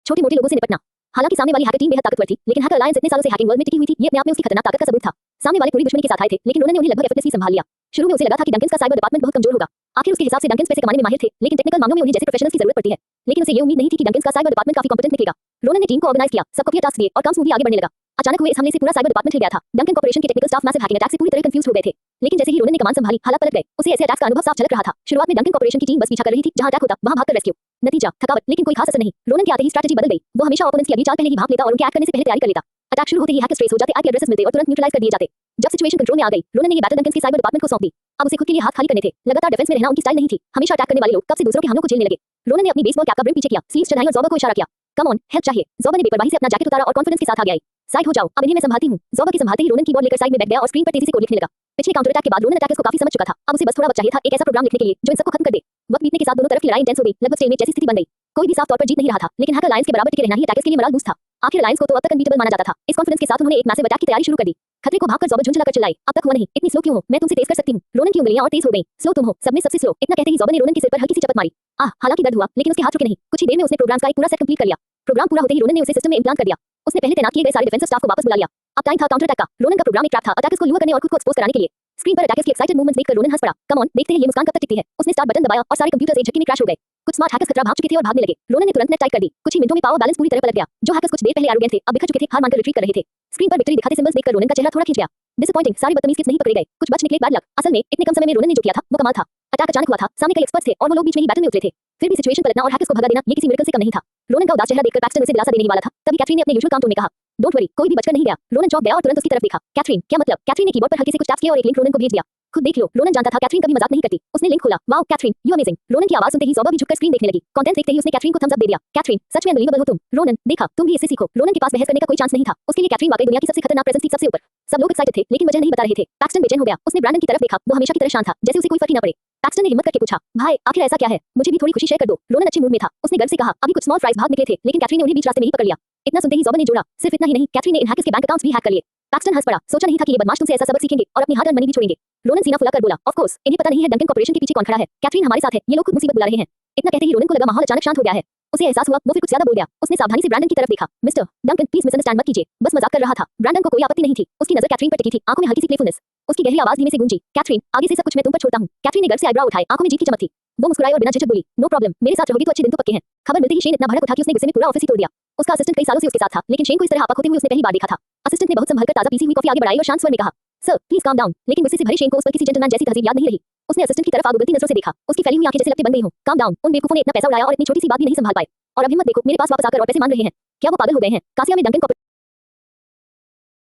छोटे मोटे लोगों से निपटना। हालांकि सामने वाली हैकर टीम बेहद ताकतवर थी, लेकिन हैकर अलायंस इतने सालों से हैकिंग वर्ल्ड में टिकी हुई थी, ये अपने आप में उसकी खतरनाक ताकत का सबूत था। सामने वाले पूरी दुश्मनी के साथ आए थे, लेकिन रोनन ने उन्हें लगभग एफर्टलेसली संभाल लिया। शुरू में उसे लगा था कि डंकन्स का साइबर डिपार्टमेंट बहुत कमजोर होगा। आखिर उसके हिसाब से डंकन्स पैसे कमाने में माहिर थे, लेकिन टेक्निकल मामलों में उन्हें जैसे प्रोफेशनल्स की जरूरत पड़ती है। लेकिन उसे ये उम्मीद नहीं थी कि डंकन्स का साइबर डिपार्टमेंट काफी कॉम्पिटेंट निकलेगा। रोनन ने टीम को ऑर्गेनाइज किया, सबको क्लियर टास्क दिए और काम स्मूथली आगे बढ़ने लगा। अचानक हुए इस हमले से पूरा साइबर डिपार्टमेंट हिल गया था। डंकन कॉर्पोरेशन के technical staff massive hacking attack से पूरी तरह कंफ्यूज हो गए थे। लेकिन जैसे ही रोनन ने कमान संभाली, हालात पलट गए। उसे ऐसे अटैक्स का अनुभव साफ झलक रहा था। शुरुआत में डंकन कॉर्पोरेशन की टीम बस पीछा कर रही थी, जहां अटैक होता वहां भागकर रेस्क्यू। नतीजा थकावट, लेकिन कोई खास असर नहीं। रोनन के आते ही स्ट्रेटजी बदल गई। वो हमेशा ओपोनेंट्स की अगली चाल पहले ही भांप लेता और उनके एक्ट करने से पहले तैयारी कर लेता। अटैक शुरू होते ही हैकर्स ट्रेस हो जाते, आईपी एड्रेसेस मिलते और तुरंत न्यूट्रलाइज कर दिए जाते। जब सिचुएशन कंट्रोल में आ गई, रोनन ने ये बैटल डंकन्स के साइबर डिपार्टमेंट को सौंप दी। अब उसे खुद के लिए हाथ खाली करने थे। लगातार डिफेंस में रहना उनकी स्टाइल नहीं थी। हमेशा अटैक करने वाले लोग कब से दूसरों के हमलों को झेलने लगे। रोनन ने अपनी बेसबॉल कैप का ब्रिम पीछे किया, स्लीव्स चढ़ाई और ज़ोबा को इशारा किया, कम ऑन, हेल्प चाहिए। ज़ोबा ने बेपरवाही से अपना जैकेट उतारा और कॉन्फिडेंस के साथ आगे आई। साइड हो जाओ, अब इन्हें मैं संभालती हूं। ज़ोबा के संभालते ही रोनन कीबोर्ड लेकर साइड में बैठ गया और स्क्रीन पर तेजी से कोड लिखने लगा। पिछले काउंटर अटैक के बाद रोनन अटैकर्स को काफी समझ चुका था। अब उसे बस थोड़ा वक्त चाहिए था, एक ऐसा प्रोग्राम लिखने के लिए जो इन सबको खत्म कर दे। वक्त बीतने के साथ दोनों तरफ की लड़ाई इंटेंस हो गई, लगभग स्टेलमेट जैसी स्थिति बन गई। कोई भी साफ तौर पर जीत नहीं रहा था, लेकिन हैकर अलायंस के बराबर टिके रहना ही अटैकर्स के लिए मोरल बूस्ट था। आखिर अलायंस को तो अब तक अनबीटेबल माना जाता था। इस कॉन्फिडेंस के साथ उन्होंने एक मैसिव अटैक की तैयारी शुरू कर दी। खतरे को भागकर ज़ोबा झुंझलाकर चिल्लाई, अब तक हुआ नहीं, इतनी स्लो क्यों हो? मैं तुमसे तेज कर सकती हूं। रोनन की उंगलियां और तेज हो गईं। स्लो तुम हो, सब में सबसे स्लो। इतना कहते ही ज़ोबा ने रोनन के सिर पर हल्की सी चपत मारी। हालांकि दर्द हुआ, लेकिन उसके हाथ रुके नहीं। कुछ ही देर में उसने प्रोग्राम्स का एक पूरा सेट कंप्लीट कर लिया। प्रोग्राम पूरा होते ही रोनन ने उसे सिस्टम में इम्प्लांट कर दिया। उसने पहले तैनात किए गए सारे डिफेंसिव स्टाफ को वापस बुला लिया। अब टाइम था काउंटर अटैक का। रोनन का प्रोग्राम एक ट्रैप था, अटैकर्स को लूर करने और खुद को एक्सपोज कराने के लिए। स्क्रीन पर अटैकर्स की एक्साइटेड मूवमेंट्स देखकर रोनन हंस पड़ा। कम ऑन, देखते हैं ये मुस्कान कब तक टिकती है। उसने स्टार्ट बटन दबाया और सारे कंप्यूटर्स एक झटके में क्रैश हो गए। कुछ स्मार्ट हैकर्स खतरा भाग चुके थे और भागने लगे। रोनन ने तुरंत नेट टाइप कर दी। कुछ ही मिनटों में पावर बैलेंस पूरी तरह पलट गया। जो हैकर्स कुछ देर पहले एरोगेंट थे, अब बिखर चुके थे, हार मानकर रिट्रीट कर रहे थे। स्क्रीन पर विक्ट्री दिखाते सिंबल्स देखकर रोनन का चेहरा थोड़ा खिंच गया। डिसअपॉइंटिंग, सारे बदतमीज किड्स नहीं पकड़े गए। कुछ बच निकले, बैड लक। असल में इतने कम समय में रोनन ने जो किया था वो कमाल था। अटैक अचानक हुआ था, सामने कई एक्सपर्ट्स थे और वो लोग बीच में ही बैटल में उतरे थे। फिर भी सिचुएशन पलटना और हैकर्स को भगा देना ये किसी मिरेकल से कम नहीं था। रोनन का उदास चेहरा देखकर पैक्सटन उसे दिलासा देने ही वाला था, तभी कैथरीन ने अपने यूजुअल काम टोन में कहा, डोंट वरी, कोई भी बचकर नहीं गया। रोनन चौंक गया और तुरंत उसकी तरफ देखा। कैथरीन, क्या मतलब? कैथरीन ने कीबोर्ड पर हल्के से कुछ टैप किया और एक लिंक रोनन को भेज दिया। खुद देख लो। रोनन जानता था कैथरीन कभी मजाक नहीं करती। उसने लिंक खोला। Wow Catherine, you amazing. Ronan की आवाज सुनते ही ज़ोबा भी झुककर स्क्रीन देखने लगी। कंटेंट देखते ही उसने कैथरीन को थम्स अप दे दिया। कैथरीन, सच में अनबिलीवेबल हो तुम। रोनन, देखा, तुम भी इससे सीखो। रोनन के पास बहस करने का कोई चांस नहीं था। उसके लिए कैथरीन वाकई दुनिया की सबसे खतरनाक प्रेजेंस थी, सबसे ऊपर। सब लोग एक्साइटेड थे, लेकिन वजह नहीं बता रहे थे। पैक्सटन बेचैन हो गया। उसने ब्रैंडन की तरफ देखा। वो हमेशा की तरह शांत था, जैसे उसे कोई फर्क ही न पड़े। पैक्सटन ने हिम्मत करके पूछा, भाई आखिर ऐसा क्या है? मुझे भी थोड़ी खुशी शेयर कर दो। रोनन अच्छे मूड में था। उसने गर्व से कहा, अभी कुछ स्मॉल फ्राइज भाग निकले थे, लेकिन कैथरीन ने उन्हें बीच रास्ते में ही पकड़ लिया। इतना सुनते ही ज़ोबा ने जोड़ा, सिर्फ इतना ही नहीं, कैथरीन ने इन हैकर्स के बैंक अकाउंट्स भी हैक कर लिए। पैक्सटन हंस पड़ा। सोचा नहीं था कि ये बदमाश तुमसे ऐसा सबक सीखेंगे और अपनी हार्ड अर्न मनी भी छोड़ेंगे। रोनन सीना फुलाकर बोला, ऑफ कोर्स, इन्हें पता नहीं है डंकन कॉर्पोरेशन के पीछे कौन खड़ा है। कैथरीन हमारे साथ है, ये लोग खुद मुसीबत बुला रहे हैं। इतना कहते ही रोनन को लगा माहौल अचानक शांत हो गया है। उसे एहसास हुआ वो फिर कुछ ज्यादा बोल गया। उसने सावधानी से ब्रैंडन की तरफ देखा। मिस्टर डंकन, प्लीज मिसअंडरस्टैंड मत कीजिए, बस मजाक कर रहा था। ब्रैंडन को कोई आपत्ति नहीं थी। उसकी नजर कैथरीन पर टिकी थी, आंखों में हल्की सी प्लेफुलनेस। उसकी गहरी आवाज धीमे से गूंजी, कैथरीन, आगे से सब कुछ मैं तुम पर छोड़ता हूं। कैथरीन ने गर्व से आईब्रो उठाए, आंखों में जीत की चमक थी। वो मुस्कुराई और बिना झिझक बोली, नो प्रॉब्लम, मेरे साथ रहोगी तो अच्छे दिन तो पक्के हैं। खबर मिलते ही शेन इतना भड़क उठा कि उसने गुस्से में पूरा ऑफिस ही तोड़ दिया। उसका असिस्टेंट कई सालों से उसके साथ था, लेकिन शेन को इस तरह आपा होते हुए उसने पहली बार देखा था। असिस्टेंट ने बहुत संभलकर ताजा पीसी हुई कॉफी आगे बढ़ाई और शांत स्वर में कहा, सर प्लीज काम डाउन। लेकिन गुस्से से भरे शेन को उस पर किसी जेंटलमैन जैसी तहजीब याद नहीं रही। उसने असिस्टेंट की तरफ आगुगलती नजरों से देखा। उसकी फैली हुई आंखें जैसे लगते बन गई हों। काम डाउन, उन बेवकूफों ने इतना पैसा उड़ाया और इतनी छोटी सी बात भी नहीं संभाल पाए। और अब हिम्मत देखो, मेरे पास वापस आकर और पैसे मांग रहे हैं। क्या वो पागल हो गए हैं? कासिया में डंकन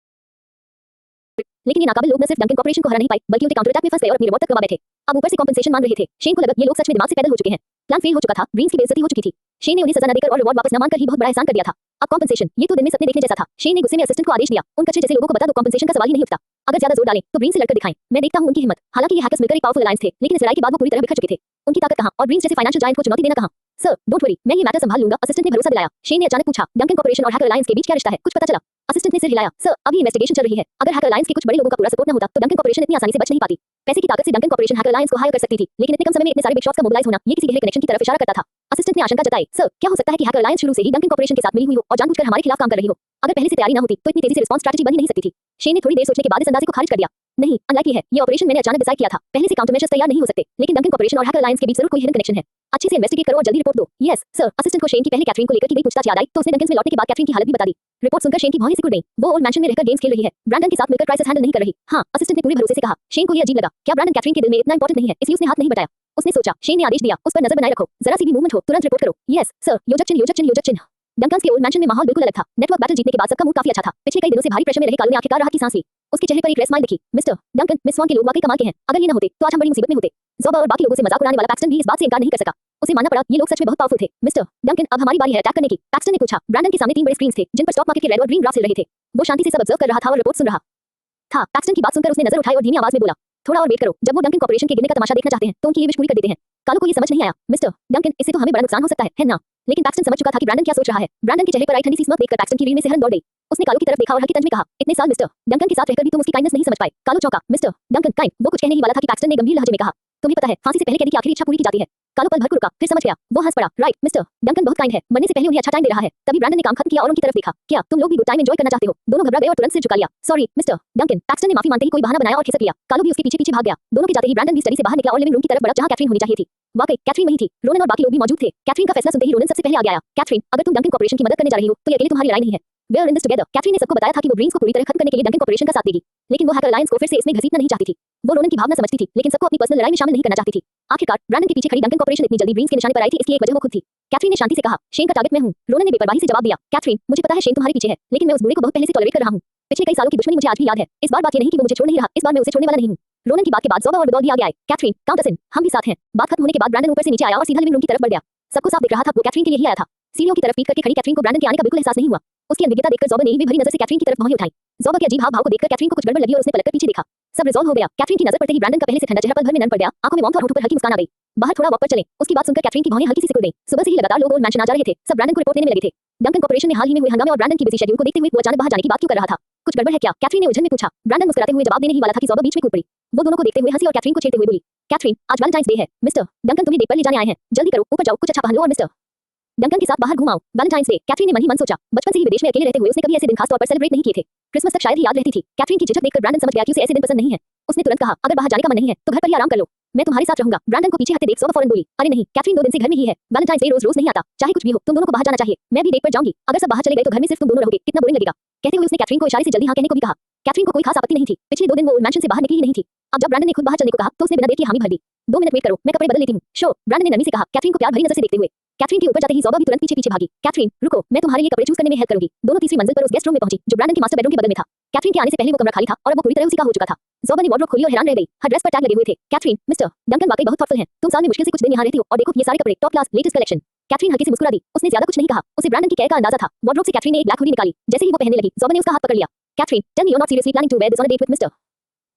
लेकिन ये नाकाबिल लोग न सिर्फ डंकन कॉर्पोरेशन को हरा नहीं पाए, बल्कि उनके काउंटर अटैक में फंस गए और अपनी रिवॉर्ड तक गवा बैठे। अब ऊपर से कॉम्पेंसेशन मांग रहे थे। शेन को लगा ये लोग सच में दिमाग से पैदल हो चुके हैं। प्लान फेल हो चुका था, ड्रीम्स की बेइज्जती हो चुकी थी। शेन ने उन्हें सजा न देकर और रिवॉर्ड वापस न मांगकर ही बहुत बड़ा एहसान कर दिया था। अब कॉम्पेंसेशन, ये तो दिन में सपने देखने जैसा था। शेन ने गुस्से में असिस्टेंट को आदेश दिया, उन कच्चे जैसे लोगों को बता दो कॉम्पेंसेशन का सवाल ही नहीं उठता। अगर ज्यादा जोर डालें तो ड्रीम से लड़कर दिखाएं। मैं देखता हूं उनकी हिम्मत। हालांकि ये हैकर्स मिलकर एक पावरफुल अलायंस थे, लेकिन इस लड़ाई के बाद वो पूरी तरह बिखर चुके थे। उनकी ताकत कहां और ड्रीम्स जैसे फाइनेंशियल जायंट को चुनौती देना कहां? सर डोंट वरी, मैं ये मैटर संभाल लूंगा, असिस्टेंट ने भरोसा दिलाया। शेन ने अचानक पूछा, डंकन कॉर्पोरेशन और हैकर अलायंस के बीच क्या रिश्ता है? कुछ पता चला? असिस्टेंट ने सिर हिलाया। सर अभी इन्वेस्टिगेशन चल रही है। अगर हैकर अलायंस के कुछ बड़े लोगों का पूरा सपोर्ट न होता तो डंकन कॉर्पोरेशन इतनी आसानी से बच नहीं पाती। पैसे की ताकत से डंकन कॉर्पोरेशन हैकर अलायंस को हायर कर सकती थी, लेकिन इतने कम समय में इतने सारे बिग शॉट्स का मोबिलाइज होना ये किसी गहरे कनेक्शन की तरफ इशारा करता था। असिस्टेंट ने आशंका जताई, सर क्या हो सकता है कि हैकर अलायंस शुरू से ही डंकन कॉर्पोरेशन के साथ मिली हुई हो और जानबूझकर हमारे खिलाफ काम कर रही हो? अगर पहले से तैयारी न होती तो इतनी तेजी से रिस्पांस स्ट्रेटजी बन ही नहीं सकती थी। शेन ने थोड़ी देर सोचने के बाद इस अंदाजे को खारिज कर दिया। नहीं, अनलाइकली है, ये ऑपरेशन मैंने अचानक डिसाइड किया था। पहले से काउंटर मेजर्स तैयार नहीं हो सकते, लेकिन डंकन कॉर्पोरेशन और हैकर अलायंस के बीच जरूर कोई हिडन कनेक्शन है। अच्छे से इन्वेस्टिगेट करो और जल्दी रिपोर्ट दो। Yes sir. असिस्टेंट को शेन की पहले कैथरीन को लेकर की गई पूछताछ याद आई तो उसने डंकन में लौटने के बाद कैथरीन की हालत भी बता दी। रिपोर्ट सुनकर शेन की भौहें सिकुड़ गईं। वो ओल्ड मैंशन में रहकर गेम्स खेल रही है, ब्रैंडन के साथ मिलकर क्राइसिस हैंडल नहीं कर रही। हाँ, असिस्टेंट ने पूरे भरोसे से कहा। शेन को ये अजीब लगा, क्या ब्रैंडन कैथरीन के दिल में इतना इंपॉर्टेंट नहीं है, इसलिए उसने हाथ नहीं बटाया। उसने सोचा, शेन ने आदेश दिया, उस पर नजर बनाए रखो, जरा सी भी मूवमेंट हो तुरंत रिपोर्ट करो। Yes sir. योजक चिन्ह, योजक चिन्ह, योजक चिन्ह। डंकन्स के ओल्ड मैंशन में माहौल बिल्कुल अलग था। नेटवर्क बैटल जीतने के बाद सबका मूड काफी अच्छा था। पिछले कई दिनों से भारी प्रेशर में रहे कालू ने आखिरकार राहत की सांस ली। उसके चेहरे पर एक स्माइल दिखी। मिस्टर डंकन, मिस वॉन के लोग वाकई कमाल के हैं। अगर ये न होते तो आज हम बड़ी मुसीबत में होते। ज़ोबा और बाकी लोगों से मजाक उड़ाने वाला पैक्सटन भी इस बात से इनकार नहीं कर सका। उसे मानना पड़ा, ये लोग सच में बहुत पावरफुल थे। मिस्टर डंकन, अब हमारी बारी है अटैक करने की, पैक्सटन ने पूछा। ब्रैंडन के सामने 3 बड़े स्क्रीन्स थे जिन पर स्टॉक मार्केट के रेड और ग्रीन ग्राफ्स हिल रहे थे। वो शांति से सब ऑब्जर्व कर रहा था और रिपोर्ट सुन रहा था। पैक्सटन की बात सुनकर उसने नजर उठाई और धीमी आवाज में बोला, थोड़ा और वेट करो, जब वो डंकन कॉर्पोरेशन के गिरने का तमाशा देखना चाहते हैं तो उनकी ये विश पूरी कर देते हैं। कालू को ये समझ नहीं आया। मिस्टर डंकन, इससे तो हमें बड़ा नुकसान हो सकता है ना? लेकिन पैक्सटन समझ चुका था कि ब्रैंडन क्या सोच रहा है। ब्रैंडन के चेहरे पर आई ठंडी सी स्मर्क देखकर पैक्सटन की रीढ़ में से हलन दौड़ गई। उसने कालू की तरफ देखा और हल्की तंज में कहा, इतने साल मिस्टर डंकन के साथ रहकर भी तुम उसकी काइंडनेस नहीं समझ पाए। कालू चौंका। मिस्टर डंकन काइंड, वो कुछ कहने ही वाला था कि पैक्सटन ने गंभीर लहजे में कहा, तुम्हें पता है फांसी से पहले कैदी की आखिरी इच्छा पूरी की जाती है। कालो पल भर को रुका, फिर समझ गया। वो हंस पड़ा। राइट मिस्टर डंकन बहुत काइंड है, मरने से पहले उन्हें अच्छा टाइम दे रहा है। तभी ब्रैंडन ने काम खत्म किया और उनकी तरफ देखा। क्या तुम लोग भी गुड टाइम एंजॉय करना चाहते हो? दोनों घबरा गए और तुरंत सिर झुका लिया। Sorry mister Duncan. पैक्सटन ने माफी मांगते ही कोई बहाना बनाया और खिसक लिया। कालो भी उसके पीछे पीछे भाग गया। दोनों के जाते ही ब्रैंडन भी स्टडी से बाहर निकला और लिविंग रूम की तरफ बढ़ा जहां कैथरीन होनी चाहिए थी। वाकई कैथरीन वही थी। रोनन और बाकी लोग भी मौजूद थे। कैथरीन का फैसला सुनते ही रोनन सबसे पहले आगे आया। कैथरीन, अगर तुम डंकन कॉर्पोरेशन की मदद करने जा रही हो तो ये अकेले तुम्हारी लड़ाई नहीं है। We are in this together. Katherine ने सबको बताया था कि वो ग्रीन्स को पूरी तरह खत्म करने के लिए डंकन कॉर्पोरेशन का साथ देगी, लेकिन वो हैकर अलायंस को फिर से इसमें घसीटना नहीं चाहती थी। वो रोनन की भावना समझती थी, लेकिन सबको अपनी पर्सनल लड़ाई में शामिल नहीं करना चाहती थी। आखिरकार ब्रैंडन के पीछे खड़ी डंकन कॉर्पोरेशन इतनी जल्दी ग्रीन्स के निशाने पर आई थी, इसकी एक वजह वो खुद थी। कैथरीन ने शांति से कहा, शेन का टारगेट मैं हूं। रोनन ने बेपरवाही से जवाब दिया, कैथरीन, मुझे पता है शेन तुम्हारे पीछे है, लेकिन मैं उस बूढ़े को बहुत पहले से टॉलरेट कर रहा हूं। पिछले कई सालों की दुश्मनी मुझे आज भी याद है। इस बार बात ये नहीं कि वो मुझे छोड़ नहीं रहा, इस बार मैं उसे छोड़ने वाला नहीं हूं। रोनन की बात के बाद ज़ोबा और बदौल भी आगे आए। कैथरीन, काउंट अस इन, हम भी साथ हैं। बात खत्म होने के बाद ब्रैंडन ऊपर से नीचे आया और सीधा लिविंग रूम की तरफ बढ़ गया। सबको साफ दिख रहा था वो कैथरीन के लिए ही आया था। सीढ़ियों की तरफ पीट करके खड़ी कैथरीन को ब्रैंडन के आने का बिल्कुल एहसास नहीं हुआ। उसकी अनभिज्ञता देखकर ज़ोबा ने भी भरी नजर से कैथरीन की तरफ भौहें उठाई। ज़ोबा के अजीब हाव भाव को देखकर कैथरीन को कुछ गड़बड़ लगी और उसने पलटकर पीछे देखा। सब रिजॉल्व हो गया। कैथरीन की नजर पड़ते ही ब्रैंडन का पहले से ठंडा चेहरा पल भर में नम पड़ गया। आंखों में वार्मथ और होठों पर हल्की मुस्कान आ गई। बाहर थोड़ा वॉक पर चले। उसकी बात सुनकर कैथरीन की भौहें हल्की सी सिकुड़ गईं। सुबह से ही लगातार लोग ओल्ड मैंशन आ जा रहे थे। सब ब्रैंडन को रिपोर्ट देने में लगे थे। डंकन कॉर्पोरेशन में हाल ही में हुए हंगामे और ब्रैंडन की बिजी शेड्यूल को देखते हुए वो अचानक बाहर जाने की बात क्यों कर रहा था? कुछ गड़बड़ है क्या? कैथरीन ने उलझन में पूछा। ब्रैंडन मुस्कुराते हुए जवाब देने ही वाला था कि ज़ोबा बीच में कूद पड़ी। वो दोनों को देखते हुए हंसी और कैथरीन को छेड़ते हुए बोली, कैथरीन, आज वैलेंटाइन्स डे है। मिस्टर डंकन तुम्हें डेट पर ले जाने आए हैं। जल्दी करो, ऊपर जाओ, कुछ अच्छा पहन लो और मिस्टर डंकन के साथ बाहर घुमाओ। वैलेंटाइन्स डे, कैथरीन ने मन ही मन सोचा। बचपन से ही विदेश में अकेले रहते हुए उसने कभी ऐसे दिन खास तौर पर सेलिब्रेट नहीं किए थे। क्रिसमस तक शायद ही याद रहती थी। कैथरीन की झिझक देखकर ब्रैंडन समझ गया कि उसे ऐसे दिन पसंद नहीं है। उसने तुरंत कहा, अगर बाहर जाने का मन नहीं है तो घर पर ही आराम कर लो, मैं तुम्हारे साथ रहूंगा। ब्रैंडन को पीछे हटते देख ज़ोबा फौरन बोली, अरे नहीं कैथरीन, 2 दिन से घर में ही है। वैलेंटाइन्स डे रोज रोज नहीं आता, चाहे कुछ भी हो तुम दोनों को बाहर जाना चाहिए। मैं भी डेट पर जाऊंगी। अगर सब बाहर चले गए तो घर में सिर्फ तुम दोनों रहोगे, कितना बोरिंग लगेगा। कहते हुए उसने कैथरीन को इशारे से जल्दी हां कहने को भी कहा। कैथरीन को कोई खास आपत्ति नहीं थी। पिछले 2 दिन वो ओल्ड मैंशन से बाहर निकली ही नहीं थी। अब जब ब्रैंडन ने खुद बाहर चलने को कहा तो उसने बिना देर किए हामी भर दी। 2 मिनट वेट करो, मैं कपड़े बदल लेती हूँ। शो, ब्रैंडन ने नरमी से कहा, कैथरीन को प्यार भरी नजर से देखते हुए। कैथरीन के ऊपर जाते ही ज़ोबा भी तुरंत पीछे पीछे भागी। कैथरीन रुको, मैं तुम्हारे लिए कपड़े चूज करने में हेल्प करूंगी। दोनों तीसरी मंजिल पर उस गेस्ट रूम में पहुंची जो ब्रैंडन के मास्टर बेडरूम के बगल में था। कैथरीन के आने से पहले वो कमरा खाली था और अब वो पूरी तरह उसी का हो चुका था। ज़ोबा ने वार्डरोब खोली और हैरान रह गई। हर ड्रेस पर टैग लगे हुए थे। कैथरीन, मिस्टर डंकन वाकई बहुत थॉटफुल हैं। तुम साल में मुश्किल से कुछ दिन यहाँ रहती हो और देखो ये सारे कपड़े top class latest collection. Catherine हल्के से मुस्कुरा दी। उसने ज्यादा कुछ नहीं कहा। उसे ब्रैंडन की केयर का अंदाजा था। वार्डरोब से कैथरीन ने एक ब्लैक हुडी निकाली। जैसे ही वो पहनने लगी ज़ोबा ने उसका हाथ पकड़ लिया। Catherine, tell me you are not seriously planning to wear this on a date with mister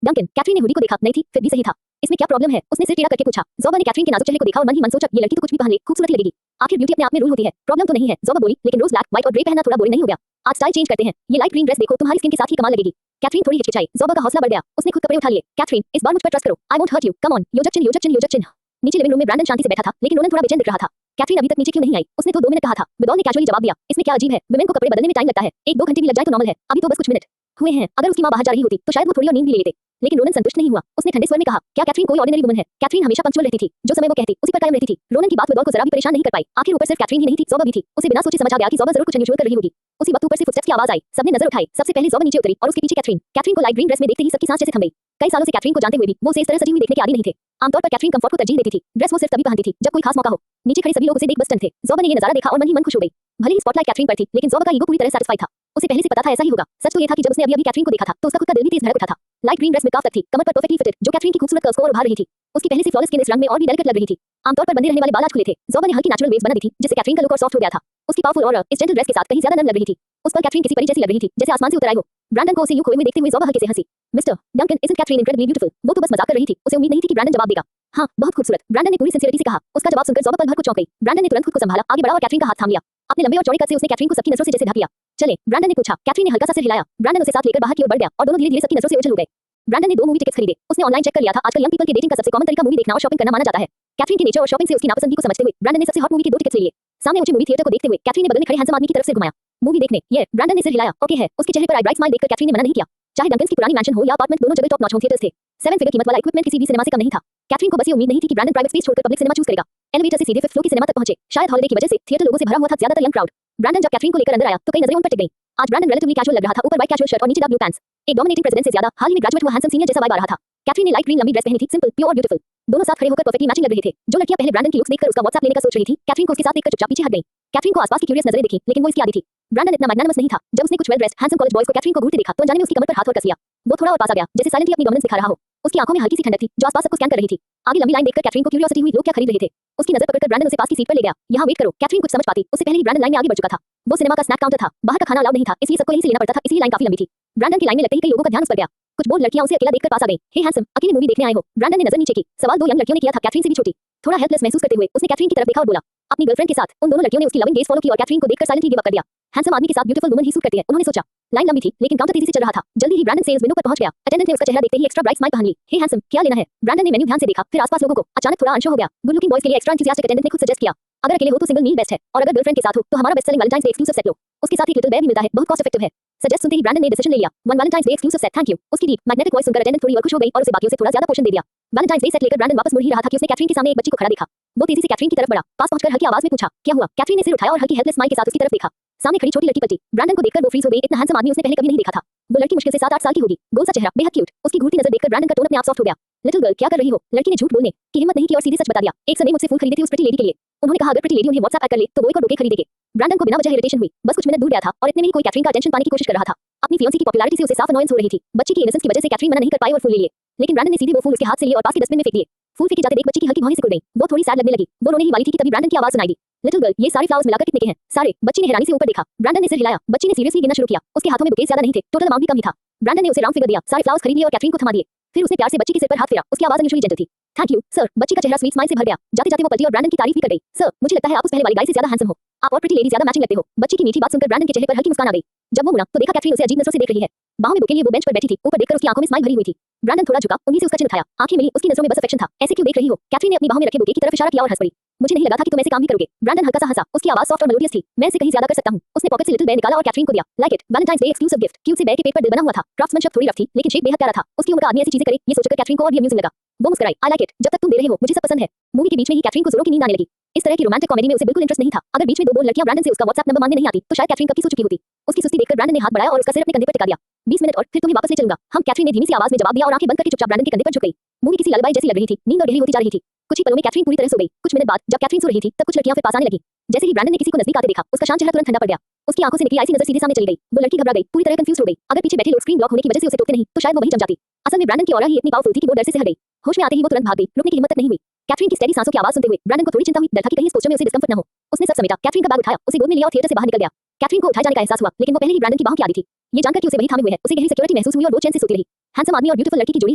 Duncan. Catherine ने हुडी को देखा, नहीं थी फिर भी सही था। इसमें क्या प्रॉब्लम है? उसने सिर टेढ़ा करके पूछा। ज़ोबा ने कैथरीन के नाजुक चेहरे को देखा और मन ही मन सोचा, ये लड़की तो कुछ भी पहन ले खूबसूरत लगेगी। आखिर ब्यूटी अपने आप में रूल होती है, प्रॉब्लम तो नहीं है। ज़ोबा बोली, लेकिन रोज ब्लैक, व्हाइट और ग्रे पहनना थोड़ा बोरिंग नहीं हो गया? आज स्टाइल चेंज करते हैं। ये लाइट ग्रीन ड्रेस देखो, तुम्हारी स्किन के साथ ही कमाल लगेगी। कैथरीन थोड़ी हिचकिचाई। ज़ोबा का हौसला बढ़ गया। उसने खुद कपड़े उठा लिए। कैथरीन, इस बार मुझ पर ट्रस्ट करो। I won't hurt you, come on, योजक चिन योजक चिन योजक चिन। नीचे लिविंग रूम में ब्रैंडन शांति से बैठा था, लेकिन रोनन थोड़ा बेचैन दिख रहा था। कैथरीन अभी तक नीचे क्यों नहीं आई? उसने तो 2 मिनट कहा था। बदौल ने कैजुअली जवाब दिया, इसमें क्या अजीब है? वुमेन को कपड़े बदलने में टाइम लगता है, 1-2 घंटे भी लग जाए तो नॉर्मल है। अभी तो बस कुछ मिनट हुए हैं। अगर उसकी मां बाहर जा रही होती तो शायद वो थोड़ी और नींद भी ले लेते। लेकिन रोनन संतुष्ट नहीं हुआ। उसने ठंडे स्वर में कहा, क्या कैथरीन कोई ऑर्डिनरी वुमन है? कैथरीन हमेशा पंक्चुअल रहती थी, जो समय वो कहती उसी पर कायम रहती थी। रोनन की बात बदौल को जरा भी परेशान नहीं कर पाई। आखिर ऊपर सिर्फ कैथरीन ही नहीं थी, ज़ोबा भी थी। उसे बिना सोचे समझ आ गया कि ज़ोबा जरूर कुछ अनयूजुअल कर रही होगी। उसी वक्त ऊपर से फुटस्टेप्स की आवाज आई। सबने नजर उठाई। सबसे पहले ज़ोबा नीचे उतरी और उसके पीछे कैथरीन। कैथरीन को लाइट ग्रीन ड्रेस में देखते ही सबकी सांस जैसे थम गई। कई सालों से कैथरीन को जानते हुए भी वो उसे इस तरह सजी हुई देखने के आदी नहीं थे। आमतौर पर कैथरीन कंफर्ट को तरजीह देती थी। ड्रेस वो सिर्फ तभी पहनती थी जब कोई खास मौका हो। नीचे खड़े सभी लोग उसे देख बस स्टन थे। ज़ोबा ने ये नजारा देखा और मन ही मन खुश हो गई। भले ही स्पॉटलाइट कैथरीन पर थी, लेकिन ज़ोबा का ईगो पूरी तरह सैटिस्फाइड था। उसे पहले से पता था ऐसा ही होगा। सच तो ये था कि जब उसने अभी कैथरीन को देखा था तो उसका खुद का दिल भी तेज धड़क उठा था। लाइट ग्रीन ड्रेस में काफ तक थी, कमर पर परफेक्टली फिटेड, जो कैथरीन की खूबसूरत कर्व्स को और उभार रही थी। उसकी पहले से फ्लॉलेस स्किन इस रंग में और भी डेलिकेट लग रही थी। आमतौर पर बंधे रहने वाले बाल आज खुले थे। ज़ोबा ने हल्की नेचुरल वेव्स बना दी थी, जिससे कैथरीन का लुक और सॉफ्ट हो गया था। उसकी पावरफुल और इस जेंटल ड्रेस के साथ कहीं ज्यादा नर्म लग रही थी। उस पर कैथरीन किसी परी जैसी लग रही थी, जैसे आसमान से उतर आई हो। ब्रैंडन को उसे यूं खोए हुए देखते हुए ज़ोबा हल्के से हंसी। Mister Duncan, isn't Catherine incredibly beautiful? वो तो बस मजाक कर रही थी। उसे उम्मीद नहीं थी कि ब्रैंडन जवाब देगा। हाँ, बहुत खूबसूरत, ब्रैंडन ने पूरी सिंसियरिटी से कहा। उसका जवाब सुनकर ज़ोबा पल भर को चौंक गई। ब्रैंडन ने तुरंत खुद को संभाला, आगे बढ़ा और कैथरीन का हाथ थाम लिया। अपने लंबे और चौड़े कद से उसने कैथरीन को सबकी नजरों से जैसे ढक लिया। चले, ब्रैंडन ने पूछा। कैथरीन ने हल्का सा सिर हिलाया। ब्रैंडन उसे साथ लेकर बाहर की ओर बढ़ गया और दोनों धीरे-धीरे सबकी नजरों से ओझल हो गए। ब्रैंडन ने 2 मूवी टिकट्स खरीदे। उसने ऑनलाइन चेक कर लिया था, आजकल यंग पीपल के डेटिंग का सबसे कॉमन तरीका मूवी देखना और शॉपिंग करना माना जाता है। कैथरीन के नेचर और शॉपिंग से उसकी नापसंदगी को समझते हुए ब्रैंडन ने सबसे हॉट मूवी के 2 टिकट्स ले लिए। सामने ऊंचे मूवी थिएटर को देखते हुए कैथरीन ने बगल में खड़े हैंडसम आदमी की तरफ से घुमाया। मूवी देखने? ये ब्रैंडन ने सिर हिलाया। ओके है। उसके चेहरे पर आई ब्राइट स्माइल देखकर कैथरीन ने मना नहीं किया। चाहे डंकन्स की पुरानी मैंशन हो या अपार्टमेंट, दोनों जगह टॉप नॉच होम थिएटर्स थे। 7 फिगर कीमत वाला इक्विपमेंट किसी भी सिनेमा से कम नहीं था। कैथरीन को बस ये उम्मीद नहीं थी कि ब्रैंडन प्राइवेट स्पेस छोड़कर पब्लिक सिनेमा चूज करेगा। एलिवेटर से सीधे 5th फ्लोर की सिनेमा तक पहुंचे। शायद हॉलिडे की वजह से थिएटर लोगों से भरा हुआ था, ज्यादातर यंग क्राउड। ब्रैंडन जब कैथरीन को लेकर अंदर आया तो कई नजरें उन पर टिक गईं। आज ब्रैंडन रिलेटिवली कैजुअल लग रहा था, ऊपर व्हाइट कैजुअल शर्ट और नीचे डार्क ब्लू पैंट्स। एक डोमिनेटिंग प्रेसिडेंट से ज्यादा हाल ही में ग्रेजुएट हुआ हैंडसम सीनियर जैसा वाइब आ रहा था। कैथरीन ने लाइट ग्रीन लंबी ड्रेस पहनी थी, सिंपल, प्योर, ब्यूटीफुल। दोनों साथ खड़े होकर परफेक्टली मैचिंग लग रहे थे। जो लड़कियां पहले ब्रैंडन की लुक्स देखकर उसका व्हाट्सएप लेने का सोच रही थी, कैथरीन को उसके साथ देखकर चुपचाप पीछे हट गईं। कैथरीन को आसपास की क्यूरियस नजरें दिखी, लेकिन वो इसकी आदी थी। ब्रैंडन इतना मैग्नानिमस नहीं था। जब उसने कुछ well dressed handsome college boys को कैथरीन को घूरते देखा तो अनजाने में उसकी कमर पर हाथ और कस लिया। वो थोड़ा और पास आ गया, जैसे साइलेंटली अपनी डोमिनेंस दिखा रहा हो। उसकी आंखों में हल्की सी ठंडक थी जो आसपास सबको स्कैन कर रही थी। आगे लंबी लाइन देखकर कैथरीन को क्यूरियोसिटी हुई, लोग क्या खरीद रहे थे। उसकी नजर पकड़कर ब्रैंडन उसे पास की सीट पर ले गया। यहाँ वेट करो। कैथरीन कुछ समझ पाती उससे पहले ही ब्रैंडन लाइन में आगे बढ़ चुका था। वो सिनेमा का स्नैक काउंटर था, बाहर का खाना अलाउड नहीं था, इसलिए सबको यहीं से लेना पड़ता था, इसलिए लाइन काफी लंबी थी। ब्रैंडन की लाइन में लगते ही कई लोगों का ध्यान उस पर गया। कुछ बोल्ड लड़कियां उसे अकेला देखकर पास आ गईं। हे हैंडसम, अकेले मूवी देखने आए हो? ब्रैंडन ने नजर नीचे की। सवाल 2 यंग लड़कियों ने किया था, कैथरीन से भी छोटी। थोड़ा हेल्पलेस महसूस करते हुए उसने कैथरीन की तरफ देखा और बोला, अपनी गर्लफ्रेंड के साथ। उन दोनों लड़कियों ने उसकी लविंग गेज फॉलो की और कैथरीन को देखकर साइलेंटली गिव अप कर दिया। हैंडसम आदमी के साथ ब्यूटीफुल वुमन ही सूट करती है, उन्होंने सोचा। लाइन लंबी थी लेकिन काउंटर तेजी से चल रहा था। जल्दी ही ब्रैंडन सेल्स विंडो पर पहुंच गया। अटेंडेंट ने उसका चेहरा देखते ही एक्स्ट्रा ब्राइट स्माइल पहन ली। हे हैंडसम, क्या लेना है? ब्रैंडन ने मेन्यू ध्यान से देखा, फिर आसपास लोगों को। अचानक थोड़ा अनश्योर हो गया। गुड लुकिंग बॉयज के लिए एक्स्ट्रा एंथुसियास्टिक अटेंडेंट ने खुद सजेस्ट किया। अगर अकेले हो तो सिंगल मील बेस्ट है, और अगर गर्लफ्रेंड के साथ हो तो हमारा best selling Valentine's Day exclusive set लो। उसके साथ ही लिटिल बेयर भी मिलता है, बहुत कॉस्ट इफेक्टिव है। सजेस्ट सुनते ही ब्रैंडन ने डिसीजन ले लिया। One Valentine's Day exclusive set, thank you. उसकी डीप मैग्नेटिक वॉइस सुनकर अटेंडेंट थोड़ी और खुश हो गई और उसे बाकियों से थोड़ा ज्यादा पोर्शन दे दिया। वैलेंटाइन्स डे सेट लेकर ब्रैंडन वापस मुड़ ही रहा था कि उसने कैथरीन के सामने एक बच्ची को खड़ा देखा। वो तेजी से कैथरीन की तरफ बढ़ा, पास पहुंचकर हल्की आवाज में पूछा, क्या हुआ? कैथरीन ने सिर उठाया और हल्की हेल्पलेस स्माइल के साथ उसकी तरफ देखा। सामने खड़ी छोटी लड़की पलटी। ब्रैंडन को देखकर वो फ्रीज हो गई। इतना हैंडसम आदमी उसने पहले कभी नहीं देखा था। वो लड़की मुश्किल से 7-8 साल की होगी, गोल सा चेहरा, बेहद क्यूट। उसकी घूरती नजर देखकर ब्रैंडन का टोन अपने आप सॉफ्ट हो गया। लिटिल गर्ल, क्या कर रही हो? लड़की ने झूठ बोलने की हिम्मत नहीं की और सीधे सच बता दिया। एक सर ने मुझसे फूल खरीदे थे उस प्रिटी लेडी के लिए। उन्होंने कहा अगर प्रिटी लेडी उन्हें व्हाट्सएप ऐड कर ले तो वो एक और बुके खरीदेंगे। ब्रैंडन को बिना वजह इरिटेशन हुई। बस कुछ मिनट दूर गया था और इतने में ही कोई कैथरीन का अटेंशन पाने की कोशिश कर रहा था। अपनी फियांसी की पॉपुलैरिटी से उसे साफ अनॉयंस हो रही थी। बच्ची की इनोसेंस की वजह से कैथरीन मना नहीं कर पाई और फूल ले लिए। लेकिन ब्रैंडन ने सीधे वो फूल उसके हाथ से लिए और पास के डस्टबिन में फेंक दिए। फूल फेंके जाते देख बच्ची की हल्की भौहें सिकुड़ गई। वो थोड़ी सैड लगने लगी। वो रोने ही वाली थी कि तभी ब्रैंडन की आवाज सुनाई दी। लिटिल गर्ल, ये सारे फ्लावर्स मिलाकर कितने के हैं? सारे। बच्ची ने हैरानी से ऊपर देखा। ब्रैंडन ने सिर हिलाया। बच्ची ने सीरियसली गिनना शुरू किया। उसके हाथों में बुकेस ज्यादा नहीं थे, टोटल अमाउंट भी कम ही था। ब्रैंडन ने उसे राउंड फिगर दिया, सारे फ्लावर्स खरीद लिए और कैथरीन को थमा दिए। फिर उसने प्यार से बच्ची के सिर पर हाथ फेरा। उसकी आवाज अनयूजुअली जेंटल थी। Thank you sir. बच्ची का चेहरा स्वीट स्माइल से भर गया। जाते जाते वो पलटी और ब्रैंडन की तारीफ भी कर गई। सर, मुझे लगता है आप उस पहले वाली गाय से ज्यादा हैंडसम हो। आप और प्रिटी लेडी ज्यादा मैचिंग लगते हो। बच्ची की मीठी बात सुनकर ब्रैंडन के चेहरे पर हल्की मुस्कान आ गई। जब वो मुड़ा तो देखा कैथरीन उसे अजीब नजरों से देख रही है। बाहों में बुके लिए वो बेंच पर बैठी थी। ऊपर देखकर उसकी आंखों में स्माइल भरी हुई थी। ब्रैंडन थोड़ा झुका, उंगली से उसका चिन उठाया। आंखें मिली, उसकी नजरों में बस अफेक्शन था। ऐसे क्यों देख रही हो? कैथरीन ने अपनी बाहों में रखे बुके की तरफ इशारा किया और हंस पड़ी। मुझे नहीं लगा था कि तुम ऐसे काम भी करोगे। ब्रैंडन हल्का सा हंसा। उसकी आवाज सॉफ्ट और मेलोडियस थी। मैं इसे कहीं ज्यादा कर सकता हूं। उसने पॉकेट से लिटिल बेयर निकाला और कैथरीन को दिया। Like it, Valentine's Day exclusive gift. Cute से बेयर के पेट पर दिल बना हुआ था। क्राफ्ट्समैनशिप थोड़ी रफ थी लेकिन शेप बेहद प्यारा था। उसकी उम्र का आदमी ऐसी चीजें करे ये सोचकर कैथरीन को और भी अम्यूजिंग लगा। वो मुस्कुराई। आई लाइक इट, जब तक तुम दे रहे हो मुझे सब पसंद है। मूवी के बीच में ही कैथरीन को जोरों की नींद आने लगी। इस तरह की रोमांटिक कॉमेडी में उसे बिल्कुल इंटरेस्ट नहीं था। अगर बीच में दो बोल लड़कियां ब्रैंडन से उसका व्हाट्सएप नंबर मांगने नहीं आती तो शायद कैथरीन कब की सो चुकी होती। उसकी सुस्ती देखकर ब्रैंडन ने हाथ बढ़ाया और उसका सिर अपने कंधे पर टिका दिया। 20 मिनट और फिर तुम्हें वापस ले चलूंगा हम। कैथरीन ने धीमी सी आवाज में जवाब दिया और आंखें बंद करके चुपचाप ब्रैंडन के कंधे पर झुक गई। मूवी किसी ललबाई जैसी लग रही थी। नींद और गहरी होती जा रही थी। कुछ ही पलों में कैथरीन पूरी तरह सो गई। कुछ मिनट बाद जब कैथरीन सो रही थी तब कुछ लड़कियां फिर पास आने लगी। जैसे ही ब्रैंडन ने किसी को नजदीक आते देखा उसका शांत चेहरा तुरंत ठंडा पड़ गया। उसकी आंखों से निकली ऐसी नजर सीधे सामने चली गई। वो लड़की घबरा गई, पूरी तरह कंफ्यूज हो गई। अगर पीछे बैठे लोग स्क्रीन ब्लॉक होने की वजह से उसे टोकते नहीं तो शायद वो वहीं जम जाती। असल में ब्रैंडन की ऑरा ही इतनी पावरफुल थी कि वो डर से हट गई। होश में आते ही वो तुरंत भाग गई। रुकने की हिम्मत तक नहीं हुई। कैथरीन की स्टेडी सांसों की आवाज सुनते हुए ब्रैंडन को थोड़ी चिंता हुई। डर था कि कहीं इस पोस्टर में उसे डिस्कम्फर्ट न हो। उसने सब समेटा, कैथरीन का बैग उठाया, उसे गोद में लिया और थिएटर से बाहर निकल गया। कैथरीन को उठाए जाने का एहसास हुआ लेकिन वो पहले ही ब्रैंडन की बाहों की आदी थी। ये जानकर कि उसे वही थामे हुए है उसे गहरी सिक्योरिटी महसूस हुई और वो चैन से सोती रही। हैंडसम आदमी और ब्यूटीफुल लड़की की जोड़ी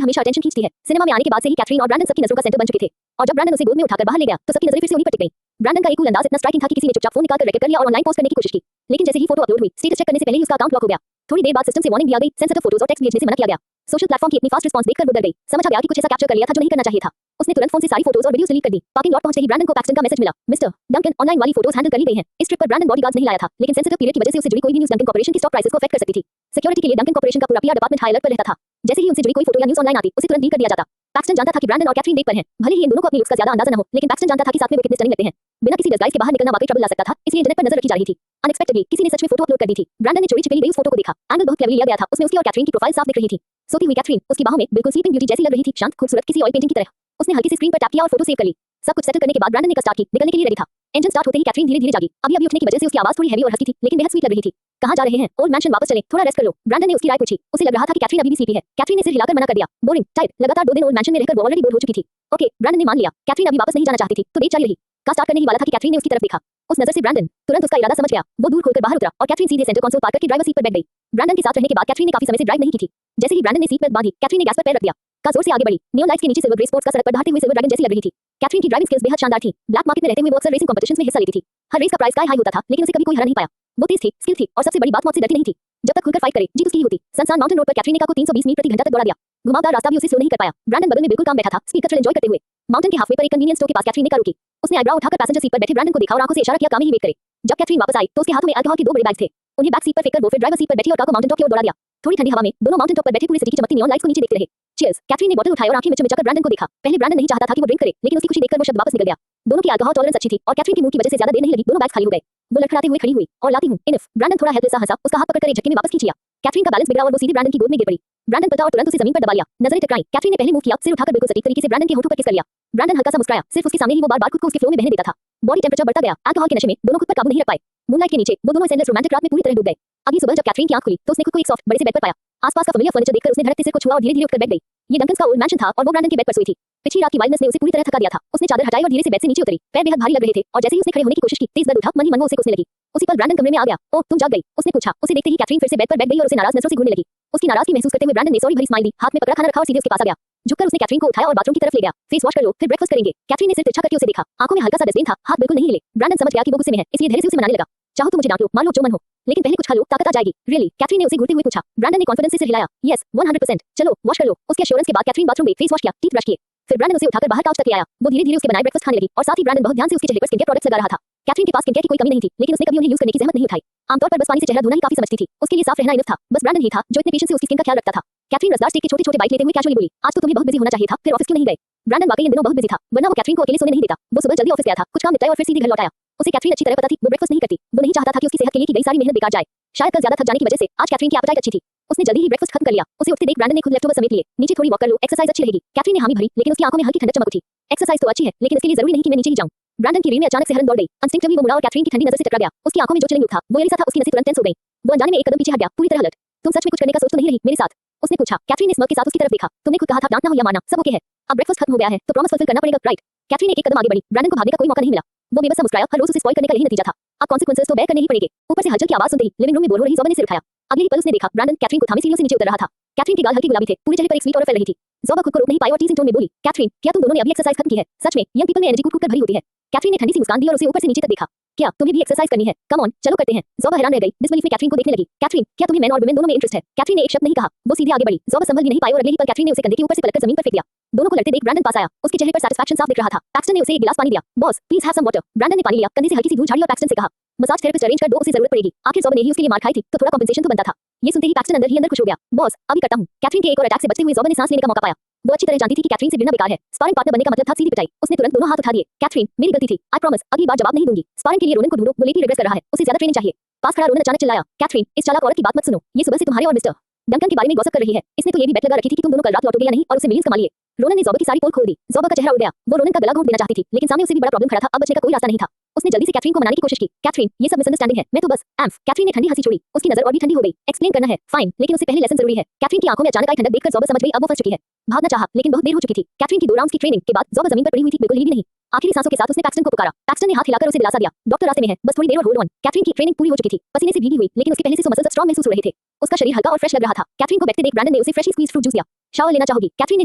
हमेशा अटेंशन खींचती है। सिनेमा में आने के बाद से ही कैथरीन और ब्रैंडन सबकी नजरों का सेंटर बन चुके थे। और जब ब्रैंडन उसे गोद में उठाकर बाहर ले गया तो सबकी नजरें फिर से उन्हीं पर टिक गईं। ब्रैंडन का एक कूल अंदाज इतना स्ट्राइकिंग था कि किसी ने चुपचाप फोन निकालकर रिकॉर्ड कर लिया और ऑनलाइन पोस्ट करने की कोशिश की। लेकिन जैसे ही फोटो अपलोड हुई स्टेटस चेक करने से पहले ही उसका अकाउंट लॉक हो गया। थोड़ी देर बाद सिस्टम से वार्निंग दी आ गई, सेंसिटिव फोटोज और टेक्स्ट भेजने से मना किया गया। सोशल प्लेटफॉर्म की इतनी फास्ट रिस्पांस देखकर वो डर गई। समझ आ गया कि कुछ ऐसा कैप्चर कर लिया था जो नहीं करना चाहिए था। उसने तुरंत फोन से सारी फोटोज और वीडियोस डिलीट कर दी। पार्किंग लॉट पहुंचते ही ब्रैंडन को पैक्सटन का मैसेज मिला, मिस्टर डंकन ऑनलाइन वाली फोटोज हैंडल कर ली गई हैं। इस ट्रिप पर ब्रैंडन बॉडीगार्ड्स नहीं लाया था लेकिन सेंसिटिव पीरियड की वजह से उसे जुड़ी कोई भी न्यूज़ डंकन कॉर्पोरेशन की स्टॉक प्राइसेस को अफेक्ट कर सकती थी। सिक्योरिटी के लिए डंकन कॉर्पोरेशन का पूरा पीआर डिपार्टमेंट हाई अलर्ट पर रहता था। जैसे ही उनसे जुड़ी कोई फोटो या न्यूज़ ऑनलाइन आती उसे तुरंत लीक कर दिया जाता। पैक्सटन जानता था कि ब्रैंडन और कैथरीन डेट पर हैं। भले ही इन दोनों को अपनी लुक्स का ज्यादा अंदाजा न हो लेकिन पैक्सटन जानता था कि साथ में वो कितने स्टनिंग लगते हैं। बिना किसी डिस्गाइज के बाहर निकलना वाकई ट्रबल ला सकता था, इसलिए इंटरनेट पर नजर रखी जा रही थी। अनएक्सपेक्टेडली किसी ने सच में फोटो अपलोड कर दी थी। ब्रैंडन ने चोरी छिपे ली गई उस फोटो को देखा। एंगल बहुत क्लेवरली लिया गया था। उसमें उसकी और कैथरीन की प्रोफाइल साफ दिख रही थी। सोती हुई कैथरीन, उसकी बाहों में बिल्कुल स्लीपिंग ब्यूटी जैसी लग रही थी, शांत खूबसूरत किसी ऑयल पेंटिंग की तरह। उसने हल्की सी स्क्रीन पर टैप किया और फोटो सेव कर ली। सब कुछ सेटल करने के बाद ब्रैंडन ने स्टार्ट की, निकलने के लिए रेडी था। इंजन स्टार्ट होते ही कैथरीन धीरे धीरे जागी। अभी उठने की वजह से उसकी आवाज थोड़ी हैवी और हल्की थी लेकिन बेहद स्वीट लग रही थी। कहां जा रहे हैं? ओल्ड मैंशन वापस चलें, थोड़ा रेस्ट कर लो। ब्रैंडन ने उसकी राय पूछी। उसे लग रहा था कि कैथरीन अभी भी स्लीपी है। कैथरीन ने सिर हिलाकर मना कर दिया। बोरिंग टाइप, लगातार 2 दिन ओल्ड मैंशन में रहकर वो ऑलरेडी बोर हो चुकी थी। ओके, ब्रैंडन ने मान लिया। कैथरीन अभी वापस नहीं जाना चाहती थी तो डेट जारी रही। का स्टार्ट करने ही वाला था कि कैथरीन ने उसकी तरफ देखा। उस नजर से ब्रैंडन तुरंत उसका इरादा समझ गया। वो दूर खोलकर बाहर उतरा और कैथरीन सीधे सेंटर कंसोल पार करके ड्राइवर सीट पर बैठ गई। ब्रैंडन के साथ रहने के बाद कैथरीन ने काफी समय से ड्राइव नहीं की थी। जैसे ही ब्रैंडन ने सीट बेल्ट बांधी कैथरीन ने गैस पर पैर रख दिया। का जोर से आगे बढ़ी। नियॉन लाइट्स के नीचे सिल्वर ग्रे स्पोर्ट्स का सड़क पर दहाड़ते हुए सिल्वर ड्रैगन जैसी लग रही थी। कैथरीन की ड्राइविंग स्किल्स बेहद शानदार थी। ब्लैक मार्केट में रहते हुए वो अक्सर रेसिंग कॉम्पिटिशंस में हिस्सा लेती थी। हर रेस का प्राइस स्काई हाई होता था लेकिन उसे कभी कोई हरा नहीं पाया। वो तेज थी, स्किल थी और सबसे बड़ी बात मौत से डरती नहीं थी। जब तक खुलकर फाइट करे जीत उसकी ही होती। सनसान माउंटेन रोड पर कैथरीन ने का को 320 मील प्रति घंटा तक दौड़ा दिया। घुमावदार रास्ता भी उसे स्लो नहीं कर पाया। ब्रैंडन बगल में बिल्कुल काम बैठा था, स्पीकर थ्रिल एंजॉय करते हुए। माउंटेन के हाफवे पर एक कन्वीनियंस स्टोर के पास कैथरीन ने कार रोकी। उसने आईब्रो उठाकर पैसेंजर सीट पर बैठे ब्रैंडन को देखा और आंखों से इशारा किया काम ही वेट करे। जब कैथरीन वापस आई तो उसके हाथों में अल्कोहल के 2 बड़े बैग थे। उन्हें बैक सीट पर फेंककर वो फिर ड्राइवर सीट पर बैठी और कार को माउंटेन टॉप की ओर दौड़ा दिया। थोड़ी ठंडी हवा में दोनों माउंटेन टॉप पर बैठे पूरी सिटी की चमकती नियॉन लाइट्स को नीचे देखते रहे। चीयर्स। कैथरीन ने बोतल उठाई और आंखें मिचमिचाकर ब्रैंडन को देखा। पहले ब्रैंडन नहीं चाहता था कि वो ड्रिंक करे लेकिन उसकी खुशी देखकर वो शब्द वापस निकल गया। दोनों की अल्कोहल टॉलरेंस अच्छी थी और कैथरीन की मुंह की वजह से ज्यादा देर नहीं लगी, दोनों बैग्स खाली हो गए। वो लड़खड़ाते हुए खड़ी हुई और लाती हूं इनफ। ब्रैंडन थोड़ा हेल्पलेस सा हंसा, उसका हाथ पकड़कर एक झटके में वापस खींच लिया। कैथरीन का बैलेंस बिगड़ा और वो सीधे ब्रैंडन की गोद में गिर पड़ी। ब्रैंडन पलटा और तुरंत उसे जमीन पर दबा लिया। नजरें टकराई। कैथरीन ने पहले मूव किया, सिर उठाकर बिल्कुल सटीक तरीके से ब्रैंडन के होठों पर किस कर लिया। ब्रैंडन हल्का सा मुस्कुराया, सिर्फ उसके सामने ही वो बार-बार खुद को उसके फ्लो में बहने देता था। बॉडी टेंपरेचर बढ़ता गया। अल्कोहल के नशे में दोनों खुद पर काबू नहीं रख पाए। मूनलाइट के नीचे वो दोनों इस एंडलेस रोमांटिक रात में पूरी तरह डूब गए। अगली सुबह जब कैथरीन की आंख खुली तो उसने खुद को एक सॉफ्ट बड़े से बेड पर पाया। आसपास का familiar फर्नीचर देखकर उसने धड़कते सिर को छुआ और धीरे-धीरे उठकर बैठ गई। ये डंकन्स का ओल्ड मैंशन था और वो ब्रैंडन के बेड पर सोई थी। पिछली रात की वाइल्डनेस ने उसे पूरी तरह थका दिया था। उसने चादर हटाई और धीरे से बेड से नीचे उतरी। पैर बेहद भारी लग रहे थे और जैसे ही उसने खड़े होने की कोशिश की तेज दर्द उठा, मन ही मन वो उसे कुसने लगी। उसी पल ब्रैंडन कमरे में आ गया। ओह तुम जाग गई? उसने पूछा। उसे देखते ही कैथरीन फिर से बेड पर बैठ गई और उसे नाराज नजरों से घूरने लगी। उसकी नाराजगी महसूस करते हुए ब्रैंडन ने सॉरी भरी स्माइल दी, हाथ में पकड़ा खाना रखा और सीधे उसके पास आ गया। झुककर उसने कैथरीन को उठाया और बाथरूम की तरफ ले गया। फेस वॉश कर लो, फिर ब्रेकफास्ट करेंगे। कैथरीन ने सिर तिरछा करके उसे देखा। आंखों में हल्का सा डिस्डेन था, हाथ बिल्कुल नहीं हिले। ब्रैंडन समझ गया कि वो गुस्से में है, इसलिए धीरे से उसे मनाने लगा। चाहो तो मुझे डांट लो, मान लो जो मन हो, लेकिन पहले कुछ खा लो, ताकत आ जाएगी। रियली? कैथरीन ने उसे घूरते हुए पूछा। ब्रैंडन ने कॉन्फिडेंस से सिर हिलाया। यस, 100%। चलो वॉश कर लो। उसके एश्योरेंस के बाद कैथरीन बाथरूम गई, फेस वॉश किया, टीथ ब्रश किए। फिर ब्रैंडन उसे उठाकर बाहर काउच तक ले आया। वो धीरे-धीरे उसके बनाए ब्रेकफास्ट खाने लगी और साथ ही ब्रैंडन बहुत ध्यान से उसके चेहरे पर स्किन केयर प्रोडक्ट्स लगा रहा था। कैथरीन के पास स्किन केयर की कोई कमी नहीं थी, लेकिन उसने कभी उन्हें यूज करने की जहमत नहीं उठाई। आमतौर पर बस पानी से चेहरा धोना ही काफी समझती थी। उसके लिए साफ रहना इनफ था। बस ब्रैंडन ही था जो इतने पेशेंस से उसकी स्किन का ख्याल रखता था। कैथरीन रसदार स्टेक के छोटे-छोटे बाइट लेते हुए कैजुअली बोली, आज तो तुम्हें बहुत बिजी होना चाहिए था, फिर ऑफिस क्यों नहीं गए? ब्रैंडन वाकई इन दिनों बहुत बिजी था, वरना वो कैथरीन को अकेले सोने नहीं देता। वो सुबह जल्दी ऑफिस गया था, कुछ काम निपटाया और फिर सीधे घर लौट आया। उसे कैथरीन अच्छी तरह पता थी, वो ब्रेकफास्ट नहीं करती। वो नहीं चाहता था कि उसकी सेहत के लिए की गई सारी मेहनत बेकार जाए। शायद कल ज्यादा थक जाने की वजह से आज कैथरीन की एपेटाइट अच्छी थी। उसने जल्दी ही ब्रेकफास्ट खत्म कर लिया। उसे उठते देख ब्रैंडन ने खुद लेफ्टओवर समेट लिए। नीचे थोड़ी वॉक कर लो, एक्सरसाइज अच्छी रहेगी। कैथरीन ने हामी भरी, लेकिन उसकी आंखों में हल्की ठंडक चमक उठी। एक्सरसाइज तो अच्छी है, लेकिन इसके लिए जरूरी नहीं कि मैं नीचे ही जाऊं। ब्रैंडन की रीढ़ में अचानक से हरन दौड़ गई। इंस्टिंक्टिवली वो मुड़ा और कैथरीन की ठंडी नजर से टकरा गया। उसकी आंखों में जो चिलिंग था, वो एलिसा था। उसकी नसें तुरंत टेंस हो गईं। वो अनजाने में एक कदम पीछे हट गया, पूरी तरह अलर्ट। तुम सच में कुछ करने का सोच तो नहीं रही मेरे साथ? उसने पूछा। कैथरीन ने स्मर्क के साथ उसकी तरफ देखा। तुमने खुद कहा था डांटना हो या मारना, सब ओके है। अब ब्रेकफास्ट खत्म हो गया है, तो प्रॉमिस फुलफिल करना पड़ेगा, राइट? कैथरीन एक कदम आगे बढ़ी। ब्रैंडन को भागने का कोई मौका नहीं मिला। वो बेबस सा मुस्कुराया। हर रोज उसे स्पॉइल करने का यही नतीजा था। अब कॉन्सिक्वेंसेस तो बेयर करने ही पड़ेंगे। ऊपर से हलचल की आवाज सुनते ही लिविंग रूम में बोर हो रही ज़ोबा ने सिर उठाया। अगले ही पल उसने देखा ब्रैंडन कैथरीन को थामे सीढ़ियों से नीचे उतर रहा था। कैथरीन के गाल हल्के गुलाबी थे, पूरे चेहरे पर एक स्वीट ऑरा फैल रही थी। ज़ोबा खुद को रोक नहीं पाई और टीजिंग टोन में बोली, कैथरीन, क्या तुम दोनों ने अभी एक्सरसाइज खत्म की है? सच में यंग पीपल में एनर्जी कूट-कूट कर भरी होती है। कैथरीन ने ठंडी सी मुस्कान दी और उसे ऊपर से नीचे तक देखा। क्या तुम्हें भी एक्सरसाइज करनी है? कम ऑन, चलो करते हैं। ज़ोबा हैरान रह गई, डिसबिलीफ में कैथरीन को देखने लगी। कैथरीन, क्या तुम्हें मेन और वुमेन दोनों में इंटरेस्ट है? कैथरीन ने एक शब्द नहीं कहा, वो सीधे आगे बढ़ी। ज़ोबा संभल भी नहीं पाई और अगले ही पल कैथरीन ने उसे कंधे के ऊपर से पलटकर जमीन पर फेंक दिया। दोनों को लड़ते देख ब्रैंडन पास आया। उसके चेहरे पर सैटिस्फैक्शन साफ दिख रहा था। पैक्सटन ने उसे एक गिलास पानी दिया। Boss, please have some water. Brandon ने पानी लिया, कंधे से हल्की सी धूल झाड़ी और पैक्सटन से कहा, मसाज थेरेपिस्ट अरेंज कर दो, उसे जरूरत पड़ेगी। आखिर ज़ोबा ने ही उसके लिए मार खाई थी, तो थोड़ा कॉम्पेंसेशन तो बनता था। ये सुनते ही पैक्सटन अंदर ही अंदर खुश हो गया। बॉस, अभी करता हूं। कैथरीन के एक और अटैक से बचते हुए ज़ोबा ने सांस लेने का मौका पाया। वो अच्छी तरह जानती थी कि कैथरीन से भिड़ना बेकार है। स्पारिंग पार्टनर बनने का मतलब था सीधी पिटाई। उसने तुरंत दोनों हाथ उठा दिए। कैथरीन, मेरी गलती थी, आई प्रॉमिस, अगली बार जवाब नहीं दूंगी। स्पारिंग के लिए रोनन को ढूंढो, वो लेटी रिग्रेस कर रहा है, उसे ज्यादा ट्रेनिंग चाहिए। पास खड़ा रोनन अचानक चिल्लाया, कैथरीन, इस चालाक औरत की बात मत सुनो। ये सुबह से तुम्हारे और मिस्टर डंकन के बारे में गॉसिप कर रही है। इसने तो ये भी बेट लगा रखी थी कि तुम दोनों कल रात लौटोगे या नहीं और उसे मिलियंस कमा लिए। रोनन ने ज़ोबा की सारी पोल खोल दी। ज़ोबा का चेहरा उड़ गया। वो रोनन का गला घोंट देना चाहती थी, लेकिन सामने उसे भी बड़ा प्रॉब्लम खड़ा था। अब बचने का कोई रास्ता नहीं था। उसने जल्दी से कैथरीन को मनाने की कोशिश की। कैथरीन, ये सब मिसअंडरस्टैंडिंग है, मैं तो बस कैथरीन ने ठंडी हंसी छोड़ी। उसकी नजर और भी ठंडी हो गई। एक्सप्लेन करना है, फाइन, लेकिन उससे पहले लेसन जरूरी है। कैथरीन की आंखों में अचानक आई ठंडक देखकर ज़ोबा समझ गई अब वो फंस चुकी है। भागना चाहा, लेकिन बहुत देर हो चुकी थी। कैथरीन की 2 राउंड्स की ट्रेनिंग के बाद ज़ोबा जमीन पर पड़ी हुई थी, बिल्कुल हिली भी नहीं। आखिरी सांसों के साथ उसने पैक्सटन को पुकारा। पैक्सटन ने हाथ हिलाकर उसे दिलासा दिया, डॉक्टर रास्ते में है, बस थोड़ी देर और होल्ड ऑन। कैथरीन की ट्रेनिंग पूरी हो चुकी थी, पसीने से भीगी हुई, लेकिन उसके पहले से मसल्स स्ट्रांग महसूस हो रहे थे। उसका शरीर हल्का और फ्रेश लग रहा था। कैथरीन को बैठते देख ब्रैंडन ने उसे फ्रेशली स्क्वीज्ड फ्रूट जूस दिया। शावर लेना चाहोगी? कैथरीन ने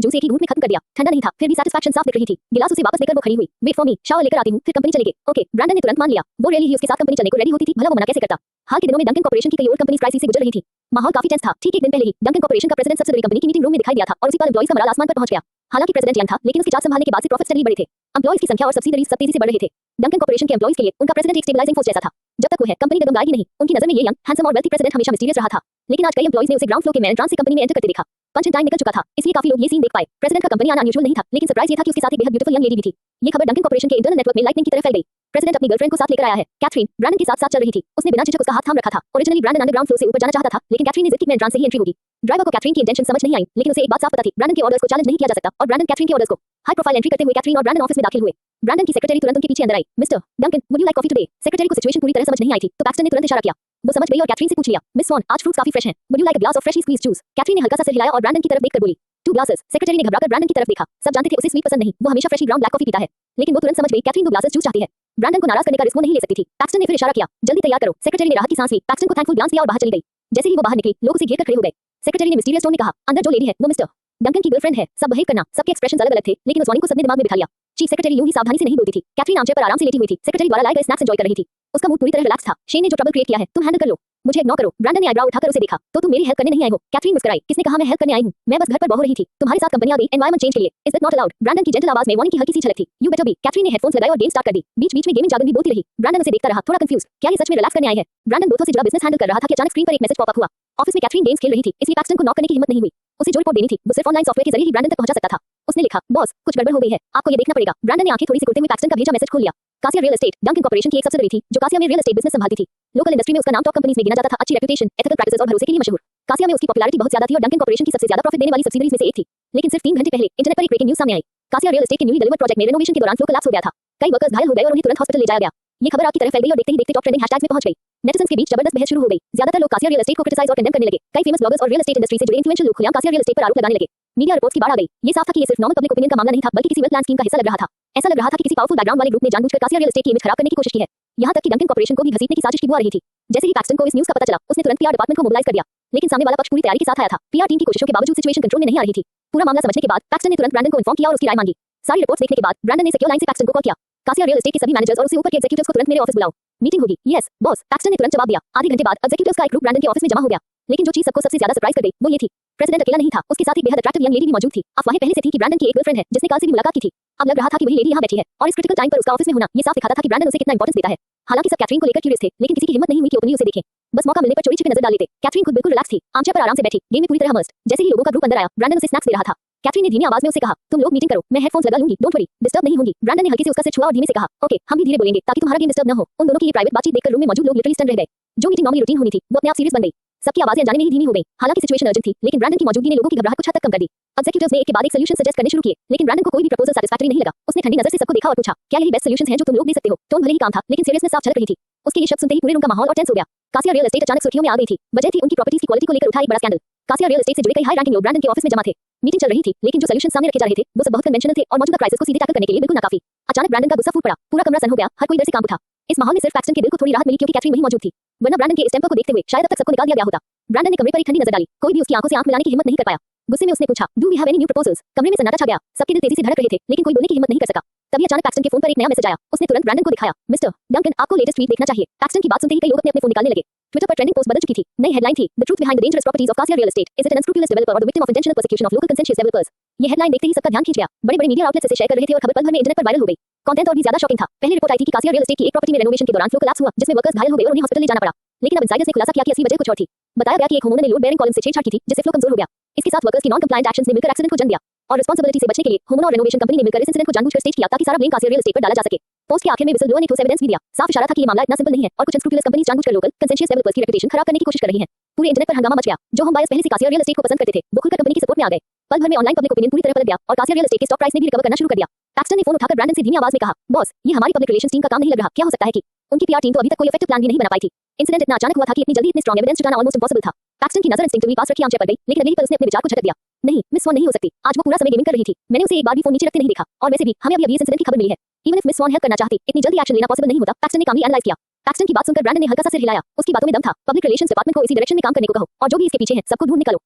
जूस एक ही घूंट में खत्म कर दिया। ठंडा नहीं था, फिर भी सैटिस्फैक्शन साफ दिख रही थी। गिलास उसे वापस लेकर वो खड़ी हुई। वेट फॉर मी, शावर लेकर आती हूँ, फिर कंपनी चलेंगे। ओके, ब्रैंडन ने तुरंत मान लिया। वो रियली ही उसके साथ कंपनी चलने को रेडी होती थी, भला वो मना कैसे करता। हाल के दिनों में डंकन कॉर्पोरेशन की कई और कंपनीज क्राइसिस से गुजर रही थी। माहौल काफी टेंस था। ठीक एक दिन पहले ही डंकन कॉर्पोरेशन का प्रेसिडेंट सब्सिडरी कंपनी की मीटिंग रूम में दिखाई दिया था और उसी पर एम्प्लॉइज का मराल आसमान पर पहुंच गया। हालांकि प्रेसिडेंट यंग था, लेकिन उसके चार्ज संभालने के बाद से प्रॉफिट स्टडी बढ़े थे। एम्प्लॉइज की संख्या और सब्सिडीज सब तेजी से बढ़ रहे थे। डंकन कॉर्पोरेशन के एम्प्लॉइज के लिए उनका प्रेसिडेंट एक स्टेबलाइजिंग फोर्स जैसा था। जब तक वो है, कंपनी कदम गाएगी नहीं। उनकी नजर में ये यंग, हैंडसम और वेल्थी प्रेसिडेंट हमेशा मिस्टीरियस रहा था। लेकिन आज कई एम्प्लॉइज ने उसे ग्राउंड फ्लोर के मैन ट्रांस से कंपनी में एंटर करते देखा। पंच इन टाइम निकल चुका था, इसलिए काफी लोग ये सीन देख पाए। प्रेसिडेंट का कंपनी आना अनयूजुअल नहीं था, लेकिन सरप्राइज ये था कि उसके साथ एक बेहद ब्यूटीफुल यंग लेडी भी थी। ये खबर डंकन कॉर्पोरेशन के इंटरनल नेटवर्क में लाइटनिंग की तरह फैल गई। प्रेसिडेंट अपनी गर्लफ्रेंड को साथ लेकर आया है। कैथरीन ब्रैंडन के साथ चल रही थी। उसने बिना झिझक उसका हाथ थाम रखा था। ओरिजिनली ब्रैंडन अंडरग्राउंड फ्लोर से ऊपर जाना चाहता था, लेकिन कैथरीन ने जिद की मैं ट्रांस से ही एंट्री होगी। ड्राइवर को कैथरीन की इंटेंशन समझ नहीं आई, लेकिन उसे एक बात साफ पता थी, ब्रैंडन के ऑर्डर्स को चैलेंज नहीं किया जा सकता और ब्रैंडन कैथरीन के ऑर्डर्स को। हाई प्रोफाइल एंट्री करते हुए कैथरीन और ब्रैंडन ऑफिस में दाखिल हुए। ब्रैंडन की सेक्रेटरी तुरंत उनके पीछे अंदर आई। Mister Duncan, would you like coffee today? Secretary को सिचुएशन पूरी तरह समझ नहीं आई थी, तो पैक्सटन ने तुरंत इशारा किया। वो समझ गई और कैथरीन से पूछ लिया, मिस वॉन, आज फ्रूट्स काफी फ्रेश हैं, would you like a glass of freshly squeezed juice? Catherine ने हल्का सा सिर हिलाया और ब्रैंडन की तरफ देखकर बोली, 2 ग्लासेस। सेक्रेटरी ने घबराकर ब्रैंडन की तरफ देखा। सब जानते थे उसे स्वीट पसंद नहीं, वो हमेशा फ्रेशली ग्राउंड ब्लैक कॉफी पीता है। लेकिन वो तुरंत समझ गई कैथरीन 2 ग्लासेस जूस चाहती है। ब्रैंडन को नाराज करने का रिस्क वो नहीं ले सकती थी। पैक्सटन ने फिर इशारा किया, जल्दी तैयार करो। सेक्रेटरी ने राहत की सांस ली, पैक्सटन को थैंकफुल ग्लांस दिया और बाहर चली गई। जैसे ही वो बाहर निकली, लोग उसे घेर कर खड़े हो गए। सेक्रेटरी ने मिस्टीरियस टोन में कहा, अंदर जो लेडी है वो मिस्टर डंकन की गर्लफ्रेंड है। सब बिहेव करना। सबके एक्सप्रेशंस अलग-अलग थे, लेकिन उस वार्निंग को सबने दिमाग में बिठा लिया। चीफ सेक्रेटरी यूं ही सावधानी से नहीं बोलती थी। कैथरीन आमचेयर पर आराम से लेटी हुई थी। सेक्रेटरी द्वारा लाए गए स्नैक्स एंजॉय कर रही थी। उसका मूड पूरी तरह रिलैक्स था। शेन ने जो ट्रबल क्रिएट किया है, तुम हैंडल कर लो, मुझे इग्नोर करो। ब्रैंडन ने आईब्रो उठाकर उसे देखा, तो तुम मेरी हेल्प करने नहीं आए हो? कैथरीन मुस्कुराई, किसने कहा मैं हेल्प करने आई हूं? मैं बस घर पर बह रही थी। तुम्हारे साथ कंपनी आ गई एनवायरनमेंट चेंज के लिए। Is that not allowed? Brandon की जेंटल आवाज में वार्निंग की हल्की सी झलक थी। You better be. कैथरीन ने हेडफोन्स लगाए और गेम स्टार्ट कर दी। बीच-बीच में गेमिंग जागन भी बोलती रही। ब्रैंडन उसे देखता रहा, थोड़ा कंफ्यूज। क्या ये सच में रिलैक्स करने आई है? ब्रैंडन दोस्तों से जुड़ा बिजनेस हैंडल कर रहा था कि अचानक स्क्रीन पर एक मैसेज पॉप अप हुआ। ऑफिस में कैथरीन गेम्स खेल रही थी, इसलिए पैक्सटन को नॉक करने की हिम्मत नहीं हुई। उसे जो रिपोर्ट देनी थी, वो सिर्फ ऑनलाइन सॉफ्टवेयर के जरिए ही ब्रैंडन तक पहुंचा सकता था। उसने लिखा, बॉस, कुछ गड़बड़ हो गई है, आपको ये देखना पड़ेगा। ब्रैंडन ने आंखें थोड़ी सी खुलते हुए पैक्सटन का भेजा मैसेज खोल लिया। कासिया रियल एस्टेट डंकन कॉर्पोरेशन की एक सब्सिडरी थी, जो कासिया में रियल एस्टेट बिजनेस संभालती थी। लोकल इंडस्ट्री में उसका नाम टॉप कंपनीज में गिना जाता था। अच्छी रेपुटेशन, एथिकल प्रैक्टिसेस और भरोसे के लिए मशहूर। कासिया में उसकी पॉपुलैरिटी बहुत ज्यादा थी और डंकन कॉर्पोरेशन की सबसे ज्यादा प्रॉफिट देने वाली सब्सिडरीज में से एक थी। लेकिन सिर्फ 3 घंटे पहले इंटरनेट पर एक ब्रेकिंग न्यूज सामने आई। कासिया रियल एस्टेट के न्यूली डिलीवर्ड प्रोजेक्ट में रेनोवेशन के दौरान फ्लो कोलैप्स हो गया था। कई वर्कर्स घायल हो गए और उन्हें तुरंत हॉस्पिटल ले जाया गया। ये खबर आपकी तरफ फैल गई और देखते ही देखते टॉप ट्रेंडिंग हैशटैग्स में पहुंच गई। नेटिजन्स के बीच जबरदस्त बहस शुरू हो गई। ज्यादातर लोग कासिया रियल एस्टेट को क्रिटिसाइज और कंडेम करने लगे। कई फेमस ब्लॉगर्स और रियल एस्टेट इंडस्ट्री से जुड़े इन्फ्लुएंशियल लोग खुलेआम कासिया रियल एस्टेट पर आरोप लगाने लगे। मीडिया रिपोर्ट्स की बाढ़ आ गई। ये साफ था कि ये सिर्फ नॉर्मल पब्लिक ओपिनियन का मामला नहीं था, बल्कि किसी वेल प्लान स्कीम का हिस्सा लग रहा था। ऐसा लग रहा था कि किसी पावरफुल बैकग्राउंड वाले ग्रुप ने जानबूझकर कासिया रियल एस्टेट की इमेज खराब करने की कोशिश की है। यहां तक कि डंकन कॉर्पोरेशन को भी घसीटने की साजिश की बुआ रही थी। जैसे ही पैक्सटन को इस न्यूज़ का पता चला, उसने तुरंत पीआर डिपार्टमेंट को मोबिलाइज कर दिया। लेकिन सामने वाला पक्ष पूरी तैयारी के साथ आया था। पीआर टीम की कोशिशों के बावजूद सिचुएशन कंट्रोल में नहीं आ रही थी। पूरा मामला समझने के बाद पैक्सटन ने तुरंत ब्रैंडन को इन्फॉर्म किया और उसकी राय मांगी। सारी रिपोर्ट्स देखने के बाद ब्रैंडन ने सिक्योर लाइन से पैक्सटन को कॉल किया। कासिया रियल एस्टेट के सभी मैनेजर्स और उससे ऊपर के एग्जीक्यूटिव्स को तुरंत मेरे ऑफिस बुलाओ। मीटिंग होगी। यस बॉस, पैक्सटन ने तुरंत जवाब दिया। आधे घंटे बाद एग्जीक्यूटिव्स का एक ग्रुप ब्रैंडन के ऑफिस में जमा हो गया। लेकिन जो चीज सबको सबसे ज्यादा सरप्राइज कर गई वो ये थी, प्रेसिडेंट अकेला नहीं था, उसके साथ एक बेहद अट्रैक्टिव यंग लेडी भी मौजूद थी। अफवाहें पहले से थी कि ब्रैंडन की एक गर्लफ्रेंड है जिसने काल से भी मुलाकात की थी। अब लग रहा था कि वही लेडी यहाँ बैठी है और इस क्रिटिकल टाइम पर उसका ऑफिस में होना ये साफ दिखाता था कि ब्रैंडन उसे कितना इंपॉर्टेंस देता है। हालांकि सब कैथरीन को लेकर क्यूरियस थे, लेकिन किसी की हिम्मत नहीं हुई कि ओपनली उसे देखें। बस मौका मिलने पर चोरी छिपे नजर डाल लेते। कैथरीन खुद बिल्कुल रिलैक्स थी, आमचेयर पर आराम से बैठी, गेम में पूरी तरह मस्त। जैसे ही लोगों का ग्रुप अंदर आया, ब्रैंडन उसे स्नैक्स दे रहा था। कैथरीन ने धीमी आवाज में उसे कहा, तुम लोग मीटिंग करो, मैं हेडफोन्स लगा लूंगी, डोंट वरी, डिस्टर्ब नहीं होंगी। ब्रैंडन ने हल्के से उसका सिर छुआ और धीमे से कहा, ओके, हम भी धीरे बोलेंगे ताकि तुम्हारा गेम डिस्टर्ब न हो। उन दोनों की ये प्राइवेट बातचीत देखकर रूम में मौजूद लोग लिटरली स्टन रह गए। जो मीटिंग नॉर्मली रूटीन होनी थी, वो अपने आप सीरियस बन गई। सबकी आवाजें अनजाने में ही धीमी हो गई। हालांकि सिचुएशन अर्जेंट थी, लेकिन ब्रैंडन की मौजूदगी ने लोगों की घबराहट कुछ हद तक कम कर दी। एग्जीक्यूटिव्स ने एक के बाद एक सॉल्यूशन सजेस्ट करने शुरू किए, लेकिन ब्रैंडन को कोई भी प्रपोजल सैटिस्फैक्टरी नहीं लगा। उसने ठंडी नजर से सबको देखा और पूछा, क्या यही बेस्ट सॉल्यूशंस हैं जो तुम लोग दे सकते हो? टोन भले ही काम था, लेकिन सीरियसनेस साफ झलक रही थी। उसके ये शब्द सुनते ही पूरे रूम का माहौल और टेंस हो गया। कासिया रियल एस्टेट अचानक सुर्खियों में आ गई थी। वजह थी उनकी प्रॉपर्टीज की क्वालिटी को लेकर उठा एक बड़ा स्कैंडल। कासिया रियल एस्टेट से जुड़े कई हाई रैंकिंग लोग ब्रैंडन के ऑफिस में जमा थे। मीटिंग चल रही थी, लेकिन जो सॉल्यूशन सामने रखे जा रहे थे वो सब बहुत कन्वेंशनल थे और मौजूदा क्राइसिस को सीधे टैकल करने के लिए बिल्कुल नाकाफी। अचानक ब्रैंडन का गुस्सा फूट पड़ा, पूरा कमरा सन हो गया, हर कोई डर से कांप उठा। इस माहौल में सिर्फ पैक्सटन के दिल को थोड़ी राहत मिली क्योंकि कैथरीन वहीं मौजूद थी, वरना ब्रैंडन के इस टेंपर को देखते हुए शायद अब तक सबको निकाल दिया गया होता। ब्रैंडन ने कमरे पर एक ठंडी नजर डाली, कोई भी उसकी आंखों से आंख मिलाने की हिम्मत नहीं कर पाया। गुस्से में उसने पूछा, do we have any new proposals? कमरे में सन्नाटा छा गया, सबके दिल तेजी से धड़क रहे थे, लेकिन कोई बोलने की हिम्मत नहीं कर सका। तभी अचानक पैक्सटन के फोन पर एक नया मैसेज आया। उसने तुरंत ब्रैंडन को दिखाया, मिस्टर डंकन, आपको लेटेस्ट ट्वीट देखना चाहिए। पैक्सटन की बात सुनते ही कई लोग अपने फोन निकालने लगे। ट्विटर पर ट्रेंडिंग पोस्ट बदल चुकी थी। नई हेडलाइन थी, the truth behind the dangerous properties of Kasia real estate, is it an unscrupulous developer और the victim of intentional persecution of local conscientious developers. ये हेडलाइन देखते ही सबका ध्यान खींच गया। बड़े-बड़े मीडिया आउटलेट्स इसे शेयर कर रहे थे और खबर पल भर में इंटरनेट पर वायरल हो गई। कंटेंट और भी ज्यादा शॉकिंग था। पहले रिपोर्ट आई थी कि कासिया रियल एस्टेट की एक प्रॉपर्टी में रेनोवेशन के दौरान फ्लो कोलैप्स हुआ, जिसमें वर्कर्स घायल हो गए और उन्हें हॉस्पिटल ले जाना पड़ा। लेकिन अब इनसाइडर्स ने खुलासा किया कि असली वजह कुछ और थी। बताया गया कि एक होमओनर ने लोड बेयरिंग कॉलम से छेड़छाड़ की थी, जिससे फ्लो कमजोर हो गया। इसके साथ वर्कर्स की नॉन कंप्लायंट एक्शंस ने मिलकर एक्सीडेंट को जन्म दिया और रिस्पांसिबिलिटी से बचने के लिए होमओनर और रेनोवेशन कंपनी ने मिलकर इस इंसिडेंट को जानबूझकर स्टेज किया ताकि सारा ब्लेम कासिया रियल एस्टेट पर डाला जा सके। पोस्ट के आखिर में विसल ब्लोअर ने ठोस एविडेंस भी दिया। साफ इशारा था कि ये मामला इतना सिंपल नहीं है और कुछ अनस्क्रूपुलस कंपनीज जानबूझकर लोकल कंसेंशियस डेवलपर्स की रेपुटेशन खराब करने की कोशिश कर रही हैं। पूरे इंटरनेट पर हंगामा मच गया। जो होम बायर्स पहले से कासिया रियल एस्टेट को पसंद करते थे, वो खुलकर कंपनी की सपोर्ट में आ गए। पल भर में ऑनलाइन पब्लिक ओपिनियन पूरी तरह पलट गया और कासिया रियल एस्टेट के स्टॉक प्राइस ने भी रिकवर करना शुरू कर दिया। पैक्सटन ने फोन उठाकर ब्रैंडन से धीमी आवाज में कहा, बॉस, ये हमारी पब्लिक रिलेशंस टीम का काम नहीं लग रहा। क्या हो सकता है कि उनकी पीआर टीम तो अभी तक कोई इफेक्टिव प्लान भी नहीं बना पाई थी। इंसिडेंट इतना अचानक हुआ था कि इतनी जल्दी इतने स्ट्रॉन्ग एविडेंस जुटाना ऑलमोस्ट इंपॉसिबल था। पैक्सटन की नजर इंस्टिंक्टिवली पास रखी आमचेयर पर गई, लेकिन अगली पल उसने अपने विचार को झटक दिया। नहीं, मिस स्वान नहीं हो सकती। आज वो पूरा समय गेमिंग कर रही थी। मैंने उसे एक बार भी फोन नीचे रखते नहीं देखा और वैसे भी हमें अभी इस इंसिडेंट की खबर मिली है। Even if miss Swan help करना चाहती, इतनी जल्दी एक्शन लेना पॉसिबल नहीं होता। पैक्सटन ने कामली एनालाइज किया। पैक्सटन की बात सुनकर ब्रैंडन ने हल्का सा सिर हिलाया। उसकी बातों में दम था। पब्लिक रिलेशंस डिपार्टमेंट को इसी डायरेक्शन में काम करने को कहो और जो भी इसके पीछे है सबको ढूंढ निकालो।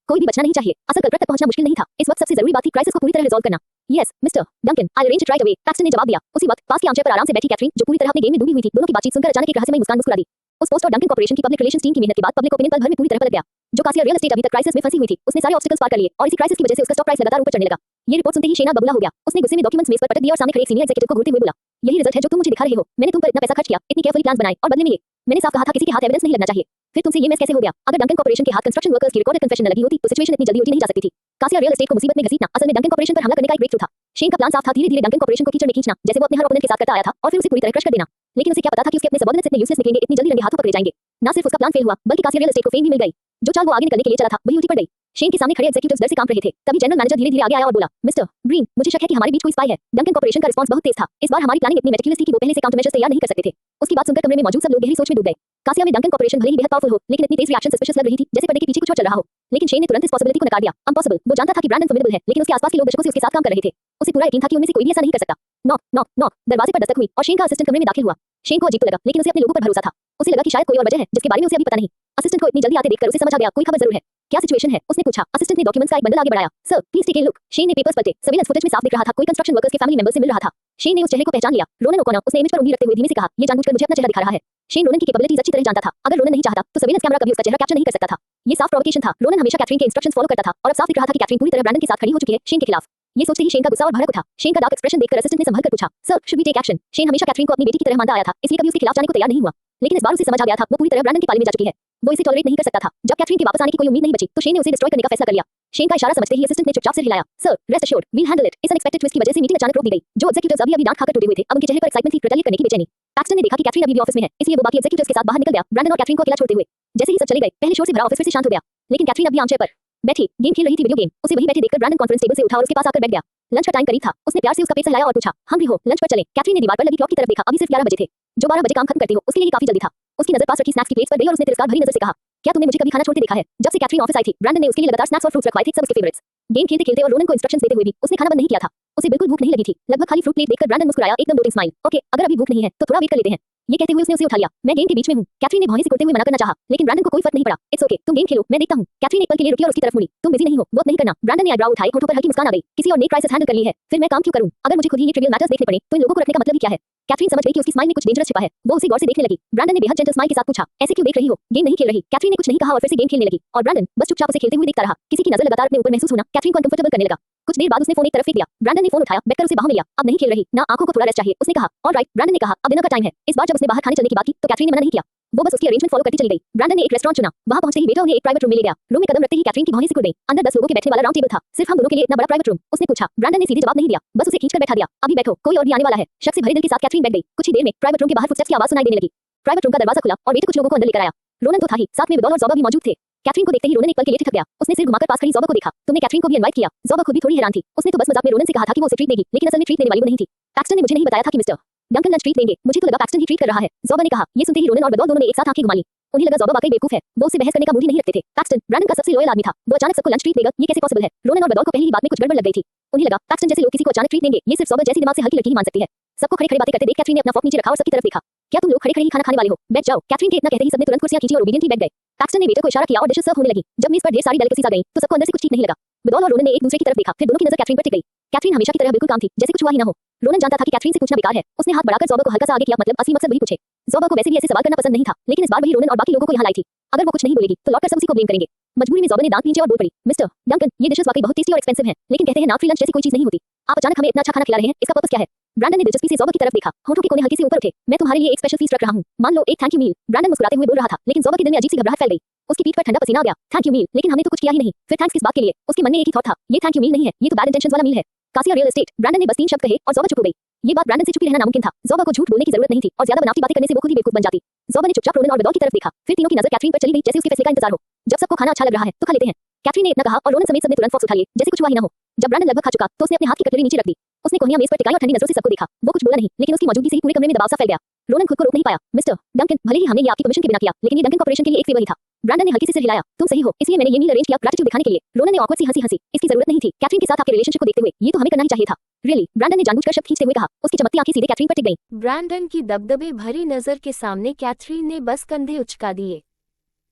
कोई भी बचना नहीं चाहिए। असल कल्प्रेट तक पहुंचना मुश्किल नहीं था। इस वक्त सबसे जरूरी बात थी क्राइसिस को पूरी तरह रिजॉल्व करना। Yes mister Duncan, I arrange it right away, Paxton ने जवाब दिया। उसी वक्त पास की आमचेयर पर आराम से बैठी कैथरीन, जो पूरी तरह अपने गेम में डूबी हुई थी, दोनों की बातचीत सुनकर अचानक एक रहस्यमय मुस्कान मुस्कुरा दी। उस पोस्ट और डंकन कॉर्पोरेशन की पब्लिक रिलेशंस टीम की मेहनत के बाद पब्लिक ओपिनियन पल भर में पूरी तरह पलट गया। जो कासिया रियल एस्टेट अभी तक क्राइसिस में फंसी हुई थी, उसने सारे ऑब्स्टिकल्स पार कर लिए और इसी क्राइसिस की वजह से उसका स्टॉक प्राइस लगातार ऊपर चढ़ने लगा। ये रिपोर्ट सुनते ही शेना बबूला हो गया। उसने गुस्से में डॉक्यूमेंट्स मेज पर पटक दिए और सामने खड़े एक सीनियर एग्जीक्यूटिव को घूरते हुए बोला, यही रिजल्ट है जो तुम मुझे दिखा रहे हो। मैंने तुम पर इतना पैसा खर्च किया, इतनी केयरफुली प्लान्स बनाए और बदले में ये मैंने साफ कहा था किसी के हाथ एविडेंस नहीं लगना चाहिए। फिर तुमसे ये मैस कैसे हो गया? अगर डंकन कॉर्पोरेशन के हाथ कंस्ट्रक्शन वर्कर्स की रिकॉर्डेड कन्फेशन लगी होती तो सिचुएशन इतनी जल्दी उल्टी नहीं जा सकती थी। कासिया रियल एस्टेट को मुसीबत में घसीटना असल में डंकन कॉर्पोरेशन पर हमला करने का एक ब्रेक थ्रू था। शेन का प्लान साफ था, धीरे-धीरे डंकन कॉर्पोरेशन को कीचड़ में खींचना, जैसे वो अपने हर ओपोनेंट के साथ करता आया था, और फिर उसे पूरी तरह क्रश कर देना। लेकिन उसे क्या पता था कि उसके अपने सबऑर्डिनेट्स इतने यूजलेस निकलेंगे, इतनी जल्दी रंगे हाथों पकड़े जाएंगे। ना सिर्फ उसका प्लान फेल हुआ, बल्कि कासिया रियल एस्टेट को फेम भी मिल गई। जो चाल वो आगे निकलने के लिए चला था, वही उल्टी पड़ गई। शेन के सामने खड़े एग्जीक्यूटिव्स डर से कांप रहे थे। तभी जनरल मैनेजर धीरे-धीरे आगे आया और बोला, मिस्टर ग्रीन, मुझे शक है कि हमारे बीच कोई स्पाई है। डंकन कॉर्पोरेशन का रिस्पांस बहुत तेज था। इस बार हमारी प्लानिंग इतनी मेटिकुलस थी कि वो पहले से काउंटर मेजर्स तैयार नहीं कर सकते थे। उसकी बात सुनकर कमरे में मौजूद सब लोग गहरी सोच में डूब गए। कासिया में डंकन कॉर्पोरेशन भले ही बेहद पावरफुल हो, लेकिन इतनी तेज रिएक्शन सस्पिशियस लग रही थी, जैसे पर्दे के पीछे कुछ और चल रहा हो। लेकिन शेन ने तुरंत इस पॉसिबिलिटी को नकार दिया। इम्पॉसिबल। वो जानता था कि ब्रैंडन फॉर्मिडेबल है, लेकिन उसके आसपास के लोग दशकों से उसके साथ काम कर रहे थे। उसे पूरा यकीन था कि उनमें से कोई भी ऐसा नहीं कर सकता। नॉक नॉक नॉक, दरवाजे पर दस्तक हुई और शेन का असिस्टेंट कमरे में दाखिल हुआ। शेन को अजीब तो लगा, लेकिन उसे अपने लोगों पर भरोसा था। उसे लगा कि शायद कोई और वजह है जिसके बारे में उसे अभी पता नहीं। असिस्टेंट को इतनी जल्दी आते देखकर उसे समझ आ गया, कोई खबर जरूर है। क्या सिचुएशन है? उसने पूछा। असिस्टेंट ने डॉक्यूमेंट्स का एक बंडल आगे बढ़ाया। Sir please take a look. Shane ने पेपर्स पलटे। सर्विलेंस फुटेज में साफ दिख रहा था कोई कंस्ट्रक्शन वर्कर्स के फैमिली मेंबर्स से मिल रहा था। शेन ने उस चेहरे को पहचान लिया, रोनन ओकॉनर। उसने इमेज पर उंगली रखते हुए धीमे से कहा, ये जानबूझकर मुझे अपना चेहरा दिखा रहा है। शेन रोनन की कैपेबिलिटीज अच्छी तरह जानता था। अगर रोनन नहीं चाहता तो सर्विलेंस कैमरा कभी उसका चेहरा कैप्चर नहीं कर सकता था। ये साफ प्रोवोकेशन था। रोनन हमेशा कैथरीन के इंस्ट्रक्शंस फॉलो करता था और अब साफ दिख रहा था कि कैथरीन पूरी तरह ब्रैंडन के साथ खड़ी हो चुकी है शेन के खिलाफ। ये सोचते ही शेन का गुस्सा और भड़क उठा। शेन का डार्क एक्सप्रेशन देखकर असिस्टेंट ने संभल कर पूछा, sir should we take action? Shane हमेशा कैथरीन को अपनी बेटी की तरह मानता आया था, इसलिए कभी उसके खिलाफ जाने को तैयार नहीं हुआ। लेकिन इस बार उसे समझ आ गया था वो पूरी तरह ब्रैंडन के पाले में जा चुकी है। वो इसे टॉलरेट नहीं कर सकता था। जब कैथरीन के वापस आने की कोई उम्मीद नहीं बची तो शेन ने उसे डिस्ट्रॉय करने का फैसला कर लिया। शेन का इशारा समझते ही असिस्टेंट ने चुपचाप सिर हिलाया। Sir rest assured, we'll handle it. इस अनएक्सपेक्टेड ट्विस्ट की वजह से मीटिंग अचानक रोक दी गई। जो एग्जीक्यूटिव्स अभी डांट खाकर टूटे हुए थे, अब उनके चेहरे पर एक्साइटमेंट थी, रिटेलिएट करने की बेचैनी। पैक्सटन ने देखा कि कैथरीन अभी भी ऑफिस में है, इसलिए वो बाकी एग्जीक्यूटिव्स के साथ बाहर निकल गया, ब्रैंडन और कैथरीन को अकेला छोड़ते हुए। जैसे ही सब चले गए, पहले शोर से भरा ऑफिस फिर से शांत हो गया। लेकिन कैथरीन अभी आमचेयर पर बैठी गेम खेल रही थी, वीडियो गेम। उसे वहीं बैठे देखकर ब्रैंडन कॉन्फ्रेंस टेबल से उठा और उसके पास आकर बैठ गया। लंच का टाइम करीब था। उसने प्यार से उसका पेट सहलाया और पूछा, हंग्री हो? लंच पर चलें? कैथरीन ने दीवार पर लगी क्लॉक की तरफ देखा। अभी सिर्फ 11 बजे थे। जो 12 बजे काम खत्म करते हो उसके लिए काफी जल्दी था। उसकी नजर पास रखी स्नैक्स की प्लेट्स पर गई और उसने तिरस्कार भरी नजर से कहा, क्या तुमने मुझे कभी खाना छोड़ते देखा है? जब से कैथरीन ऑफिस आई थी, ब्रैंडन ने उसके लिए लगातार स्नैक्स और फ्रूट्स रखवाए थे, सब उसके फेवरेट्स। गेम खेलते खेलते और रोनन को इंस्ट्रक्शंस देते हुए भी उसने खाना बंद नहीं किया था। उसे बिल्कुल भूख नहीं लगी थी। लगभग खाली फ्रूट प्लेट देखकर ब्रैंडन मुस्कुराया, एकदम डोटिंग स्माइल। ओके, अगर अभी भूख नहीं है तो थोड़ा वेट कर लेते हैं। ये कहते हुए उसने उसे उठा लिया। मैं गेम के बीच में हूँ। कैथरीन ने भौहें से कुड़ते हुए मना करना चाहा, लेकिन ब्रैंडन को कोई फर्क नहीं पड़ा। इट्स ओके, तुम गेम खेलो, मैं देखता हूँ। कैथरीन एक पल के लिए रुकी और उसकी तरफ मुड़ी। तुम बिजी नहीं हो, वर्क नहीं करना। ब्रैंडन ने आईब्रो उठाई, होठों पर हल्की मुस्कान आ गई। किसी और ने क्राइसिस हैंडल कर ली है, फिर मैं काम क्यों करूँ? अगर मुझे खुद ही ये ट्रिवियल मैटर्स देखने पड़े तो इन लोगों को रखने का मतलब ही क्या है? कैथरीन समझ गई कि उसकी स्माइल में कुछ डेंजरस छिपा है। वो उसे गौर से देखने लगी। ब्रैंडन ने बेहद जेंटल स्माइल के साथ पूछा, ऐसे क्यों देख रही हो? गेम नहीं खेल रही? कैथरीन ने कुछ नहीं कहा और फिर से गेम खेलने लगी और ब्रैंडन बस चुपचाप उसे खेलते हुए देखता रहा। किसी की नजर लगातार अपने ऊपर महसूस होना कैथरीन को अनकंफर्टेबल करने लगा। कुछ देर बाद उसने फोन एक तरफ फेंक दिया। ब्रैंडन ने फोन उठाया, बैठकर उसे बाहों में लिया। अब नहीं खेल रही ना, आंखों को थोड़ा रेस्ट चाहिए, उसने कहा। ऑलराइट, ब्रैंडन ने कहा, अब डिनर का टाइम है। इस बार जब उसने बाहर खाने चलने की बात की तो कैथरीन ने मना नहीं किया। वो बस उसकी अरेंजमेंट फॉलो करती चली गई। ब्रैंडन ने एक रेस्टोरेंट चुना। वहां पहुंचते ही वेटर उन्हें एक प्राइवेट रूम में ले गया। रूम में कदम रखते ही कैथरीन की भौहें सिकुड़ गईं। अंदर 10 लोगों के बैठने वाला राउंड टेबल था। सिर्फ हम दोनों के लिए इतना बड़ा प्राइवेट रूम? उसने पूछा। ब्रैंडन ने सीधे जवाब नहीं दिया, बस उसे खींचकर बैठा दिया। अभी बैठो, कोई और भी आने वाला है। शक से भरे दिल के साथ कैथरीन बैठ गई। कुछ ही देर में प्राइवेट रूम के बाहर फुटस्टेप्स की आवाज सुनाई देने लगी। प्राइवेट रूम का दरवाजा खुला और वेटर कुछ लोगों को अंदर लेकर आया। रोनन तो था ही, साथ में विदोल और ज़ोबा भी मौजूद थे। कैथरीन को देखते ही रोनन एक पल के लिए ठिठक गया। उसने सिर घुमाकर पास खड़ी ज़ोबा को देखा। तुमने कैथरीन को भी इनवाइट किया? ज़ोबा खुद भी थोड़ी हैरान थी। उसने तो बस मजाक में रोनन से कहा था कि वो उसे ट्रीट देगी, लेकिन असल में ट्रीट देने वाली वो नहीं थी। पैक्सटन ने मुझे नहीं बताया था कि मिस्टर डंकन लंच ट्रीट देंगे। मुझे तो लगा पैक्सटन ही ट्रीट कर रहा है, ज़ोबा ने कहा। ये सुनते ही रोनन और विदोल दोनों ने एक साथ आंखें घुमा ली। उन्हें लगा ज़ोबा वाकई बेवकूफ है। वो उससे बहस करने का मूड ही नहीं रखते थे। पैक्सटन ब्रैंडन का सबसे लॉयल आदमी था। वो अचानक सबको लंच ट्रीट देगा, ये कैसे पॉसिबल है? रोनन और विदोल को पहली ही बात में कुछ गड़बड़ लग गई थी। उन्हें लगा पैक्सटन जैसे लोग किसी को अचानक ट्रीट देंगे, ये सिर्फ ज़ोबा जैसी दिमाग से हल्की लड़की ही मान सकती है। सबको खड़े खड़े बातें करते देख कैथरीन ने अपना फोक नीचे रखा और सबकी तरफ देखा। क्या तुम लोग खड़े खड़े ही खाना खाने वाले हो? बैठ जाओ। कैथरीन के इतना कहते ही सबने तुरंत कुर्सियां खींची और ओबीडियंटली बैठ गए। पैक्सटन ने वेटर को इशारा किया और डिशेस सर्व होने लगी। जब मेज पर ढेर सारी डेलिकेसीज आ गईं, तो सबको अंदर से कुछ ठीक नहीं लगा। विदोल और रोनन ने एक दूसरे की तरफ देखा, फिर दोनों की नजर कैथरीन पर टिक गई। कैथरीन हमेशा की तरह बिल्कुल काम थी, जैसे कुछ हुआ ही न हो। रोनन जानता था कि कैथरीन से पूछना बेकार है। उसने हाथ बढ़ाकर ज़ोबा को हल्का सा आगे किया, मतलब असली मकसद वही पूछे। ज़ोबा को वैसे भी ऐसे सवाल करना पसंद नहीं था, लेकिन इस बार वही रोनन और बाकी लोगों को यहाँ लाई थी। अगर वो कुछ नहीं बोलेगी तो लौटकर सब उसी को ब्लेम करेंगे। मजबूरी में ज़ोबा ने दांत खींचे और बोल पड़ी, मिस्टर डंकन, ये डिशेस वाकई बहुत टेस्टी और एक्सपेंसिव हैं, लेकिन कहते हैं ना फ्री लंच जैसी कोई चीज नहीं होती। आप अचानक हमें इतना अच्छा खाना खिला रहे हैं, इसका पर्पस क्या है? ब्रैंडन ने दिलचस्पी से ज़ोबा की तरफ देखा। होठों के कोने हल्के से ऊपर उठे। मैं तुम्हारे लिए एक स्पेशल फीस्ट रख रहा हूँ, मान लो एक थैंक यू मील। ब्रैंडन मुस्कुराते हुए बोल रहा था, लेकिन ज़ोबा के दिल में अजीब सी घबराहट फैल गई। उसकी पीठ पर ठंडा पसीना आ गया। थैंक यू मील, लेकिन हमने तो कुछ किया ही नहीं। फिर थैंक्स किस बात के लिए? उसके मन में एक ही थॉट था, ये थैंक यू मील नहीं है, ये तो बैड इंटेंशंस वाला मील है। कासिया रियल एस्टेट। ब्रैंडन ने बस 3 शब्द कहे और ज़ोबा चुप हो गई। ये बात ब्रैंडन से चुप ही रहना नामुमकिन था। ज़ोबा को झूठ बोलने की जरूरत नहीं थी और ज्यादा बनावटी बातें करने से वो खुद ही बेवकूफ बन जाती। ज़ोबा ने चुपचाप रोनन और विदोल की तरफ देखा, फिर तीनों की नजर कैथरीन पर चली गई, जैसे उसके फैसले का इंतजार हो। जब सबको खाना अच्छा लग रहा है तो खा लेते हैं, कैथरीन ने इतना कहा और रोनन समेत सबने तुरंत फोक्स उठा लिए, जैसे कुछ हुआ ही न हो। जब ब्रैंडन लगभग खा चुका तो उसने अपने हाथ की कटलरी नीचे रख दी। उसने कोहनियां मेज पर टिकाई और ठंडी नजरों से सबको देखा। वो कुछ बोला नहीं, लेकिन उसकी मौजूदगी से ही पूरे कमरे में दबाव सा फैल गया। रोनन खुद को रोक नहीं पाया। मिस्टर डंकन, भले ही हमने ये आपकी परमिशन के बिना किया, लेकिन ये डंकन कॉर्पोरेशन के लिए एक फेवर ही था। ब्रैंडन ने हल्के से सिर हिलाया। तुम सही हो, इसलिए मैंने ये मील अरेंज किया, ग्रैटिट्यूड दिखाने के लिए। रोनन ने ऑकवर्ड सी हंसी। इसकी जरूरत नहीं थी। कैथरीन के साथ आपके रिलेशनशिप को देखते हुए ये तो हमें करना ही चाहिए था। रियली? ब्रैंडन ने जानबूझकर शब्द खींचते हुए कहा। उसकी चमकती आंखें सीधे कैथरीन पर टिक गईं। ब्रैंडन की दबदबे भरी नजर के सामने कैथरीन ने बस कंधे उचका दिए।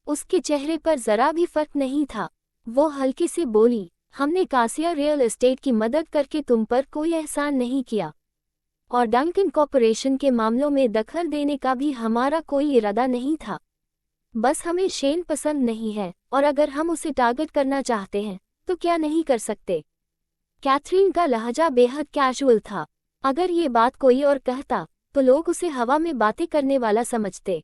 उसके चेहरे पर जरा भी फर्क नहीं था। वो हल्के से बोली, हमने कासिया रियल एस्टेट की मदद करके तुम पर कोई एहसान नहीं किया, और डंकन कॉर्पोरेशन के मामलों में दखल देने का भी हमारा कोई इरादा नहीं था। बस हमें शेन पसंद नहीं है, और अगर हम उसे टारगेट करना चाहते हैं तो क्या नहीं कर सकते। कैथरीन का लहजा बेहद कैजुअल था। अगर ये बात कोई और कहता तो लोग उसे हवा में बातें करने वाला समझते,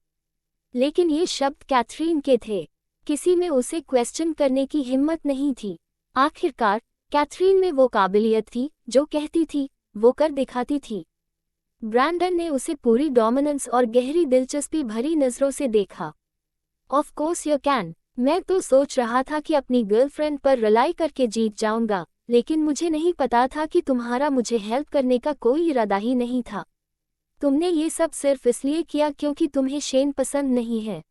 लेकिन ये शब्द कैथरीन के थे। किसी में उसे क्वेश्चन करने की हिम्मत नहीं थी। आखिरकार कैथरीन में वो काबिलियत थी, जो कहती थी वो कर दिखाती थी। ब्रैंडन ने उसे पूरी डोमिनेंस और गहरी दिलचस्पी भरी नजरों से देखा। Of course you can. मैं तो सोच रहा था कि अपनी गर्लफ्रेंड पर रिलाई करके जीत जाऊंगा, लेकिन मुझे नहीं पता था कि तुम्हारा मुझे हेल्प करने का कोई इरादा ही नहीं था। तुमने ये सब सिर्फ इसलिए किया क्योंकि तुम्हें शेन पसंद नहीं है।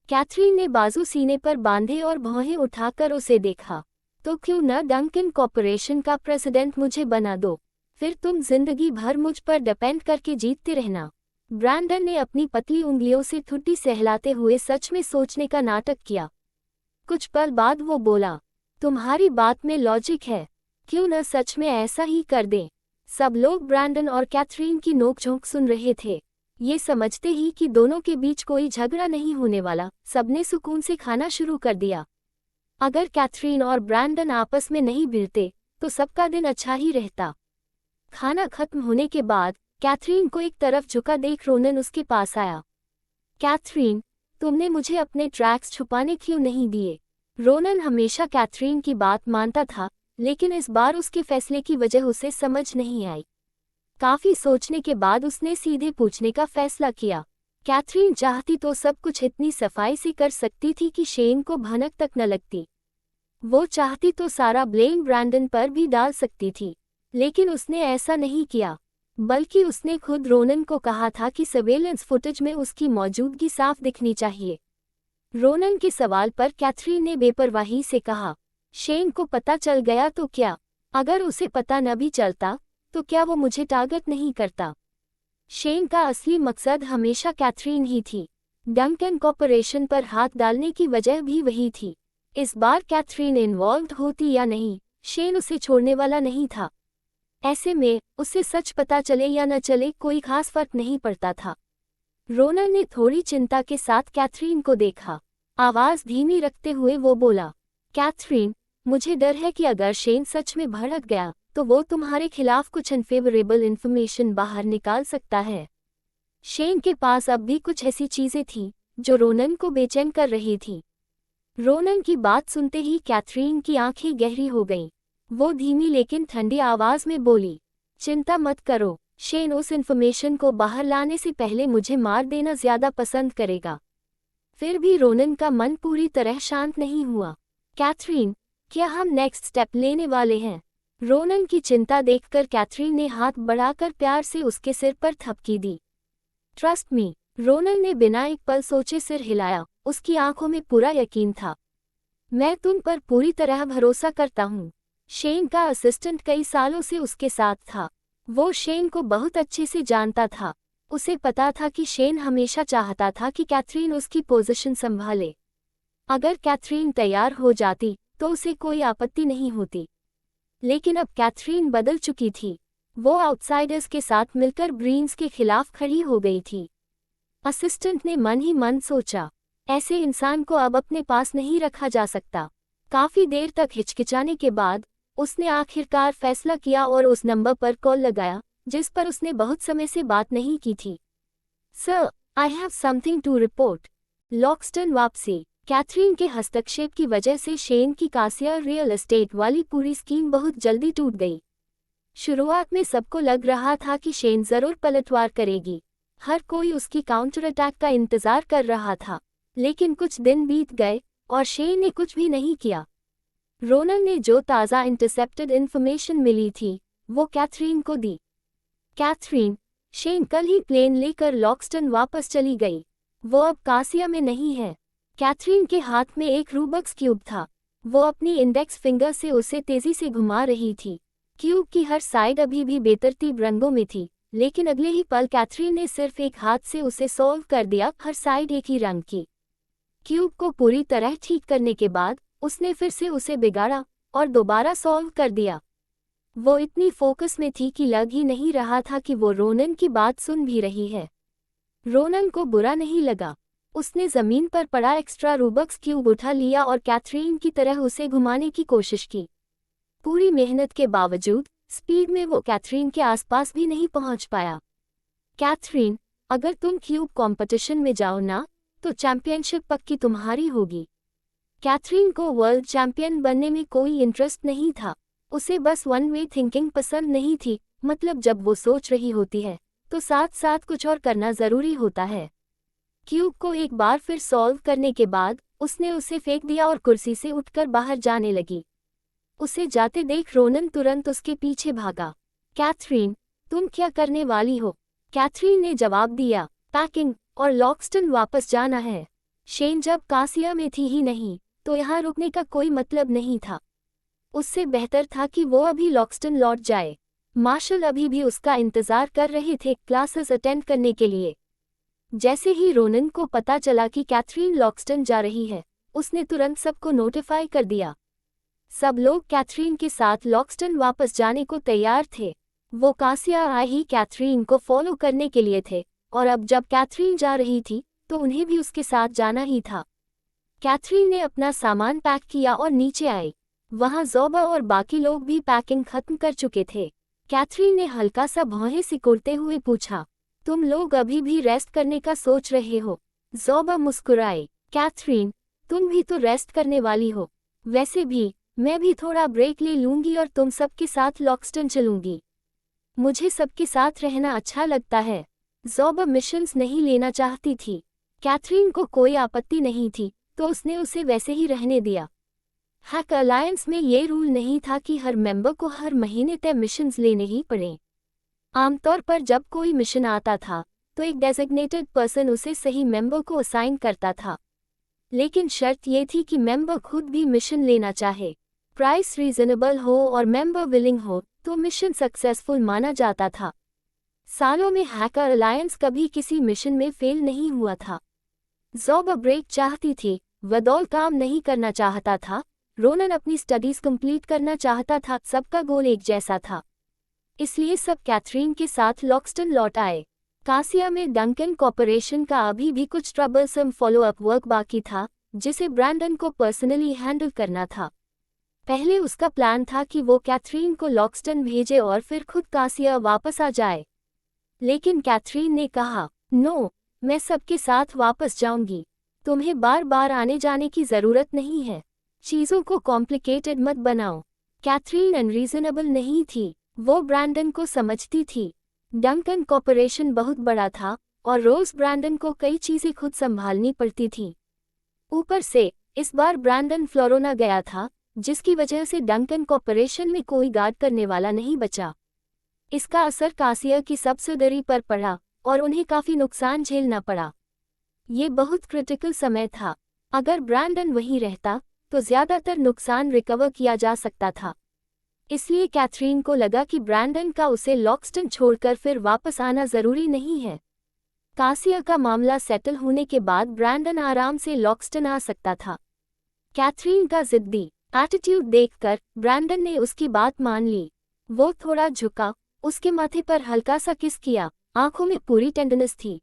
कैथरीन ने बाजू सीने पर बांधे और भौहें उठाकर उसे देखा। तो क्यों न डंकन कॉर्पोरेशन का प्रेसिडेंट मुझे बना दो, फिर तुम जिंदगी भर मुझ पर डिपेंड करके जीतते रहना। ब्रैंडन ने अपनी पतली उंगलियों से ठुड्डी सहलाते हुए सच में सोचने का नाटक किया। कुछ पल बाद वो बोला, तुम्हारी बात में लॉजिक है, क्यों न सच में ऐसा ही कर दें। सब लोग ब्रैंडन और कैथरीन की नोकझोंक सुन रहे थे। ये समझते ही कि दोनों के बीच कोई झगड़ा नहीं होने वाला, सबने सुकून से खाना शुरू कर दिया। अगर कैथरीन और ब्रैंडन आपस में नहीं भिड़ते तो सबका दिन अच्छा ही रहता। खाना खत्म होने के बाद कैथरीन को एक तरफ झुका देख रोनन उसके पास आया। कैथरीन, तुमने मुझे अपने ट्रैक्स छुपाने क्यों नहीं दिए? रोनन हमेशा कैथरीन की बात मानता था, लेकिन इस बार उसके फैसले की वजह उसे समझ नहीं आई। काफी सोचने के बाद उसने सीधे पूछने का फैसला किया। कैथरीन चाहती तो सब कुछ इतनी सफाई से कर सकती थी कि शेन को भनक तक न लगती। वो चाहती तो सारा ब्लेम ब्रैंडन पर भी डाल सकती थी, लेकिन उसने ऐसा नहीं किया। बल्कि उसने खुद रोनन को कहा था कि सर्वेलेंस फुटेज में उसकी मौजूदगी साफ दिखनी चाहिए। रोनन के सवाल पर कैथरीन ने बेपरवाही से कहा, शेन को पता चल गया तो क्या? अगर उसे पता न भी चलता तो क्या वो मुझे टारगेट नहीं करता? शेन का असली मकसद हमेशा कैथरीन ही थी। डंकन कॉर्पोरेशन पर हाथ डालने की वजह भी वही थी। इस बार कैथरीन इन्वॉल्व होती या नहीं, शेन उसे छोड़ने वाला नहीं था। ऐसे में उसे सच पता चले या न चले कोई खास फर्क नहीं पड़ता था। रोनन ने थोड़ी चिंता के साथ कैथरीन को देखा। आवाज धीमी रखते हुए वो बोला, कैथरीन, मुझे डर है कि अगर शेन सच में भड़क गया तो वो तुम्हारे खिलाफ कुछ अनफेवरेबल इन्फॉर्मेशन बाहर निकाल सकता है। शेन के पास अब भी कुछ ऐसी चीजें थीं जो रोनन को बेचैन कर रही थी। रोनन की बात सुनते ही कैथरीन की आंखें गहरी हो गईं। वो धीमी लेकिन ठंडी आवाज में बोली, चिंता मत करो, शेन उस इन्फॉर्मेशन को बाहर लाने से पहले मुझे मार देना ज्यादा पसंद करेगा। फिर भी रोनन का मन पूरी तरह शांत नहीं हुआ। कैथरीन, क्या हम नेक्स्ट स्टेप लेने वाले हैं? रोनन की चिंता देखकर कैथरीन ने हाथ बढ़ाकर प्यार से उसके सिर पर थपकी दी। ट्रस्ट मी, रोनन ने बिना एक पल सोचे सिर हिलाया। उसकी आंखों में पूरा यकीन था। मैं तुम पर पूरी तरह भरोसा करता हूँ। शेन का असिस्टेंट कई सालों से उसके साथ था। वो शेन को बहुत अच्छे से जानता था। उसे पता था कि शेन हमेशा चाहता था कि कैथरीन उसकी पोजीशन संभाले। अगर कैथरीन तैयार हो जाती तो उसे कोई आपत्ति नहीं होती। लेकिन अब कैथरीन बदल चुकी थी। वो आउटसाइडर्स के साथ मिलकर ब्रीन्स के खिलाफ खड़ी हो गई थी। असिस्टेंट ने मन ही मन सोचा, ऐसे इंसान को अब अपने पास नहीं रखा जा सकता। काफी देर तक हिचकिचाने के बाद उसने आखिरकार फैसला किया और उस नंबर पर कॉल लगाया जिस पर उसने बहुत समय से बात नहीं की थी। Sir, I have something to report. Loxton वापसी। कैथरीन के हस्तक्षेप की वजह से शेन की कासिया रियल एस्टेट वाली पूरी स्कीम बहुत जल्दी टूट गई। शुरुआत में सबको लग रहा था कि शेन जरूर पलटवार करेगी। हर कोई उसकी काउंटर अटैक का इंतजार कर रहा था। लेकिन कुछ दिन बीत गए और शेन ने कुछ भी नहीं किया। रोनन ने जो ताज़ा इंटरसेप्टेड इन्फॉर्मेशन मिली थी वो कैथरीन को दी। कैथरीन, शेन कल ही प्लेन लेकर लॉक्स्टन वापस चली गई। वो अब कासिया में नहीं है। कैथरीन के हाथ में एक रूबक्स क्यूब था। वो अपनी इंडेक्स फिंगर से उसे तेजी से घुमा रही थी। क्यूब की हर साइड अभी भी बेतरतीब रंगों में थी, लेकिन अगले ही पल कैथरीन ने सिर्फ एक हाथ से उसे सॉल्व कर दिया। हर साइड एक ही रंग की। क्यूब को पूरी तरह ठीक करने के बाद उसने फिर से उसे बिगाड़ा और दोबारा सॉल्व कर दिया। वो इतनी फोकस में थी कि लग ही नहीं रहा था कि वो रोनन की बात सुन भी रही है। रोनन को बुरा नहीं लगा। उसने जमीन पर पड़ा एक्स्ट्रा रूबक्स क्यूब उठा लिया और कैथरीन की तरह उसे घुमाने की कोशिश की। पूरी मेहनत के बावजूद स्पीड में वो कैथरीन के आसपास भी नहीं पहुंच पाया। कैथरीन, अगर तुम क्यूब कंपटीशन में जाओ ना तो चैंपियनशिप पक्की तुम्हारी होगी। कैथरीन को वर्ल्ड चैंपियन बनने में कोई इंटरेस्ट नहीं था। उसे बस वन वे थिंकिंग पसंद नहीं थी। मतलब जब वो सोच रही होती है तो साथ साथ कुछ और करना जरूरी होता है। क्यूब को एक बार फिर सॉल्व करने के बाद उसने उसे फेंक दिया और कुर्सी से उठकर बाहर जाने लगी। उसे जाते देख रोनन तुरंत उसके पीछे भागा। कैथरीन, तुम क्या करने वाली हो? कैथरीन ने जवाब दिया, पैकिंग और लॉक्स्टन वापस जाना है। शेन जब कासिया में थी ही नहीं तो यहाँ रुकने का कोई मतलब नहीं था। उससे बेहतर था कि वो अभी लॉक्स्टन लौट जाए। मार्शल अभी भी उसका इंतजार कर रहे थे क्लासेस अटेंड करने के लिए। जैसे ही रोनन को पता चला कि कैथरीन लॉक्स्टन जा रही है, उसने तुरंत सबको नोटिफाई कर दिया। सब लोग कैथरीन के साथ लॉक्स्टन वापस जाने को तैयार थे। वो कासिया आई ही कैथरीन को फॉलो करने के लिए थे और अब जब कैथरीन जा रही थी तो उन्हें भी उसके साथ जाना ही था। कैथरीन ने अपना सामान पैक किया और नीचे आई। वहां ज़ोबा और बाकी लोग भी पैकिंग खत्म कर चुके थे। कैथरीन ने हल्का सा भौहें सिकुड़ते हुए पूछा, तुम लोग अभी भी रेस्ट करने का सोच रहे हो? ज़ोबा मुस्कुराई, कैथरीन, तुम भी तो रेस्ट करने वाली हो। वैसे भी मैं भी थोड़ा ब्रेक ले लूंगी और तुम सबके साथ लॉक्स्टन चलूंगी। मुझे सबके साथ रहना अच्छा लगता है। ज़ोबा मिशंस नहीं लेना चाहती थी। कैथरीन को कोई आपत्ति नहीं थी तो उसने उसे वैसे ही रहने दिया। हैक अलायंस में ये रूल नहीं था कि हर मेंबर को हर महीने तय मिशंस लेने ही पड़े। आमतौर पर जब कोई मिशन आता था तो एक डेजिग्नेटेड पर्सन उसे सही मेंबर को असाइन करता था। लेकिन शर्त ये थी कि मेंबर खुद भी मिशन लेना चाहे, प्राइस रीजनेबल हो और मेंबर विलिंग हो तो मिशन सक्सेसफुल माना जाता था। सालों में हैकर अलायंस कभी किसी मिशन में फेल नहीं हुआ था। ज़ोबा ब्रेक चाहती थी, वदौल काम नहीं करना चाहता था, रोनन अपनी स्टडीज कंप्लीट करना चाहता था। सबका गोल एक जैसा था। इसलिए सब कैथरीन के साथ लॉक्स्टन लौट आए। कासिया में डंकन कॉर्पोरेशन का अभी भी कुछ ट्रबलसम फॉलोअप वर्क बाकी था, जिसे ब्रैंडन को पर्सनली हैंडल करना था। पहले उसका प्लान था कि वो कैथरीन को लॉक्स्टन भेजे और फिर खुद कासिया वापस आ जाए, लेकिन कैथरीन ने कहा, नो, मैं सबके साथ वापस जाऊंगी। तुम्हें बार बार आने जाने की जरूरत नहीं है। चीजों को कॉम्प्लिकेटेड मत बनाओ। कैथरीन अनरीजनेबल नहीं थी, वो ब्रैंडन को समझती थी। डंकन कॉर्पोरेशन बहुत बड़ा था और रोज ब्रैंडन को कई चीजें खुद संभालनी पड़ती थी। ऊपर से इस बार ब्रैंडन फ्लोरोना गया था, जिसकी वजह से डंकन कॉर्पोरेशन में कोई गार्ड करने वाला नहीं बचा। इसका असर कासिया की सब्सिडरी पर पड़ा और उन्हें काफी नुकसान झेलना पड़ा। ये बहुत क्रिटिकल समय था। अगर ब्रैंडन वहीं रहता तो ज्यादातर नुकसान रिकवर किया जा सकता था। इसलिए कैथरीन को लगा कि ब्रैंडन का उसे लॉक्स्टन छोड़कर फिर वापस आना जरूरी नहीं है। कासिया का मामला सेटल होने के बाद ब्रैंडन आराम से लॉक्स्टन आ सकता था। कैथरीन का जिद्दी एटीट्यूड देखकर ब्रैंडन ने उसकी बात मान ली। वो थोड़ा झुका, उसके माथे पर हल्का सा किस किया, आंखों में पूरी टेंडरनेस थी।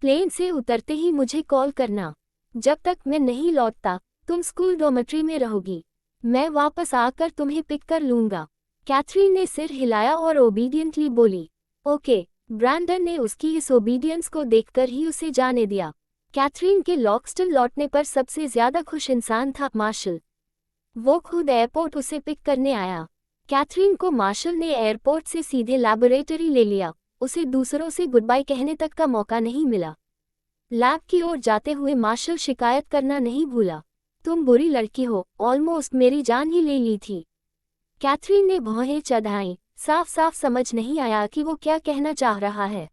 प्लेन से उतरते ही मुझे कॉल करना। जब तक मैं नहीं लौटता तुम स्कूल डॉर्मेट्री में रहोगी। मैं वापस आकर तुम्हें पिक कर लूंगा। कैथरीन ने सिर हिलाया और ओबीडियंटली बोली, ओके। ब्रैंडन ने उसकी इस ओबीडियंस को देखकर ही उसे जाने दिया। कैथरीन के लॉक्स्टन लौटने पर सबसे ज्यादा खुश इंसान था मार्शल। वो खुद एयरपोर्ट उसे पिक करने आया। कैथरीन को मार्शल ने एयरपोर्ट से सीधे लैबोरेटरी ले लिया। उसे दूसरों से गुड बाय कहने तक का मौका नहीं मिला। लैब की ओर जाते हुए मार्शल शिकायत करना नहीं भूला, तुम बुरी लड़की हो, ऑलमोस्ट मेरी जान ही ले ली थी। कैथरीन ने भौहें चढ़ाईं, साफ साफ समझ नहीं आया कि वो क्या कहना चाह रहा है।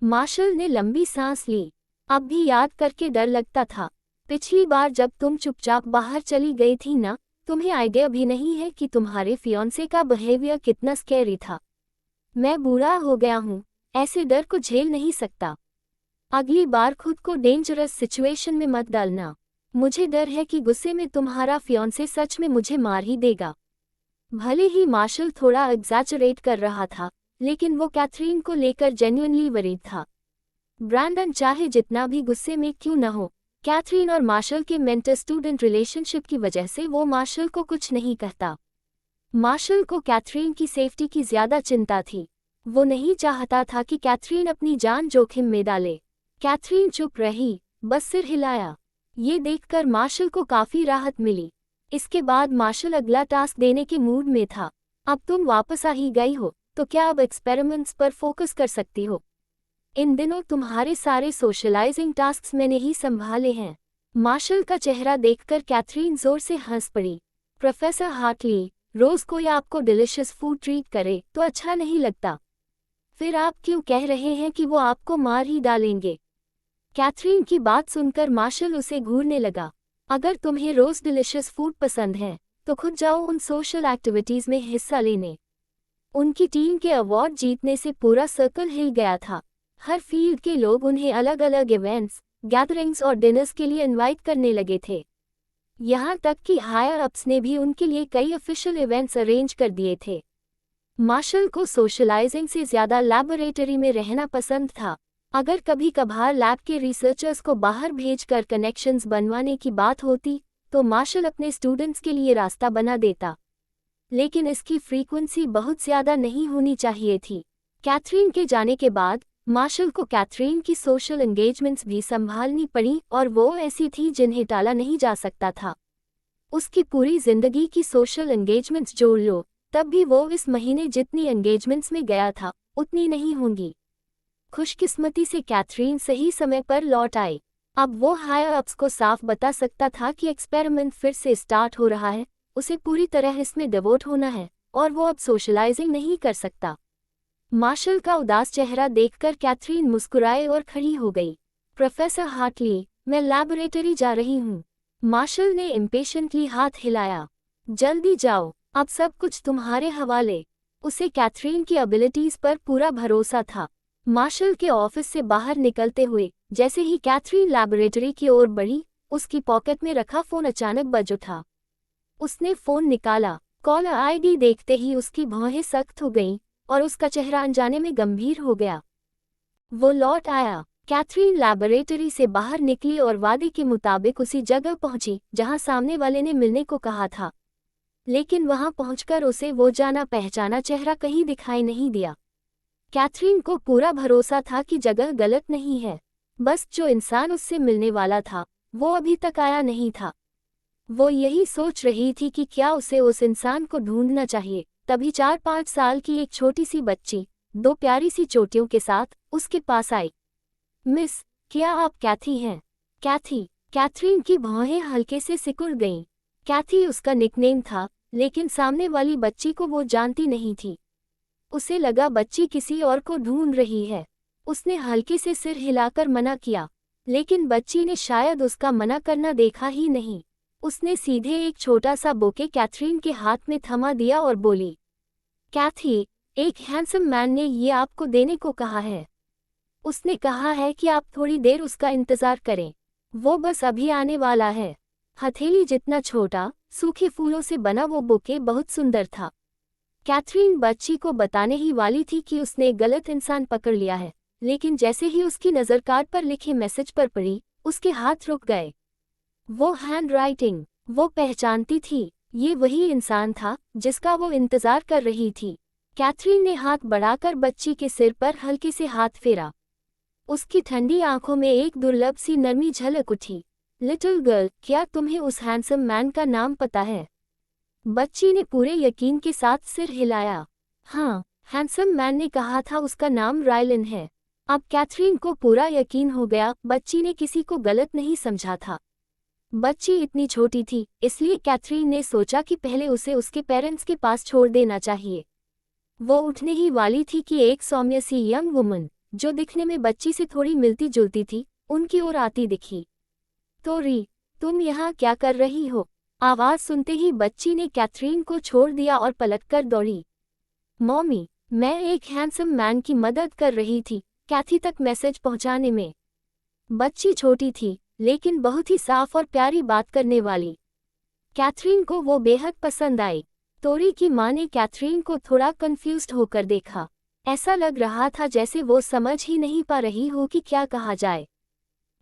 मार्शल ने लंबी सांस ली। अब भी याद करके डर लगता था। पिछली बार जब तुम चुपचाप बाहर चली गई थी ना, तुम्हें आइडिया भी नहीं है कि तुम्हारे फियांसे का बिहेवियर कितना स्कैरी था। मैं बूढ़ा हो गया हूँ, ऐसे डर को झेल नहीं सकता। अगली बार खुद को डेंजरस सिचुएशन में मत डालना। मुझे डर है कि गुस्से में तुम्हारा फियांसे सच में मुझे मार ही देगा। भले ही मार्शल थोड़ा एग्जैजरेट कर रहा था, लेकिन वो कैथरीन को लेकर जेन्युइनली वरीड था। ब्रैंडन चाहे जितना भी गुस्से में क्यों न हो, कैथरीन और मार्शल के मेंटर स्टूडेंट रिलेशनशिप की वजह से वो मार्शल को कुछ नहीं कहता। मार्शल को कैथरीन की सेफ्टी की ज्यादा चिंता थी। वो नहीं चाहता था कि कैथरीन अपनी जान जोखिम में डाले। कैथरीन चुप रही, बस सिर हिलाया। ये देखकर मार्शल को काफी राहत मिली। इसके बाद मार्शल अगला टास्क देने के मूड में था। अब तुम वापस आ ही गई हो, तो क्या अब एक्सपेरिमेंट्स पर फोकस कर सकती हो? इन दिनों तुम्हारे सारे सोशलाइजिंग टास्क्स मैंने ही संभाले हैं। मार्शल का चेहरा देखकर कैथरीन जोर से हंस पड़ी। प्रोफेसर हार्टली, रोज कोई आपको डिलिशियस फूड ट्रीट करे तो अच्छा नहीं लगता। फिर आप क्यों कह रहे हैं कि वो आपको मार ही डालेंगे? कैथरीन की बात सुनकर मार्शल उसे घूरने लगा। अगर तुम्हें रोज डिलिशियस फूड पसंद है तो खुद जाओ उन सोशल एक्टिविटीज में हिस्सा लेने। उनकी टीम के अवार्ड जीतने से पूरा सर्कल हिल गया था। हर फील्ड के लोग उन्हें अलग अलग इवेंट्स, गैदरिंग्स और डिनर्स के लिए इनवाइट करने लगे थे। यहाँ तक कि हायर अप्स ने भी उनके लिए कई ऑफिशियल इवेंट्स अरेंज कर दिए थे। मार्शल को सोशलाइजिंग से ज्यादा लैबोरेटरी में रहना पसंद था। अगर कभी कभार लैब के रिसर्चर्स को बाहर भेजकर कनेक्शंस बनवाने की बात होती तो मार्शल अपने स्टूडेंट्स के लिए रास्ता बना देता, लेकिन इसकी फ्रीक्वेंसी बहुत ज्यादा नहीं होनी चाहिए थी। कैथरीन के जाने के बाद मार्शल को कैथरीन की सोशल एंगेजमेंट्स भी संभालनी पड़ी और वो ऐसी थी जिन्हें टाला नहीं जा सकता था। उसकी पूरी जिंदगी की सोशल एंगेजमेंट्स जोड़ लो तब भी वो इस महीने जितनी एंगेजमेंट्स में गया था उतनी नहीं होंगी। खुशकिस्मती से कैथरीन सही समय पर लौट आई। अब वो हायर अप्स को साफ बता सकता था कि एक्सपेरिमेंट फिर से स्टार्ट हो रहा है, उसे पूरी तरह इसमें डिवोट होना है और वो अब सोशलाइजिंग नहीं कर सकता। मार्शल का उदास चेहरा देखकर कैथरीन मुस्कुराए और खड़ी हो गई। प्रोफेसर हार्टली, मैं लैबोरेटरी जा रही हूँ। मार्शल ने इम्पेशेंटली हाथ हिलाया। जल्दी जाओ, अब सब कुछ तुम्हारे हवाले। उसे कैथरीन की एबिलिटीज पर पूरा भरोसा था। मार्शल के ऑफिस से बाहर निकलते हुए जैसे ही कैथरीन लैबोरेटरी की ओर बढ़ी, उसकी पॉकेट में रखा फोन अचानक बज उठा। उसने फोन निकाला। कॉलर आईडी देखते ही उसकी भौहें सख्त हो गईं। और उसका चेहरा अनजाने में गंभीर हो गया। वो लौट आया। कैथरीन लैबोरेटरी से बाहर निकली और वादे के मुताबिक उसी जगह पहुंची जहां सामने वाले ने मिलने को कहा था, लेकिन वहां पहुंचकर उसे वो जाना पहचाना चेहरा कहीं दिखाई नहीं दिया। कैथरीन को पूरा भरोसा था कि जगह गलत नहीं है, बस जो इंसान उससे मिलने वाला था वो अभी तक आया नहीं था। वो यही सोच रही थी कि क्या उसे उस इंसान को ढूंढना चाहिए। तभी 4-5 साल की एक छोटी सी बच्ची 2 प्यारी सी चोटियों के साथ उसके पास आई। मिस, क्या आप कैथी हैं? कैथी? कैथरीन की भौहें हल्के से सिकुड़ गईं। कैथी उसका निकनेम था, लेकिन सामने वाली बच्ची को वो जानती नहीं थी। उसे लगा बच्ची किसी और को ढूंढ रही है। उसने हल्के से सिर हिलाकर मना किया, लेकिन बच्ची ने शायद उसका मना करना देखा ही नहीं। उसने सीधे एक छोटा सा बुके कैथरीन के हाथ में थमा दिया और बोली, कैथी, एक हैंडसम मैन ने ये आपको देने को कहा है। उसने कहा है कि आप थोड़ी देर उसका इंतजार करें, वो बस अभी आने वाला है। हथेली जितना छोटा, सूखे फूलों से बना वो बुके बहुत सुंदर था। कैथरीन बच्ची को बताने ही वाली थी कि उसने गलत इंसान पकड़ लिया है, लेकिन जैसे ही उसकी नज़र कार्ड पर लिखे मैसेज पर पड़ी, उसके हाथ रुक गए। वो हैंडराइटिंग वो पहचानती थी। ये वही इंसान था जिसका वो इंतजार कर रही थी। कैथरीन ने हाथ बढ़ाकर बच्ची के सिर पर हल्के से हाथ फेरा। उसकी ठंडी आंखों में एक दुर्लभ सी नरमी झलक उठी। लिटिल गर्ल, क्या तुम्हें उस हैंडसम मैन का नाम पता है? बच्ची ने पूरे यकीन के साथ सिर हिलाया। हाँ, हैंडसम मैन ने कहा था उसका नाम रायलन है। अब कैथरीन को पूरा यकीन हो गया, बच्ची ने किसी को गलत नहीं समझा था। बच्ची इतनी छोटी थी, इसलिए कैथरीन ने सोचा कि पहले उसे उसके पेरेंट्स के पास छोड़ देना चाहिए। वो उठने ही वाली थी कि एक सौम्य सी यंग वुमन, जो दिखने में बच्ची से थोड़ी मिलती जुलती थी, उनकी ओर आती दिखी। तोरी, तुम यहाँ क्या कर रही हो? आवाज सुनते ही बच्ची ने कैथरीन को छोड़ दिया और पलटकर दौड़ी। मॉमी, मैं एक हैंडसम मैन की मदद कर रही थी कैथी तक मैसेज पहुंचाने में। बच्ची छोटी थी, लेकिन बहुत ही साफ और प्यारी बात करने वाली। कैथरीन को वो बेहद पसंद आई। तोरी की माँ ने कैथरीन को थोड़ा कंफ्यूज्ड होकर देखा। ऐसा लग रहा था जैसे वो समझ ही नहीं पा रही हो कि क्या कहा जाए।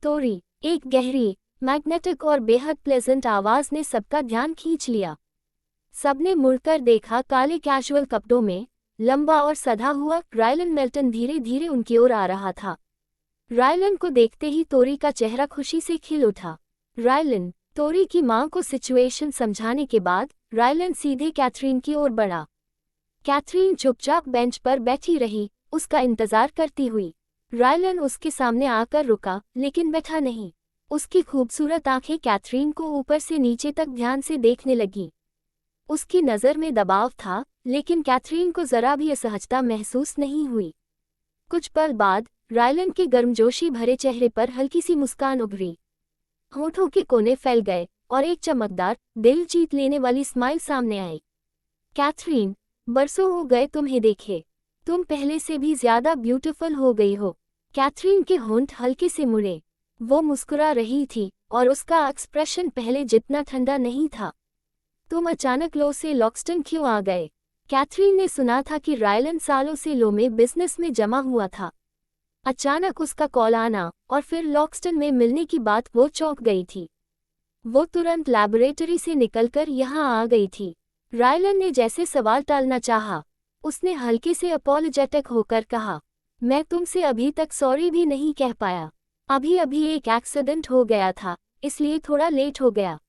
तोरी, एक गहरी, मैग्नेटिक और बेहद प्लेजेंट आवाज ने सबका ध्यान खींच लिया। सबने मुड़कर देखा। काले कैजुअल कपड़ों में, लंबा और सधा हुआ रायलन मेल्टन धीरे धीरे उनकी ओर आ रहा था। रायलन को देखते ही तोरी का चेहरा खुशी से खिल उठा। रायलन, तोरी की मां को सिचुएशन समझाने के बाद रायलन सीधे कैथरीन की ओर बढ़ा। कैथरीन चुपचाप बेंच पर बैठी रही, उसका इंतजार करती हुई। रायलन उसके सामने आकर रुका, लेकिन बैठा नहीं। उसकी खूबसूरत आंखें कैथरीन को ऊपर से नीचे तक ध्यान से देखने लगी। उसकी नज़र में दबाव था, लेकिन कैथरीन को जरा भी असहजता महसूस नहीं हुई। कुछ पल बाद रायलन के गर्मजोशी भरे चेहरे पर हल्की सी मुस्कान उभरी। होठों के कोने फैल गए और एक चमकदार, दिल जीत लेने वाली स्माइल सामने आई। कैथरीन, बरसों हो गए तुम्हें देखे। तुम पहले से भी ज्यादा ब्यूटीफुल हो गई हो। कैथरीन के होंठ हल्के से मुड़े। वो मुस्कुरा रही थी और उसका एक्सप्रेशन पहले जितना ठंडा नहीं था। तुम अचानक लो से लॉक्सटन क्यों आ गए? कैथरीन ने सुना था कि रायलन सालों से लो में बिजनेस में जमा हुआ था। अचानक उसका कॉल आना और फिर लॉक्सटन में मिलने की बात, वो चौंक गई थी। वो तुरंत लैबोरेटरी से निकलकर यहाँ आ गई थी। रायलन ने जैसे सवाल टालना चाहा, उसने हल्के से अपॉलोजेटिक होकर कहा, मैं तुमसे अभी तक सॉरी भी नहीं कह पाया। अभी अभी एक एक्सीडेंट हो गया था, इसलिए थोड़ा लेट हो गया।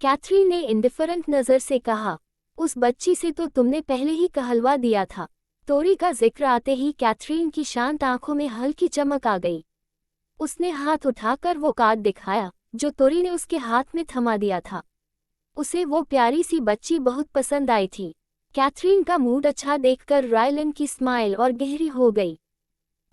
कैथरीन ने इंडिफरेंट नज़र से कहा, उस बच्ची से तो तुमने पहले ही कहलवा दिया था। तोरी का जिक्र आते ही कैथरीन की शांत आंखों में हल्की चमक आ गई। उसने हाथ उठाकर वो कार्ड दिखाया जो तोरी ने उसके हाथ में थमा दिया था। उसे वो प्यारी सी बच्ची बहुत पसंद आई थी। कैथरीन का मूड अच्छा देखकर रायलन की स्माइल और गहरी हो गई।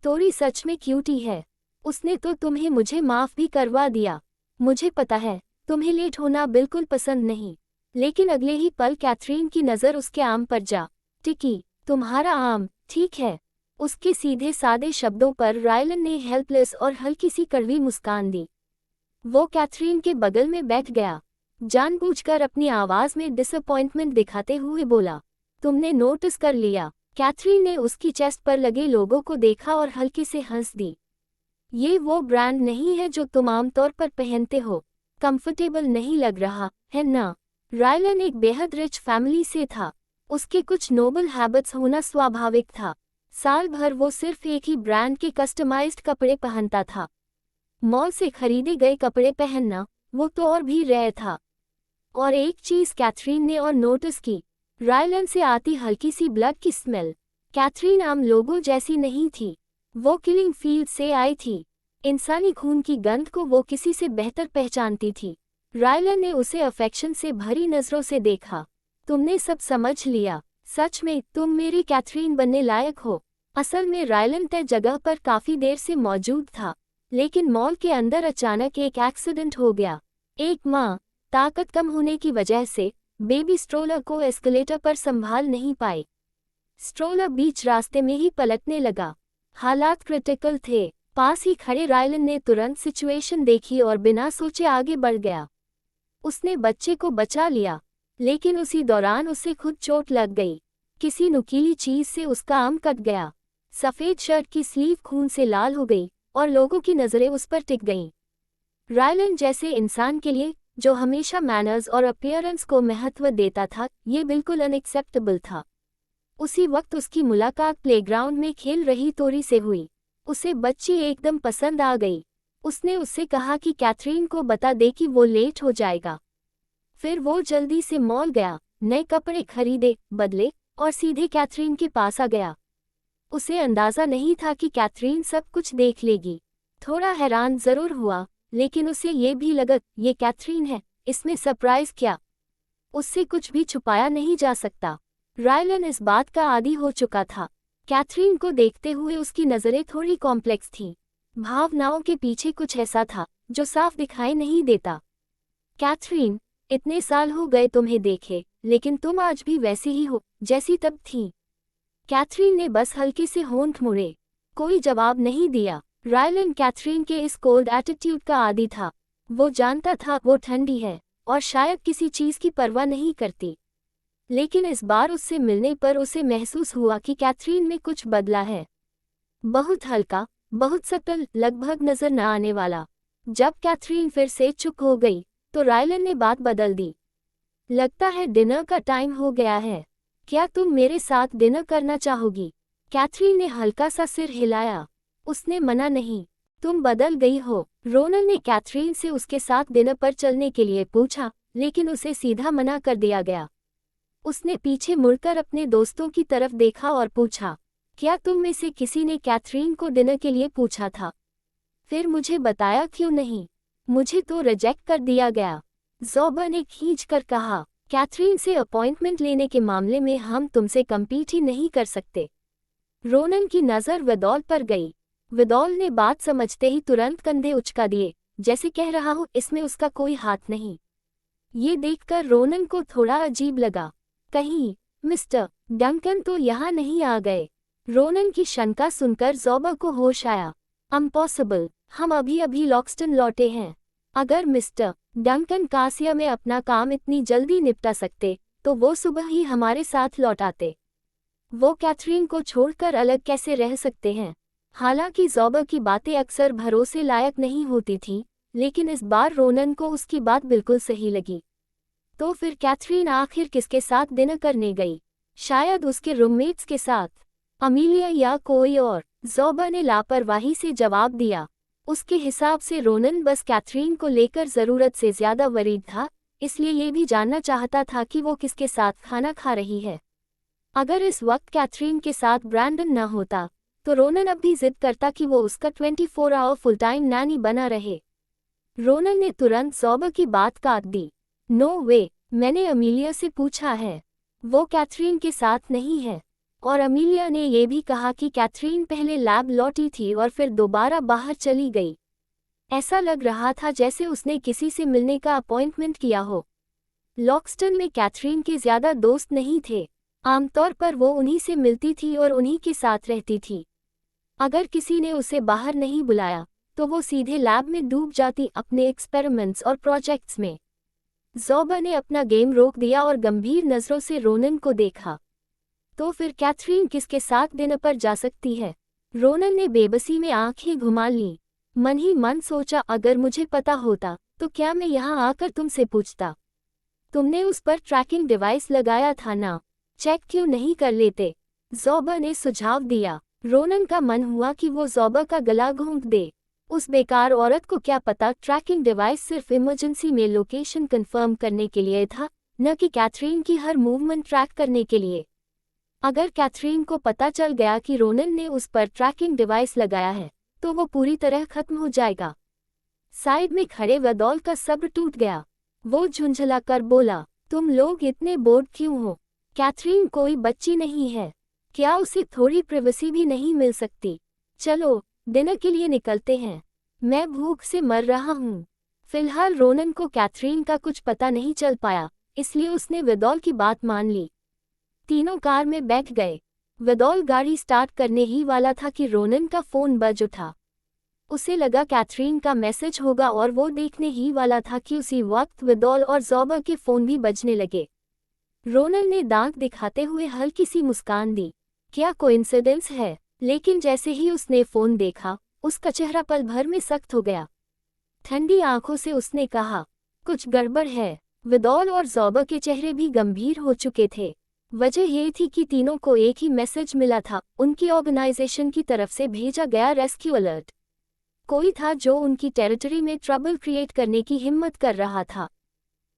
तोरी सच में क्यूटी है। उसने तो तुम्हें मुझे माफ भी करवा दिया। मुझे पता है तुम्हें लेट होना बिल्कुल पसंद नहीं, लेकिन अगले ही पल कैथरीन की नज़र उसके आम पर जा टिकी। तुम्हारा आम, ठीक है। उसके सीधे सादे शब्दों पर रायलन ने हेल्पलेस और हल्की सी कड़वी मुस्कान दी। वो कैथरीन के बगल में बैठ गया। जानबूझकर अपनी आवाज में डिसअपॉइंटमेंट दिखाते हुए बोला, तुमने नोटिस कर लिया, कैथरीन ने उसकी चेस्ट पर लगे लोगों को देखा और हल्के से हंस दी। ये वो ब्रांड नहीं है जो तुम आमतौर पर पहनते हो। कंफर्टेबल नहीं लग रहा है ना? रायलन एक बेहद रिच फैमिली से था। उसके कुछ नोबल हैबिट्स होना स्वाभाविक था। साल भर वो सिर्फ एक ही ब्रांड के कस्टमाइज्ड कपड़े पहनता था। मॉल से खरीदे गए कपड़े पहनना वो तो और भी रेयर था। और एक चीज कैथरीन ने और नोटिस की, रायलन से आती हल्की सी ब्लड की स्मेल। कैथरीन आम लोगों जैसी नहीं थी, वो किलिंग फील्ड से आई थी। इंसानी खून की गंध को वो किसी से बेहतर पहचानती थी। रायलन ने उसे अफेक्शन से भरी नजरों से देखा। तुमने सब समझ लिया, सच में तुम मेरी कैथरीन बनने लायक हो। असल में रायलन तय जगह पर काफी देर से मौजूद था, लेकिन मॉल के अंदर अचानक एक एक्सीडेंट हो गया। एक माँ ताकत कम होने की वजह से बेबी स्ट्रोलर को एस्केलेटर पर संभाल नहीं पाई। स्ट्रोलर बीच रास्ते में ही पलटने लगा। हालात क्रिटिकल थे। पास ही खड़े रायलन ने तुरंत सिचुएशन देखी और बिना सोचे आगे बढ़ गया। उसने बच्चे को बचा लिया, लेकिन उसी दौरान उसे खुद चोट लग गई। किसी नुकीली चीज से उसका आर्म कट गया। सफेद शर्ट की स्लीव खून से लाल हो गई और लोगों की नजरें उस पर टिक गईं। रायलन जैसे इंसान के लिए जो हमेशा मैनर्स और अपीयरेंस को महत्व देता था, ये बिल्कुल अनएक्सेप्टेबल था। उसी वक्त उसकी मुलाकात प्लेग्राउंड में खेल रही तोरी से हुई। उसे बच्ची एकदम पसंद आ गई। उसने उससे कहा कि कैथरीन को बता दे कि वो लेट हो जाएगा। फिर वो जल्दी से मॉल गया, नए कपड़े खरीदे, बदले और सीधे कैथरीन के पास आ गया। उसे अंदाजा नहीं था कि कैथरीन सब कुछ देख लेगी। थोड़ा हैरान जरूर हुआ, लेकिन उसे ये भी लगा ये कैथरीन है, इसमें सरप्राइज क्या? उससे कुछ भी छुपाया नहीं जा सकता। रायलन इस बात का आदी हो चुका था। कैथरीन को देखते हुए उसकी नज़रें थोड़ी कॉम्प्लेक्स थीं। भावनाओं के पीछे कुछ ऐसा था जो साफ दिखाई नहीं देता। कैथरीन, इतने साल हो गए तुम्हें देखे, लेकिन तुम आज भी वैसी ही हो जैसी तब थी। कैथरीन ने बस हल्के से होंठ मुड़े। कोई जवाब नहीं दिया। रायलन कैथरीन के इस कोल्ड एटीट्यूड का आदी था। वो जानता था वो ठंडी है और शायद किसी चीज की परवाह नहीं करती। लेकिन इस बार उससे मिलने पर उसे महसूस हुआ कि कैथरीन में कुछ बदला है। बहुत हल्का, बहुत सटल, लगभग नजर न आने वाला। जब कैथरीन फिर से चुप हो गई तो रायलन ने बात बदल दी। लगता है डिनर का टाइम हो गया है। क्या तुम मेरे साथ डिनर करना चाहोगी? कैथरीन ने हल्का सा सिर हिलाया। उसने मना नहीं। तुम बदल गई हो। रोनन ने कैथरीन से उसके साथ डिनर पर चलने के लिए पूछा, लेकिन उसे सीधा मना कर दिया गया। उसने पीछे मुड़कर अपने दोस्तों की तरफ देखा और पूछा, क्या तुम में से किसी ने कैथरीन को डिनर के लिए पूछा था? फिर मुझे बताया क्यों नहीं? मुझे तो रिजेक्ट कर दिया गया। ज़ोबा ने खींचकर कहा, कैथरीन से अपॉइंटमेंट लेने के मामले में हम तुमसे कम्पीट ही नहीं कर सकते। रोनन की नज़र विदौल पर गई। विदौल ने बात समझते ही तुरंत कंधे उचका दिए, जैसे कह रहा हो इसमें उसका कोई हाथ नहीं। ये देखकर रोनन को थोड़ा अजीब लगा। कहीं मिस्टर डंकन तो यहाँ नहीं आ गए? रोनन की शंका सुनकर ज़ोबा को होश आया। इम्पॉसिबल, हम अभी अभी लॉक्सटन लौटे हैं। अगर मिस्टर डंकन कासिया में अपना काम इतनी जल्दी निपटा सकते तो वो सुबह ही हमारे साथ लौट आते। वो कैथरीन को छोड़कर अलग कैसे रह सकते हैं? हालांकि ज़ोबा की बातें अक्सर भरोसे लायक नहीं होती थीं, लेकिन इस बार रोनन को उसकी बात बिल्कुल सही लगी। तो फिर कैथरीन आखिर किसके साथ डिनर करने गई? शायद उसके रूममेट्स के साथ, अमीलिया या कोई और। ज़ोबा ने लापरवाही से जवाब दिया। उसके हिसाब से रोनन बस कैथरीन को लेकर ज़रूरत से ज़्यादा वरीड था, इसलिए ये भी जानना चाहता था कि वो किसके साथ खाना खा रही है। अगर इस वक्त कैथरीन के साथ ब्रैंडन न होता तो रोनन अब भी जिद करता कि वो उसका 24 आवर फुल टाइम नैनी बना रहे। रोनन ने तुरंत ज़ोबा की बात काट दी। नो वे, मैंने अमीलिया से पूछा है, वो कैथरीन के साथ नहीं है। और अमीलिया ने ये भी कहा कि कैथरीन पहले लैब लौटी थी और फिर दोबारा बाहर चली गई। ऐसा लग रहा था जैसे उसने किसी से मिलने का अपॉइंटमेंट किया हो। लॉक्सटन में कैथरीन के ज़्यादा दोस्त नहीं थे। आमतौर पर वो उन्हीं से मिलती थी और उन्हीं के साथ रहती थी। अगर किसी ने उसे बाहर नहीं बुलाया तो वो सीधे लैब में डूब जाती अपने एक्सपेरिमेंट्स और प्रोजेक्ट्स में। ज़ोबा ने अपना गेम रोक दिया और गंभीर नज़रों से रोनन को देखा। तो फिर कैथरीन किसके साथ डिनर पर जा सकती है? रोनन ने बेबसी में आंखें घुमा ली। मन ही मन सोचा, अगर मुझे पता होता तो क्या मैं यहाँ आकर तुमसे पूछता? तुमने उस पर ट्रैकिंग डिवाइस लगाया था ना, चेक क्यों नहीं कर लेते? ज़ोबा ने सुझाव दिया। रोनन का मन हुआ कि वो ज़ोबा का गला घोंट दे। उस बेकार औरत को क्या पता ट्रैकिंग डिवाइस सिर्फ इमरजेंसी में लोकेशन कंफर्म करने के लिए था, न कि कैथरीन की हर मूवमेंट ट्रैक करने के लिए। अगर कैथरीन को पता चल गया कि रोनन ने उस पर ट्रैकिंग डिवाइस लगाया है, तो वो पूरी तरह खत्म हो जाएगा। साइड में खड़े वेदौल का सब्र टूट गया। वो झुंझला कर बोला, तुम लोग इतने बोर्ड क्यों हो? कैथरीन कोई बच्ची नहीं है, क्या उसे थोड़ी प्राइवेसी भी नहीं मिल सकती? चलो डिनर के लिए निकलते हैं, मैं भूख से मर रहा हूँ। फिलहाल रोनन को कैथरीन का कुछ पता नहीं चल पाया, इसलिए उसने वेदौल की बात मान ली। तीनों कार में बैठ गए। वेदौल गाड़ी स्टार्ट करने ही वाला था कि रोनन का फोन बज उठा। उसे लगा कैथरीन का मैसेज होगा और वो देखने ही वाला था कि उसी वक्त वेदौल और ज़ोबा के फोन भी बजने लगे। रोनन ने दांत दिखाते हुए हल्की सी मुस्कान दी। क्या कोइंसिडेंस है? लेकिन जैसे ही उसने फोन देखा, उसका चेहरा पल भर में सख्त हो गया। ठंडी आंखों से उसने कहा, कुछ गड़बड़ है। वेदौल और ज़ोबा के चेहरे भी गंभीर हो चुके थे। वजह ये थी कि तीनों को एक ही मैसेज मिला था, उनकी ऑर्गेनाइजेशन की तरफ से भेजा गया रेस्क्यू अलर्ट। कोई था जो उनकी टेरिटरी में ट्रबल क्रिएट करने की हिम्मत कर रहा था।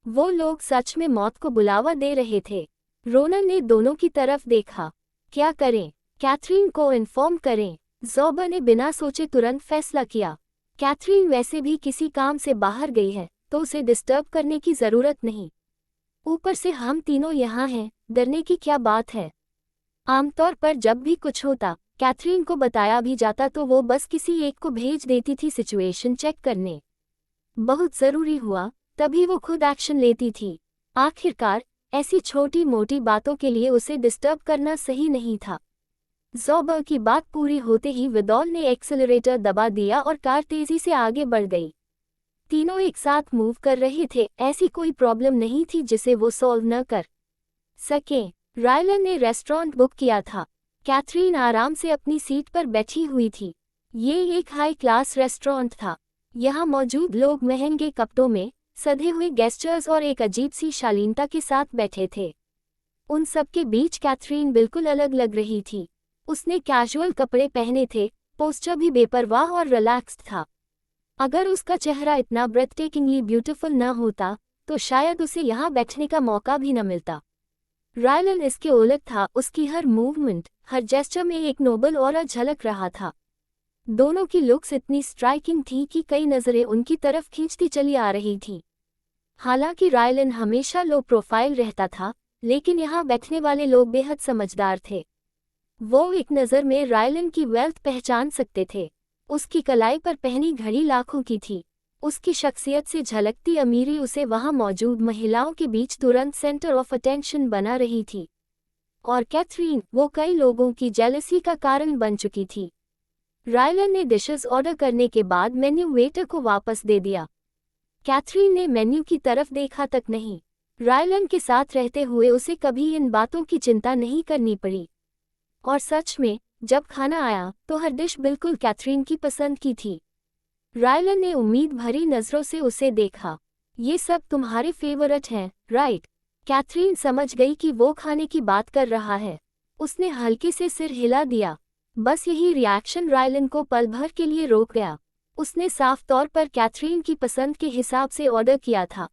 वो लोग सच में मौत को बुलावा दे रहे थे। रोनन ने दोनों की तरफ देखा। क्या करें? कैथरीन को इन्फॉर्म करें? ज़ोबा ने बिना सोचे तुरंत फैसला किया। कैथरीन वैसे भी किसी काम से बाहर गई है, तो उसे डिस्टर्ब करने की ज़रूरत नहीं। ऊपर से हम तीनों यहाँ हैं, डरने की क्या बात है? आमतौर पर जब भी कुछ होता, कैथरीन को बताया भी जाता तो वो बस किसी एक को भेज देती थी सिचुएशन चेक करने। बहुत ज़रूरी हुआ तभी वो खुद एक्शन लेती थी। आखिरकार ऐसी छोटी मोटी बातों के लिए उसे डिस्टर्ब करना सही नहीं था। ज़ोबा की बात पूरी होते ही वेदौल ने एक्सेलरेटर दबा दिया और कार तेजी से आगे बढ़ गई। तीनों एक साथ मूव कर रहे थे, ऐसी कोई प्रॉब्लम नहीं थी जिसे वो सॉल्व न कर सकें। रायलन ने रेस्टोरेंट बुक किया था। कैथरीन आराम से अपनी सीट पर बैठी हुई थी। ये एक हाई क्लास रेस्टोरेंट था। यहाँ मौजूद लोग महंगे कपड़ों में, सधे हुए गेस्चर्स और एक अजीब सी शालीनता के साथ बैठे थे। उन सब के बीच कैथरीन बिल्कुल अलग लग रही थी। उसने कैजुअल कपड़े पहने थे, पोस्चर भी बेपरवाह और रिलैक्स्ड था। अगर उसका चेहरा इतना ब्रेथटेकिंगली ब्यूटीफुल न होता, तो शायद उसे यहाँ बैठने का मौका भी न मिलता। रायलन इसके उलट था, उसकी हर मूवमेंट, हर जेस्चर में एक नोबल ऑरा झलक रहा था। दोनों की लुक्स इतनी स्ट्राइकिंग थी कि कई नज़रें उनकी तरफ खींचती चली आ रही थीं। हालांकि रायलन हमेशा लो प्रोफाइल रहता था, लेकिन यहाँ बैठने वाले लोग बेहद समझदार थे। वो एक नज़र में रायलन की वेल्थ पहचान सकते थे। उसकी कलाई पर पहनी घड़ी लाखों की थी। उसकी शख्सियत से झलकती अमीरी उसे वहां मौजूद महिलाओं के बीच तुरंत सेंटर ऑफ अटेंशन बना रही थी। और कैथरीन, वो कई लोगों की जेलसी का कारण बन चुकी थी। रायलन ने डिशेस ऑर्डर करने के बाद मेन्यू वेटर को वापस दे दिया। कैथरीन ने मेन्यू की तरफ देखा तक नहीं। रायलन के साथ रहते हुए उसे कभी इन बातों की चिंता नहीं करनी पड़ी। और सच में, जब खाना आया तो हर डिश बिल्कुल कैथरीन की पसंद की थी। रायलन ने उम्मीद भरी नज़रों से उसे देखा। ये सब तुम्हारे फेवरेट हैं, राइट? कैथरीन समझ गई कि वो खाने की बात कर रहा है। उसने हल्के से सिर हिला दिया। बस यही रिएक्शन रायलन को पल भर के लिए रोक गया। उसने साफ तौर पर कैथरीन की पसंद के हिसाब से ऑर्डर किया था,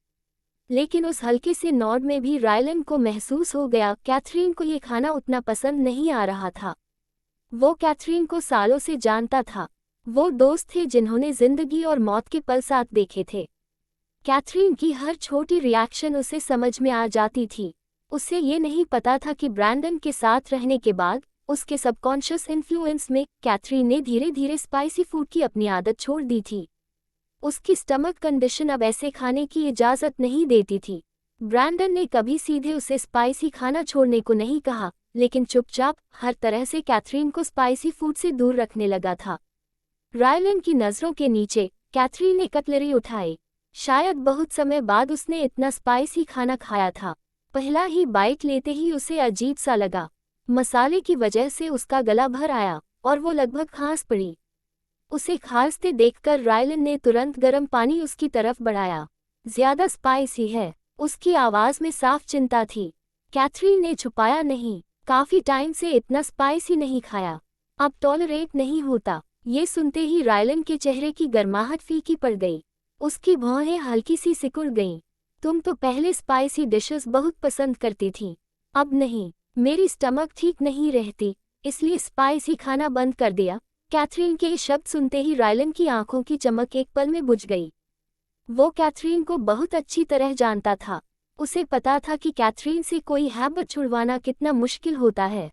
लेकिन उस हल्के से नॉड में भी रायलन को महसूस हो गया कैथरीन को ये खाना उतना पसंद नहीं आ रहा था। वो कैथरीन को सालों से जानता था। वो दोस्त थे जिन्होंने जिंदगी और मौत के पल साथ देखे थे। कैथरीन की हर छोटी रिएक्शन उसे समझ में आ जाती थी। उसे ये नहीं पता था कि ब्रैंडन के साथ रहने के बाद उसके सबकॉन्शियस इन्फ्लुएंस में कैथरीन ने धीरे धीरे स्पाइसी फूड की अपनी आदत छोड़ दी थी। उसकी स्टमक कंडीशन अब ऐसे खाने की इजाज़त नहीं देती थी। ब्रैंडन ने कभी सीधे उसे स्पाइसी खाना छोड़ने को नहीं कहा, लेकिन चुपचाप हर तरह से कैथरीन को स्पाइसी फूड से दूर रखने लगा था। रायलन की नज़रों के नीचे कैथरीन ने कटलरी उठाई। शायद बहुत समय बाद उसने इतना स्पाइसी खाना खाया था। पहला ही बाइट लेते ही उसे अजीब सा लगा। मसाले की वजह से उसका गला भर आया और वो लगभग खांस पड़ी। उसे खांसते देखकर रायलन ने तुरंत गर्म पानी उसकी तरफ बढ़ाया। ज्यादा स्पाइसी है, उसकी आवाज में साफ चिंता थी। कैथरीन ने छुपाया नहीं, काफी टाइम से इतना स्पाइसी नहीं खाया, अब टॉलरेट नहीं होता। ये सुनते ही रायलन के चेहरे की गर्माहट फीकी पड़ गई, उसकी भौहें हल्की सी सिकुड़ गईं। तुम तो पहले स्पाइसी डिशेस बहुत पसंद करती थी, अब नहीं। मेरी स्टमक ठीक नहीं रहती, इसलिए स्पाइसी खाना बंद कर दिया। कैथरीन के शब्द सुनते ही रायलन की आंखों की चमक एक पल में बुझ गई। वो कैथरीन को बहुत अच्छी तरह जानता था, उसे पता था कि कैथरीन से कोई हैबिट छुड़वाना कितना मुश्किल होता है।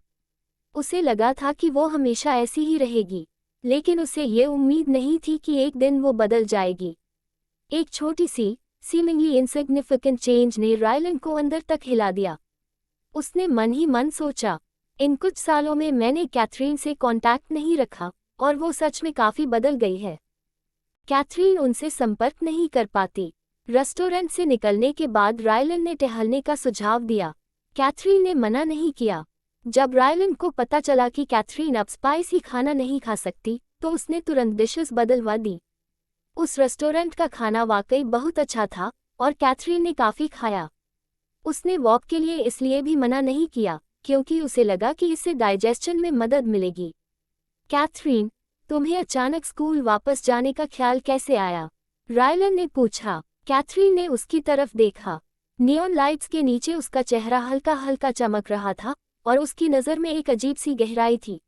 उसे लगा था कि वो हमेशा ऐसी ही रहेगी, लेकिन उसे ये उम्मीद नहीं थी कि एक दिन वो बदल जाएगी। एक छोटी सी सीमिंगली इनसिग्निफिकेंट चेंज ने रायलन को अंदर तक हिला दिया। उसने मन ही मन सोचा, इन कुछ सालों में मैंने कैथरीन से कांटेक्ट नहीं रखा और वो सच में काफी बदल गई है। कैथरीन उनसे संपर्क नहीं कर पाती। रेस्टोरेंट से निकलने के बाद रायलन ने टहलने का सुझाव दिया। कैथरीन ने मना नहीं किया। जब रायलन को पता चला कि कैथरीन अब स्पाइसी खाना नहीं खा सकती, तो उसने तुरंत डिशेस बदलवा दी। उस रेस्टोरेंट का खाना वाकई बहुत अच्छा था और कैथरीन ने काफी खाया। उसने वॉक के लिए इसलिए भी मना नहीं किया क्योंकि उसे लगा कि इससे डाइजेशन में मदद मिलेगी। कैथरीन, तुम्हें अचानक स्कूल वापस जाने का ख्याल कैसे आया? रायलन ने पूछा। कैथरीन ने उसकी तरफ देखा। नियॉन लाइट्स के नीचे उसका चेहरा हल्का हल्का चमक रहा था और उसकी नज़र में एक अजीब सी गहराई थी।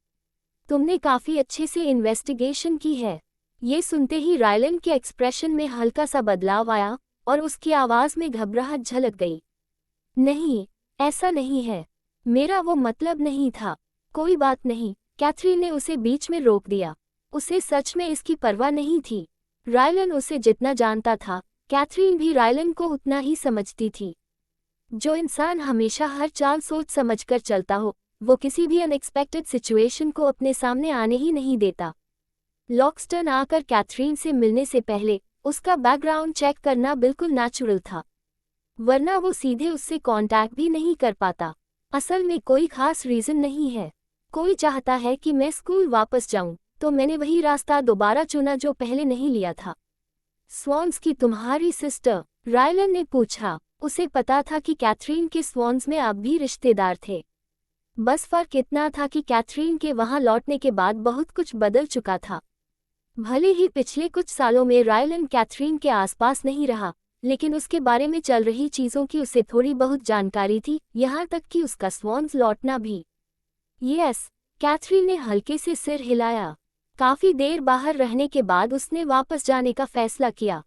तुमने काफी अच्छे से इन्वेस्टिगेशन की है। ये सुनते ही रायलन के एक्सप्रेशन में हल्का सा बदलाव आया और उसकी आवाज़ में घबराहट झलक गई। नहीं, ऐसा नहीं है, मेरा वो मतलब नहीं था। कोई बात नहीं, कैथरीन ने उसे बीच में रोक दिया। उसे सच में इसकी परवाह नहीं थी। रायलन उसे जितना जानता था, कैथरीन भी रायलन को उतना ही समझती थी। जो इंसान हमेशा हर चाल सोच समझकर चलता हो, वो किसी भी अनएक्सपेक्टेड सिचुएशन को अपने सामने आने ही नहीं देता। लॉक्स्टन आकर कैथरीन से मिलने से पहले उसका बैकग्राउंड चेक करना बिल्कुल नेचुरल था, वरना वो सीधे उससे कांटेक्ट भी नहीं कर पाता। असल में कोई खास रीजन नहीं है। कोई चाहता है कि मैं स्कूल वापस जाऊं, तो मैंने वही रास्ता दोबारा चुना जो पहले नहीं लिया था। स्वॉन्स की तुम्हारी सिस्टर? रायलन ने पूछा। उसे पता था कि कैथरीन के स्वॉन्स में अब भी रिश्तेदार थे। बस फर्क इतना था कि कैथरीन के वहां लौटने के बाद बहुत कुछ बदल चुका था। भले ही पिछले कुछ सालों में रायलन कैथरीन के आसपास नहीं रहा, लेकिन उसके बारे में चल रही चीज़ों की उसे थोड़ी बहुत जानकारी थी, यहाँ तक कि उसका स्वॉन्स लौटना भी। यस, कैथरीन ने हल्के से सिर हिलाया। काफ़ी देर बाहर रहने के बाद उसने वापस जाने का फैसला किया।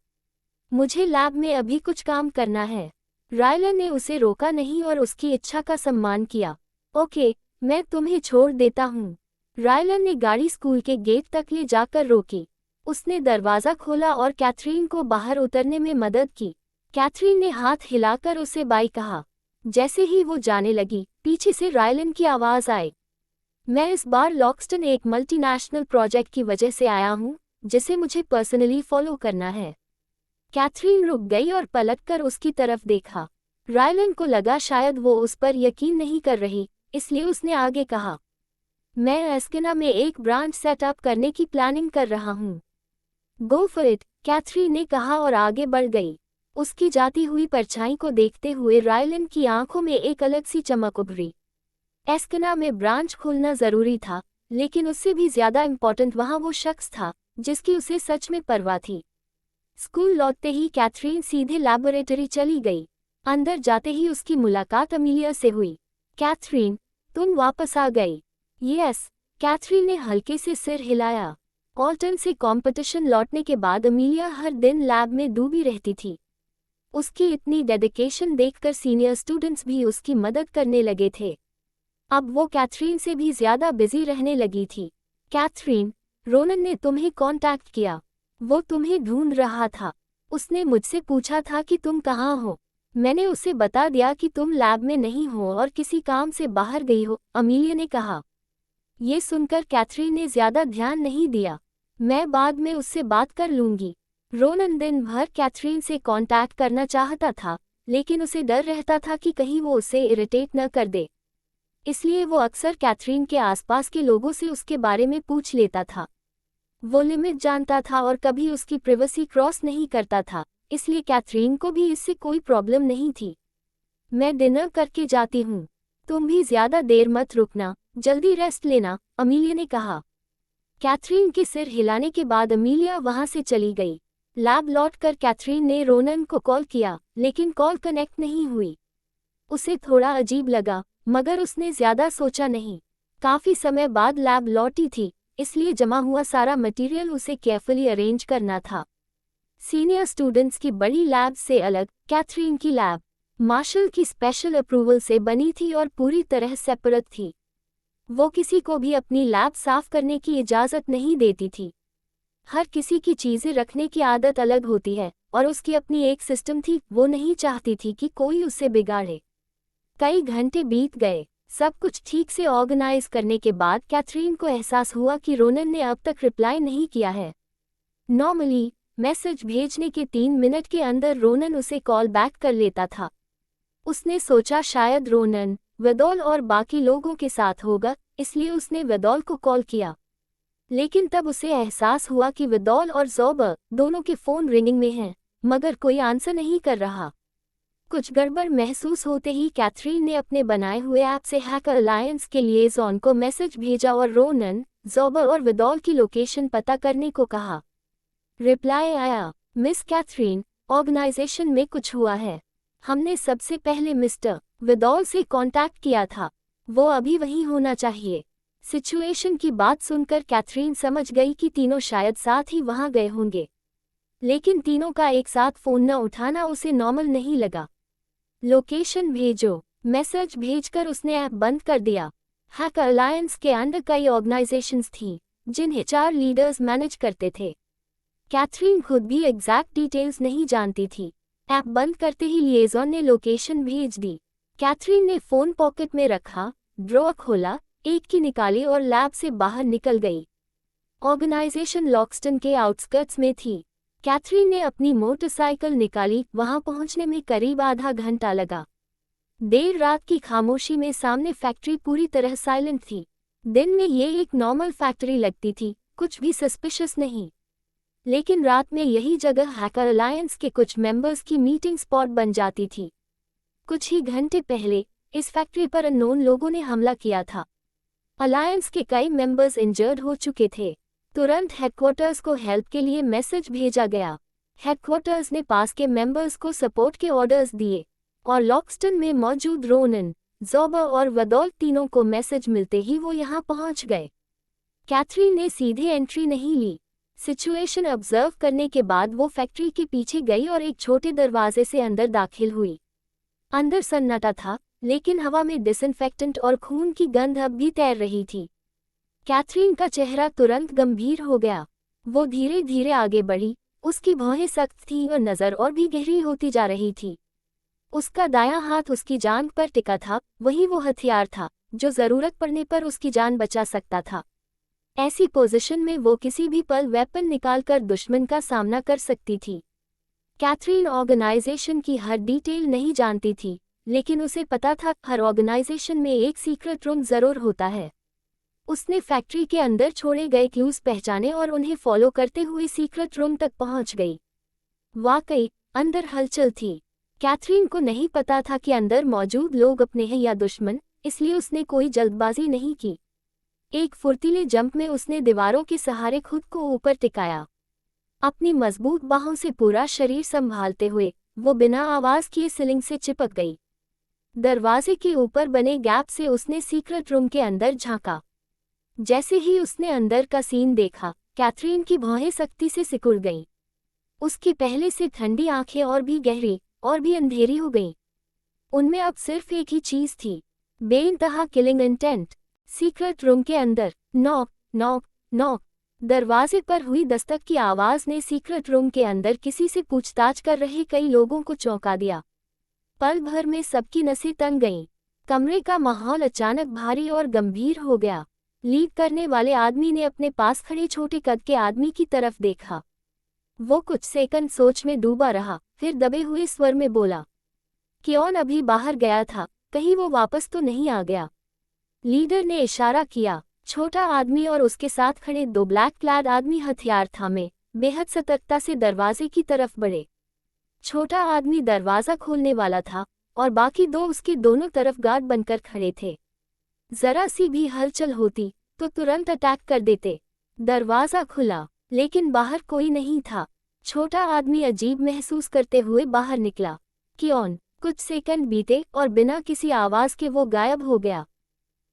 मुझे लैब में अभी कुछ काम करना है। रायलन ने उसे रोका नहीं और उसकी इच्छा का सम्मान किया। ओके, मैं तुम्हें छोड़ देता हूँ। रायलन ने गाड़ी स्कूल के गेट तक ले जाकर रोकी। उसने दरवाज़ा खोला और कैथरीन को बाहर उतरने में मदद की। कैथरीन ने हाथ हिलाकर उसे बाय कहा। जैसे ही वो जाने लगी, पीछे से रायलन की आवाज़ आई। मैं इस बार लॉक्स्टन एक मल्टीनेशनल प्रोजेक्ट की वजह से आया हूँ, जिसे मुझे पर्सनली फॉलो करना है। कैथरीन रुक गई और पलटकर उसकी तरफ देखा। रायलन को लगा शायद वो उस पर यकीन नहीं कर रही, इसलिए उसने आगे कहा, मैं एस्किना में एक ब्रांच सेटअप करने की प्लानिंग कर रहा हूँ। गो फॉर इट, कैथरीन ने कहा और आगे बढ़ गई। उसकी जाती हुई परछाई को देखते हुए रायलन की आंखों में एक अलग सी चमक उभरी। एस्किना में ब्रांच खोलना जरूरी था, लेकिन उससे भी ज्यादा इम्पोर्टेंट वहाँ वो शख्स था जिसकी उसे सच में परवाह थी। स्कूल लौटते ही कैथरीन सीधे लैबोरेटरी चली गई। अंदर जाते ही उसकी मुलाकात अमीलिया से हुई। कैथरीन, तुम वापस आ गई? यस, कैथरीन ने हल्के से सिर हिलाया। ऑल्टन से कंपटीशन लौटने के बाद अमीलिया हर दिन लैब में डूबी रहती थी। उसकी इतनी डेडिकेशन देखकर सीनियर स्टूडेंट्स भी उसकी मदद करने लगे थे। अब वो कैथरीन से भी ज्यादा बिजी रहने लगी थी। कैथरीन, रोनन ने तुम्हें कांटेक्ट किया। वो तुम्हें ढूंढ रहा था। उसने मुझसे पूछा था कि तुम कहाँ हो। मैंने उसे बता दिया कि तुम लैब में नहीं हो और किसी काम से बाहर गई हो, अमीलिया ने कहा। ये सुनकर कैथरीन ने ज्यादा ध्यान नहीं दिया। मैं बाद में उससे बात कर लूंगी। रोनन दिन भर कैथरीन से कांटेक्ट करना चाहता था, लेकिन उसे डर रहता था कि कहीं वो उसे इरिटेट न कर दे। इसलिए वो अक्सर कैथरीन के आसपास के लोगों से उसके बारे में पूछ लेता था। वो लिमिट जानता था और कभी उसकी प्राइवेसी क्रॉस नहीं करता था, इसलिए कैथरीन को भी इससे कोई प्रॉब्लम नहीं थी। मैं डिनर करके जाती हूँ, तुम भी ज्यादा देर मत रुकना, जल्दी रेस्ट लेना, अमीलिया ने कहा। कैथरीन के सिर हिलाने के बाद अमीलिया वहां से चली गई। लैब लौटकर कैथरीन ने रोनन को कॉल किया, लेकिन कॉल कनेक्ट नहीं हुई। उसे थोड़ा अजीब लगा, मगर उसने ज्यादा सोचा नहीं। काफी समय बाद लैब लौटी थी, इसलिए जमा हुआ सारा मटेरियल उसे केयरफुली अरेंज करना था। सीनियर स्टूडेंट्स की बड़ी लैब से अलग कैथरीन की लैब मार्शल की स्पेशल अप्रूवल से बनी थी और पूरी तरह सेपरेट थी। वो किसी को भी अपनी लैब साफ करने की इजाज़त नहीं देती थी। हर किसी की चीज़ें रखने की आदत अलग होती है और उसकी अपनी एक सिस्टम थी। वो नहीं चाहती थी कि कोई उसे बिगाड़े। कई घंटे बीत गए। सब कुछ ठीक से ऑर्गेनाइज करने के बाद कैथरीन को एहसास हुआ कि रोनन ने अब तक रिप्लाई नहीं किया है। नॉर्मली मैसेज भेजने के 3 मिनट के अंदर रोनन उसे कॉल बैक कर लेता था। उसने सोचा शायद रोनन वेदौल और बाकी लोगों के साथ होगा, इसलिए उसने वेदौल को कॉल किया। लेकिन तब उसे एहसास हुआ कि वेदौल और ज़ोबर दोनों के फ़ोन रिंगिंग में हैं, मगर कोई आंसर नहीं कर रहा। कुछ गड़बड़ महसूस होते ही कैथरीन ने अपने बनाए हुए ऐप से हैकर अलायंस के लिएज़ॉन को मैसेज भेजा और रोनन, ज़ोबर और वेदौल की लोकेशन पता करने को कहा। रिप्लाई आया, मिस कैथरीन, ऑर्गेनाइजेशन में कुछ हुआ है। हमने सबसे पहले मिस्टर वेदौल से कांटेक्ट किया था, वो अभी वहीं होना चाहिए। सिचुएशन की बात सुनकर कैथरीन समझ गई कि तीनों शायद साथ ही वहां गए होंगे, लेकिन तीनों का एक साथ फोन न उठाना उसे नॉर्मल नहीं लगा। लोकेशन भेजो, मैसेज भेजकर उसने ऐप बंद कर दिया। हैकर अलायंस के अंडर कई ऑर्गेनाइजेशंस थीं, जिन्हें 4 लीडर्स मैनेज करते थे। कैथरीन खुद भी एग्जैक्ट डिटेल्स नहीं जानती थी। ऐप बंद करते ही लिएज़ॉन ने लोकेशन भेज दी। कैथरीन ने फ़ोन पॉकेट में रखा, ड्रॉअर खोला, एक की निकाली और लैब से बाहर निकल गई। ऑर्गेनाइजेशन लॉक्स्टन के आउटस्कर्ट्स में थी। कैथरीन ने अपनी मोटरसाइकिल निकाली, वहां पहुंचने में करीब आधा घंटा लगा। देर रात की खामोशी में सामने फैक्ट्री पूरी तरह साइलेंट थी। दिन में ये एक नॉर्मल फैक्ट्री लगती थी, कुछ भी सस्पिशियस नहीं। लेकिन रात में यही जगह हैकर अलायंस के कुछ मेंबर्स की मीटिंग स्पॉट बन जाती थी। कुछ ही घंटे पहले इस फैक्ट्री पर अननोन लोगों ने हमला किया था। अलायंस के कई मेंबर्स इंजर्ड हो चुके थे। तुरंत हेडक्वार्टर्स को हेल्प के लिए मैसेज भेजा गया। हेडक्वार्टर्स ने पास के मेंबर्स को सपोर्ट के ऑर्डर्स दिए और लॉक्स्टन में मौजूद रोनन, ज़ोबर और वेदौल तीनों को मैसेज मिलते ही वो यहां पहुंच गए। कैथरीन ने सीधे एंट्री नहीं ली। सिचुएशन ऑब्जर्व करने के बाद वो फैक्ट्री के पीछे गई और एक छोटे दरवाजे से अंदर दाखिल हुई। अंदर सन्नाटा था, लेकिन हवा में डिसइंफेक्टेंट और खून की गंध अब भी तैर रही थी। कैथरीन का चेहरा तुरंत गंभीर हो गया। वो धीरे धीरे आगे बढ़ी, उसकी भौहें सख्त थीं और नज़र और भी गहरी होती जा रही थी। उसका दायां हाथ उसकी जांघ पर टिका था, वही वो हथियार था जो ज़रूरत पड़ने पर उसकी जान बचा सकता था। ऐसी पोजीशन में वो किसी भी पल वेपन निकालकर दुश्मन का सामना कर सकती थी। कैथरीन ऑर्गेनाइजेशन की हर डिटेल नहीं जानती थी, लेकिन उसे पता था हर ऑर्गेनाइजेशन में एक सीक्रेट रूम ज़रूर होता है। उसने फैक्ट्री के अंदर छोड़े गए क्लूज पहचाने और उन्हें फॉलो करते हुए सीक्रेट रूम तक पहुंच गई। वाकई अंदर हलचल थी। कैथरीन को नहीं पता था कि अंदर मौजूद लोग अपने हैं या दुश्मन, इसलिए उसने कोई जल्दबाजी नहीं की। एक फुर्तीले जंप में उसने दीवारों के सहारे खुद को ऊपर टिकाया। अपनी मजबूत बाहों से पूरा शरीर संभालते हुए वो बिना आवाज किए सीलिंग से चिपक गई। दरवाजे के ऊपर बने गैप से उसने सीक्रेट रूम के अंदर झांका। जैसे ही उसने अंदर का सीन देखा, कैथरीन की भौहें सख्ती से सिकुड़ गईं। उसकी पहले से ठंडी आंखें और भी गहरी और भी अंधेरी हो गईं। उनमें अब सिर्फ एक ही चीज थी, बेइंतहा किलिंग इंटेंट। सीक्रेट रूम के अंदर नॉक नॉक नॉक। दरवाजे पर हुई दस्तक की आवाज ने सीक्रेट रूम के अंदर किसी से पूछताछ कर रहे कई लोगों को चौंका दिया। पल भर में सबकी नसें तंग गईं। कमरे का माहौल अचानक भारी और गंभीर हो गया। लीड करने वाले आदमी ने अपने पास खड़े छोटे कद के आदमी की तरफ देखा। वो कुछ सेकंड सोच में डूबा रहा, फिर दबे हुए स्वर में बोला, कियोन अभी बाहर गया था, कहीं वो वापस तो नहीं आ गया। लीडर ने इशारा किया। छोटा आदमी और उसके साथ खड़े दो ब्लैक क्लैड आदमी हथियार थामे बेहद सतर्कता से दरवाजे की तरफ बढ़े। छोटा आदमी दरवाजा खोलने वाला था और बाकी दो उसके दोनों तरफ गार्ड बनकर खड़े थे। जरा सी भी हलचल होती तो तुरंत अटैक कर देते। दरवाजा खुला, लेकिन बाहर कोई नहीं था। छोटा आदमी अजीब महसूस करते हुए बाहर निकला। क्यों? कुछ सेकंड बीते और बिना किसी आवाज के वो गायब हो गया।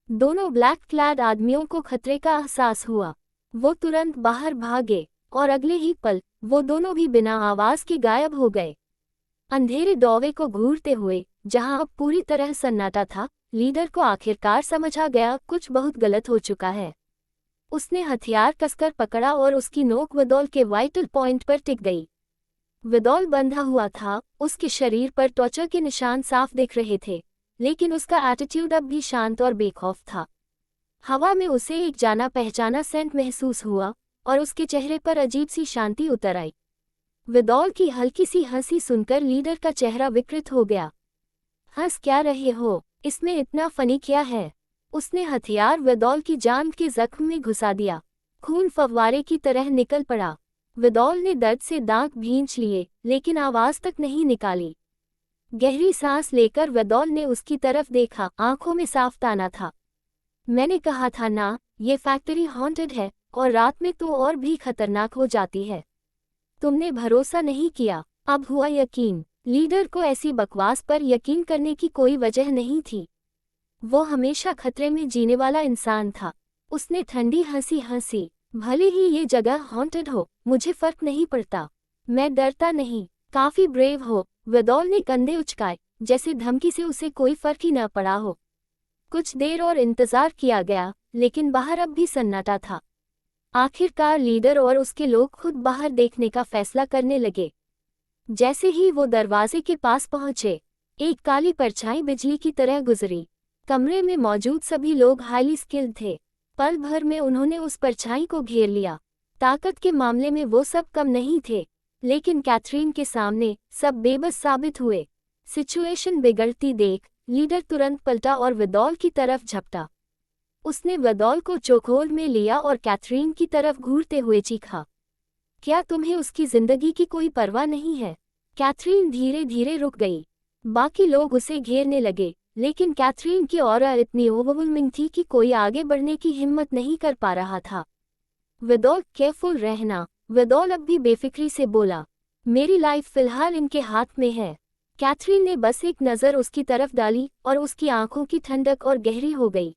दोनों ब्लैक क्लैड आदमियों को खतरे का एहसास हुआ। वो तुरंत बाहर भागे और अगले ही पल वो दोनों भी बिना आवाज के गायब हो गए। अंधेरे डोवे को घूरते हुए, जहां अब पूरी तरह सन्नाटा था, लीडर को आखिरकार समझ आ गया कुछ बहुत गलत हो चुका है। उसने हथियार कसकर पकड़ा और उसकी नोक विदोल के वाइटल पॉइंट पर टिक गई। विदोल बंधा हुआ था, उसके शरीर पर टॉर्चर के निशान साफ दिख रहे थे, लेकिन उसका एटीट्यूड अब भी शांत और बेखौफ था। हवा में उसे एक जाना पहचाना सेंट महसूस हुआ और उसके चेहरे पर अजीब सी शांति उतर आई। विदोल की हल्की सी हंसी सुनकर लीडर का चेहरा विकृत हो गया। हंस क्या रहे हो? इसमें इतना फनी क्या है? उसने हथियार विदोल की जान के जख्म में घुसा दिया। खून फव्वारे की तरह निकल पड़ा। विदोल ने दर्द से दांत भींच लिए, लेकिन आवाज तक नहीं निकाली। गहरी सांस लेकर विदोल ने उसकी तरफ देखा, आंखों में साफ ताना था। मैंने कहा था ना, ये फैक्ट्री हॉन्टेड है और रात में तो और भी खतरनाक हो जाती है। तुमने भरोसा नहीं किया, अब हुआ यकीन। लीडर को ऐसी बकवास पर यकीन करने की कोई वजह नहीं थी। वो हमेशा खतरे में जीने वाला इंसान था। उसने ठंडी हंसी हंसी, भले ही ये जगह हॉन्टेड हो, मुझे फर्क नहीं पड़ता। मैं डरता नहीं। काफी ब्रेव हो। विदोल ने कंधे उचकाए, जैसे धमकी से उसे कोई फर्क ही न पड़ा हो। कुछ देर और इंतजार किया गया, लेकिन बाहर अब भी सन्नाटा था। आखिरकार लीडर और उसके लोग खुद बाहर देखने का फैसला करने लगे। जैसे ही वो दरवाजे के पास पहुंचे, एक काली परछाई बिजली की तरह गुजरी। कमरे में मौजूद सभी लोग हाईली स्किल्ड थे। पल भर में उन्होंने उस परछाई को घेर लिया। ताकत के मामले में वो सब कम नहीं थे, लेकिन कैथरीन के सामने सब बेबस साबित हुए। सिचुएशन बिगड़ती देख लीडर तुरंत पलटा और विदोल की तरफ झपटा। उसने विदोल को चौकोर में लिया और कैथरीन की तरफ घूरते हुए चीखा, क्या तुम्हें उसकी जिंदगी की कोई परवाह नहीं है? कैथरीन धीरे धीरे रुक गई। बाकी लोग उसे घेरने लगे, लेकिन कैथरीन की ऑरा इतनी ओवरवेलमिंग थी कि कोई आगे बढ़ने की हिम्मत नहीं कर पा रहा था। विदोल, केयरफुल रहना। विदोल अब भी बेफिक्री से बोला, मेरी लाइफ फिलहाल इनके हाथ में है। कैथरीन ने बस एक नज़र उसकी तरफ डाली और उसकी आंखों की ठंडक और गहरी हो गई।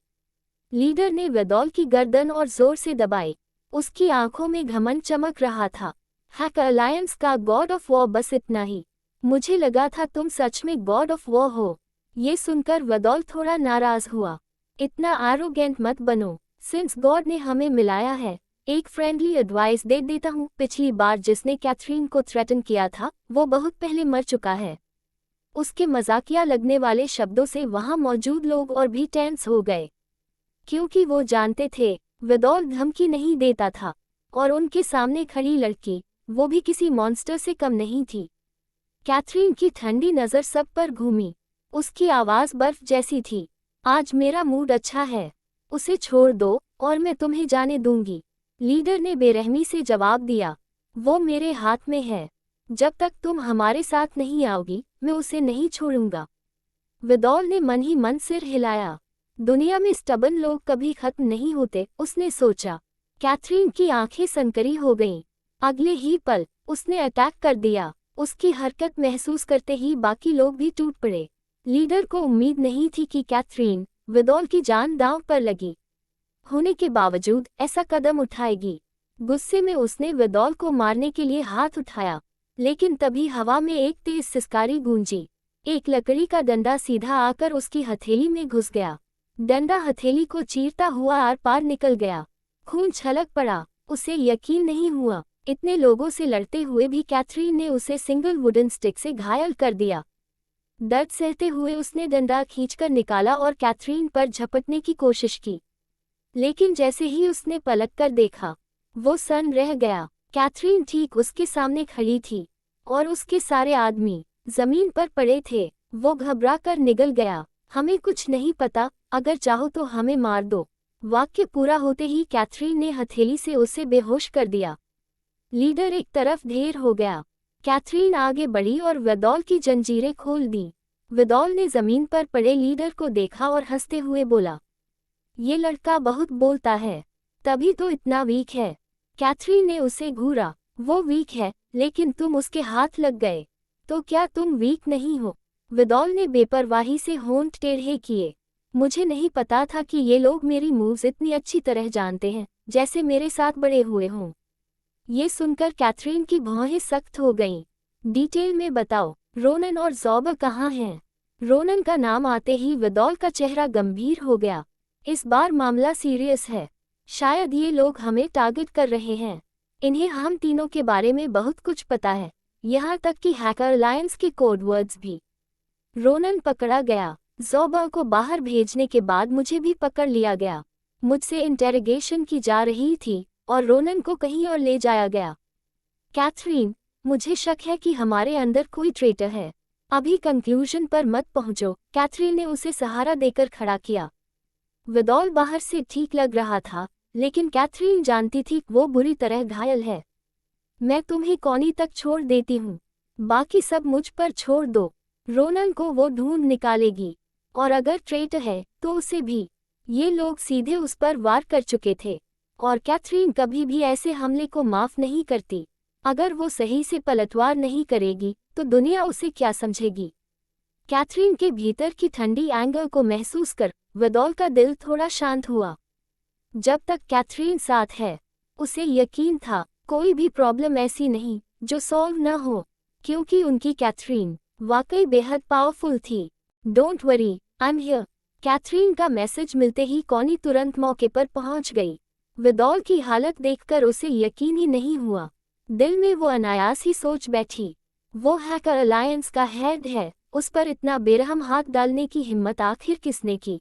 लीडर ने विदोल की गर्दन और जोर से दबाई। उसकी आंखों में घमंड चमक रहा था। हैक अलायंस का गॉड ऑफ वॉर, बस इतना ही। मुझे लगा था तुम सच में गॉड ऑफ वॉर हो। ये सुनकर विदोल थोड़ा नाराज हुआ। इतना एरोगेंट मत बनो। सिंस गॉड ने हमें मिलाया है, एक फ्रेंडली एडवाइस दे देता हूँ। पिछली बार जिसने कैथरीन को थ्रेटन किया था, वो बहुत पहले मर चुका है। उसके मजाकिया लगने वाले शब्दों से वहां मौजूद लोग और भी टेंस हो गए, क्योंकि वो जानते थे विदोल धमकी नहीं देता था और उनके सामने खड़ी लड़की, वो भी किसी मॉन्स्टर से कम नहीं थी। कैथरीन की ठंडी नज़र सब पर घूमी। उसकी आवाज़ बर्फ जैसी थी। आज मेरा मूड अच्छा है, उसे छोड़ दो और मैं तुम्हें जाने दूंगी। लीडर ने बेरहमी से जवाब दिया, वो मेरे हाथ में है। जब तक तुम हमारे साथ नहीं आओगी, मैं उसे नहीं छोड़ूंगा। विदोल ने मन ही मन सिर हिलाया। दुनिया में स्टबन लोग कभी खत्म नहीं होते, उसने सोचा। कैथरीन की आंखें सनकरी हो गईं। अगले ही पल उसने अटैक कर दिया। उसकी हरकत महसूस करते ही बाकी लोग भी टूट पड़े। लीडर को उम्मीद नहीं थी कि कैथरीन विदोल की जान दांव पर लगी होने के बावजूद ऐसा कदम उठाएगी। गुस्से में उसने विदोल को मारने के लिए हाथ उठाया, लेकिन तभी हवा में एक तेज सिसकारी गूंजी। एक लकड़ी का डंडा सीधा आकर उसकी हथेली में घुस गया। डंडा हथेली को चीरता हुआ आर पार निकल गया। खून छलक पड़ा। उसे यकीन नहीं हुआ, इतने लोगों से लड़ते हुए भी कैथरीन ने उसे सिंगल वुडन स्टिक से घायल कर दिया। दर्द सहते हुए उसने डंडा खींचकर निकाला और कैथरीन पर झपटने की कोशिश की, लेकिन जैसे ही उसने पलटकर देखा, वो सन्न रह गया। कैथरीन ठीक उसके सामने खड़ी थी और उसके सारे आदमी जमीन पर पड़े थे। वो घबरा कर निगल गया। हमें कुछ नहीं पता, अगर चाहो तो हमें मार दो। वाक्य पूरा होते ही कैथरीन ने हथेली से उसे बेहोश कर दिया। लीडर एक तरफ ढेर हो गया। कैथरीन आगे बढ़ी और विदॉल की जंजीरें खोल दी। विदॉल ने जमीन पर पड़े लीडर को देखा और हंसते हुए बोला, ये लड़का बहुत बोलता है, तभी तो इतना वीक है। कैथरीन ने उसे घूरा। वो वीक है, लेकिन तुम उसके हाथ लग गए, तो क्या तुम वीक नहीं हो? विदॉल ने बेपरवाही से होंठ टेढ़े किए। मुझे नहीं पता था कि ये लोग मेरी मूव्स इतनी अच्छी तरह जानते हैं, जैसे मेरे साथ बड़े हुए हों। ये सुनकर कैथरीन की भौहें सख्त हो गईं। डिटेल में बताओ, रोनन और ज़ौबा कहाँ हैं? रोनन का नाम आते ही विदॉल का चेहरा गंभीर हो गया। इस बार मामला सीरियस है। शायद ये लोग हमें टारगेट कर रहे हैं। इन्हें हम तीनों के बारे में बहुत कुछ पता है, यहाँ तक कि हैकर अलायंस के कोड वर्ड्स भी। रोनन पकड़ा गया। ज़ौबा को बाहर भेजने के बाद मुझे भी पकड़ लिया गया। मुझसे इंटेरोगेशन की जा रही थी और रोनन को कहीं और ले जाया गया। कैथरीन, मुझे शक है कि हमारे अंदर कोई ट्रेटर है। अभी कंक्लूजन पर मत पहुंचो। कैथरीन ने उसे सहारा देकर खड़ा किया। विदॉल बाहर से ठीक लग रहा था, लेकिन कैथरीन जानती थी वो बुरी तरह घायल है। मैं तुम्हें कॉनी तक छोड़ देती हूँ, बाकी सब मुझ पर छोड़ दो। रोनन को वो ढूंढ निकालेगी, और अगर ट्रेटर है तो उसे भी। ये लोग सीधे उस पर वार कर चुके थे, और कैथरीन कभी भी ऐसे हमले को माफ नहीं करती। अगर वो सही से पलटवार नहीं करेगी तो दुनिया उसे क्या समझेगी? कैथरीन के भीतर की ठंडी एंगर को महसूस कर विदॉल का दिल थोड़ा शांत हुआ। जब तक कैथरीन साथ है, उसे यकीन था कोई भी प्रॉब्लम ऐसी नहीं जो सॉल्व न हो, क्योंकि उनकी कैथरीन वाकई बेहद पावरफुल थी। Don't worry, I am here. Catherine का मैसेज मिलते ही कॉनी तुरंत मौके पर पहुंच गई। विदॉल की हालत देखकर उसे यकीन ही नहीं हुआ। दिल में वो अनायास ही सोच बैठी, वो हैकर अलायंस का हेड है, उस पर इतना बेरहम हाथ डालने की हिम्मत आखिर किसने की?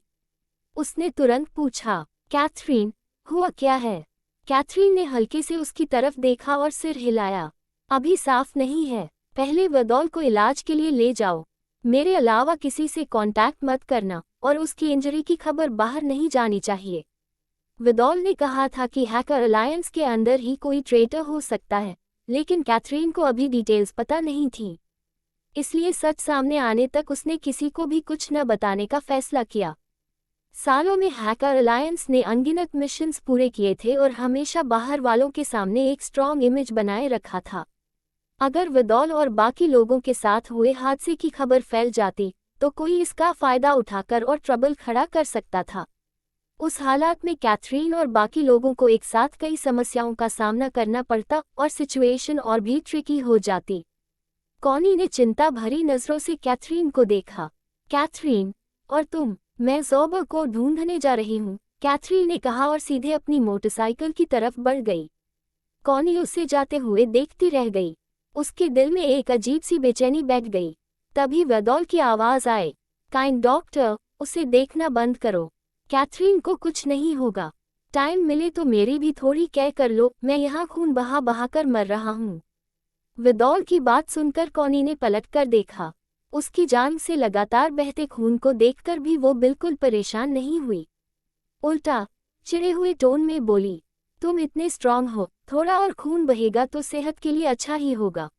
उसने तुरंत पूछा, कैथरीन, हुआ क्या है? कैथरीन ने हल्के से उसकी तरफ देखा और सिर हिलाया। अभी साफ नहीं है। पहले विदॉल को इलाज के लिए ले जाओ। मेरे अलावा किसी से कांटेक्ट मत करना, और उसकी इंजरी की खबर बाहर नहीं जानी चाहिए। विदॉल ने कहा था कि हैकर अलायंस के अंदर ही कोई ट्रेटर हो सकता है, लेकिन कैथरीन को अभी डिटेल्स पता नहीं थी। इसलिए सच सामने आने तक उसने किसी को भी कुछ न बताने का फैसला किया। सालों में हैकर अलायंस ने अनगिनत मिशंस पूरे किए थे और हमेशा बाहर वालों के सामने एक स्ट्रॉन्ग इमेज बनाए रखा था। अगर विदॉल और बाकी लोगों के साथ हुए हादसे की खबर फैल जाती, तो कोई इसका फायदा उठाकर और ट्रबल खड़ा कर सकता था। उस हालात में कैथरीन और बाकी लोगों को एक साथ कई समस्याओं का सामना करना पड़ता और सिचुएशन और भी ट्रिकी हो जाती। कॉनी ने चिंता भरी नजरों से कैथरीन को देखा। कैथरीन, और तुम? मैं ज़ौबा को ढूंढने जा रही हूँ, कैथरीन ने कहा और सीधे अपनी मोटरसाइकिल की तरफ बढ़ गई। कॉनी उसे जाते हुए देखती रह गई। उसके दिल में एक अजीब सी बेचैनी बैठ गई। तभी विदॉल की आवाज़ आए, काइंड डॉक्टर, उसे देखना बंद करो। कैथरीन को कुछ नहीं होगा। टाइम मिले तो मेरी भी थोड़ी केयर कर लो, मैं यहाँ खून बहा बहा कर मर रहा हूँ। विदॉल की बात सुनकर कॉनी ने पलटकर देखा। उसकी जांघ से लगातार बहते खून को देखकर भी वो बिल्कुल परेशान नहीं हुई। उल्टा चिढ़े हुए टोन में बोली, तुम इतने स्ट्रांग हो, थोड़ा और खून बहेगा तो सेहत के लिए अच्छा ही होगा।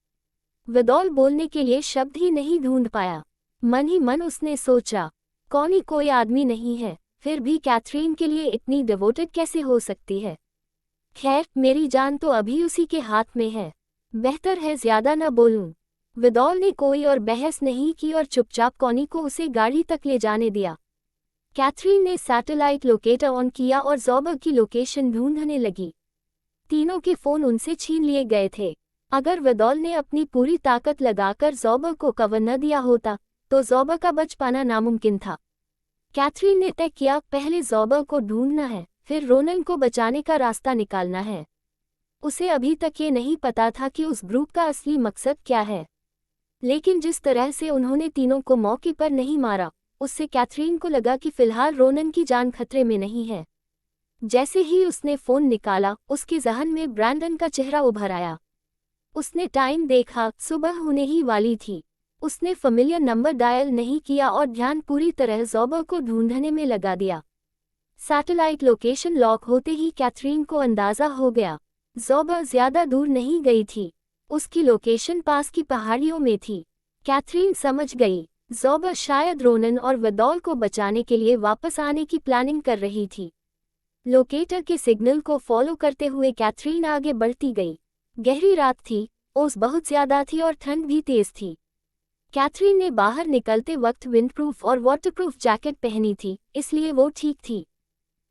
विदॉल बोलने के लिए शब्द ही नहीं ढूंढ पाया। मन ही मन उसने सोचा, कॉनी कोई आदमी नहीं है, फिर भी कैथरीन के लिए इतनी डिवोटेड कैसे हो सकती है? खैर, मेरी जान तो अभी उसी के हाथ में है, बेहतर है ज्यादा न बोलूं। विदॉल ने कोई और बहस नहीं की और चुपचाप कॉनी को उसे गाड़ी तक ले जाने दिया। कैथरीन ने सैटेलाइट लोकेटर ऑन किया और ज़ौबा की लोकेशन ढूंढने लगी। तीनों के फोन उनसे छीन लिए गए थे। अगर विदॉल ने अपनी पूरी ताकत लगाकर ज़ौबा को कवर न दिया होता, तो ज़ौबा का बच पाना नामुमकिन था। कैथरीन ने तय किया, पहले ज़ौबा को ढूंढना है, फिर रोनन को बचाने का रास्ता निकालना है। उसे अभी तक ये नहीं पता था कि उस ग्रुप का असली मकसद क्या है, लेकिन जिस तरह से उन्होंने तीनों को मौके पर नहीं मारा, उससे कैथरीन को लगा कि फिलहाल रोनन की जान खतरे में नहीं है। जैसे ही उसने फोन निकाला, उसके ज़हन में ब्रैंडन का चेहरा उभर आया। उसने टाइम देखा, सुबह होने ही वाली थी। उसने familiar नंबर डायल नहीं किया और ध्यान पूरी तरह ज़ोबा को ढूंढने में लगा दिया। सैटेलाइट लोकेशन लॉक होते ही कैथरीन को अंदाज़ा हो गया, ज़ोबा ज़्यादा दूर नहीं गई थी। उसकी लोकेशन पास की पहाड़ियों में थी। कैथरीन समझ गई, ज़ोबा शायद रोनन और वेदॉल को बचाने के लिए वापस आने की प्लानिंग कर रही थी। लोकेटर के सिग्नल को फॉलो करते हुए कैथरीन आगे बढ़ती गई। गहरी रात थी, ओस बहुत ज़्यादा थी और ठंड भी तेज़ थी। कैथरीन ने बाहर निकलते वक्त विंडप्रूफ और वाटरप्रूफ जैकेट पहनी थी, इसलिए वो ठीक थी।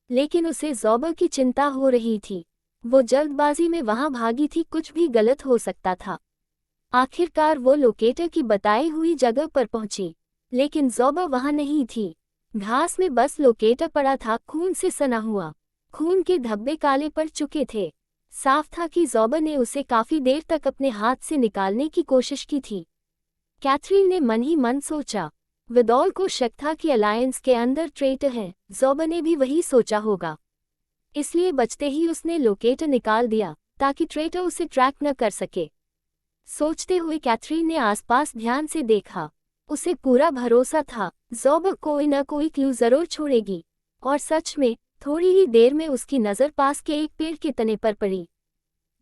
लेकिन उसे ज़ोबा की चिंता हो रही थी। वो जल्दबाजी में वहां भागी थी, कुछ भी गलत हो सकता था। आखिरकार वो लोकेटर की बताई हुई जगह पर पहुंची, लेकिन ज़ोबा वहां नहीं थी। घास में बस लोकेटर पड़ा था, खून से सना हुआ। खून के धब्बे काले पड़ चुके थे। साफ था कि ज़ोबा ने उसे काफी देर तक अपने हाथ से निकालने की कोशिश की थी। कैथरीन ने मन ही मन सोचा, वेदॉल को शक था कि अलायंस के अंदर ट्रेटर है। ज़ोबा ने भी वही सोचा होगा, इसलिए बचते ही उसने लोकेटर निकाल दिया ताकि ट्रेटर उसे ट्रैक न कर सके। सोचते हुए कैथरीन ने आसपास ध्यान से देखा। उसे पूरा भरोसा था, ज़ोबा कोई न कोई क्लू जरूर छोड़ेगी। और सच में थोड़ी ही देर में उसकी नज़र पास के एक पेड़ के तने पर पड़ी।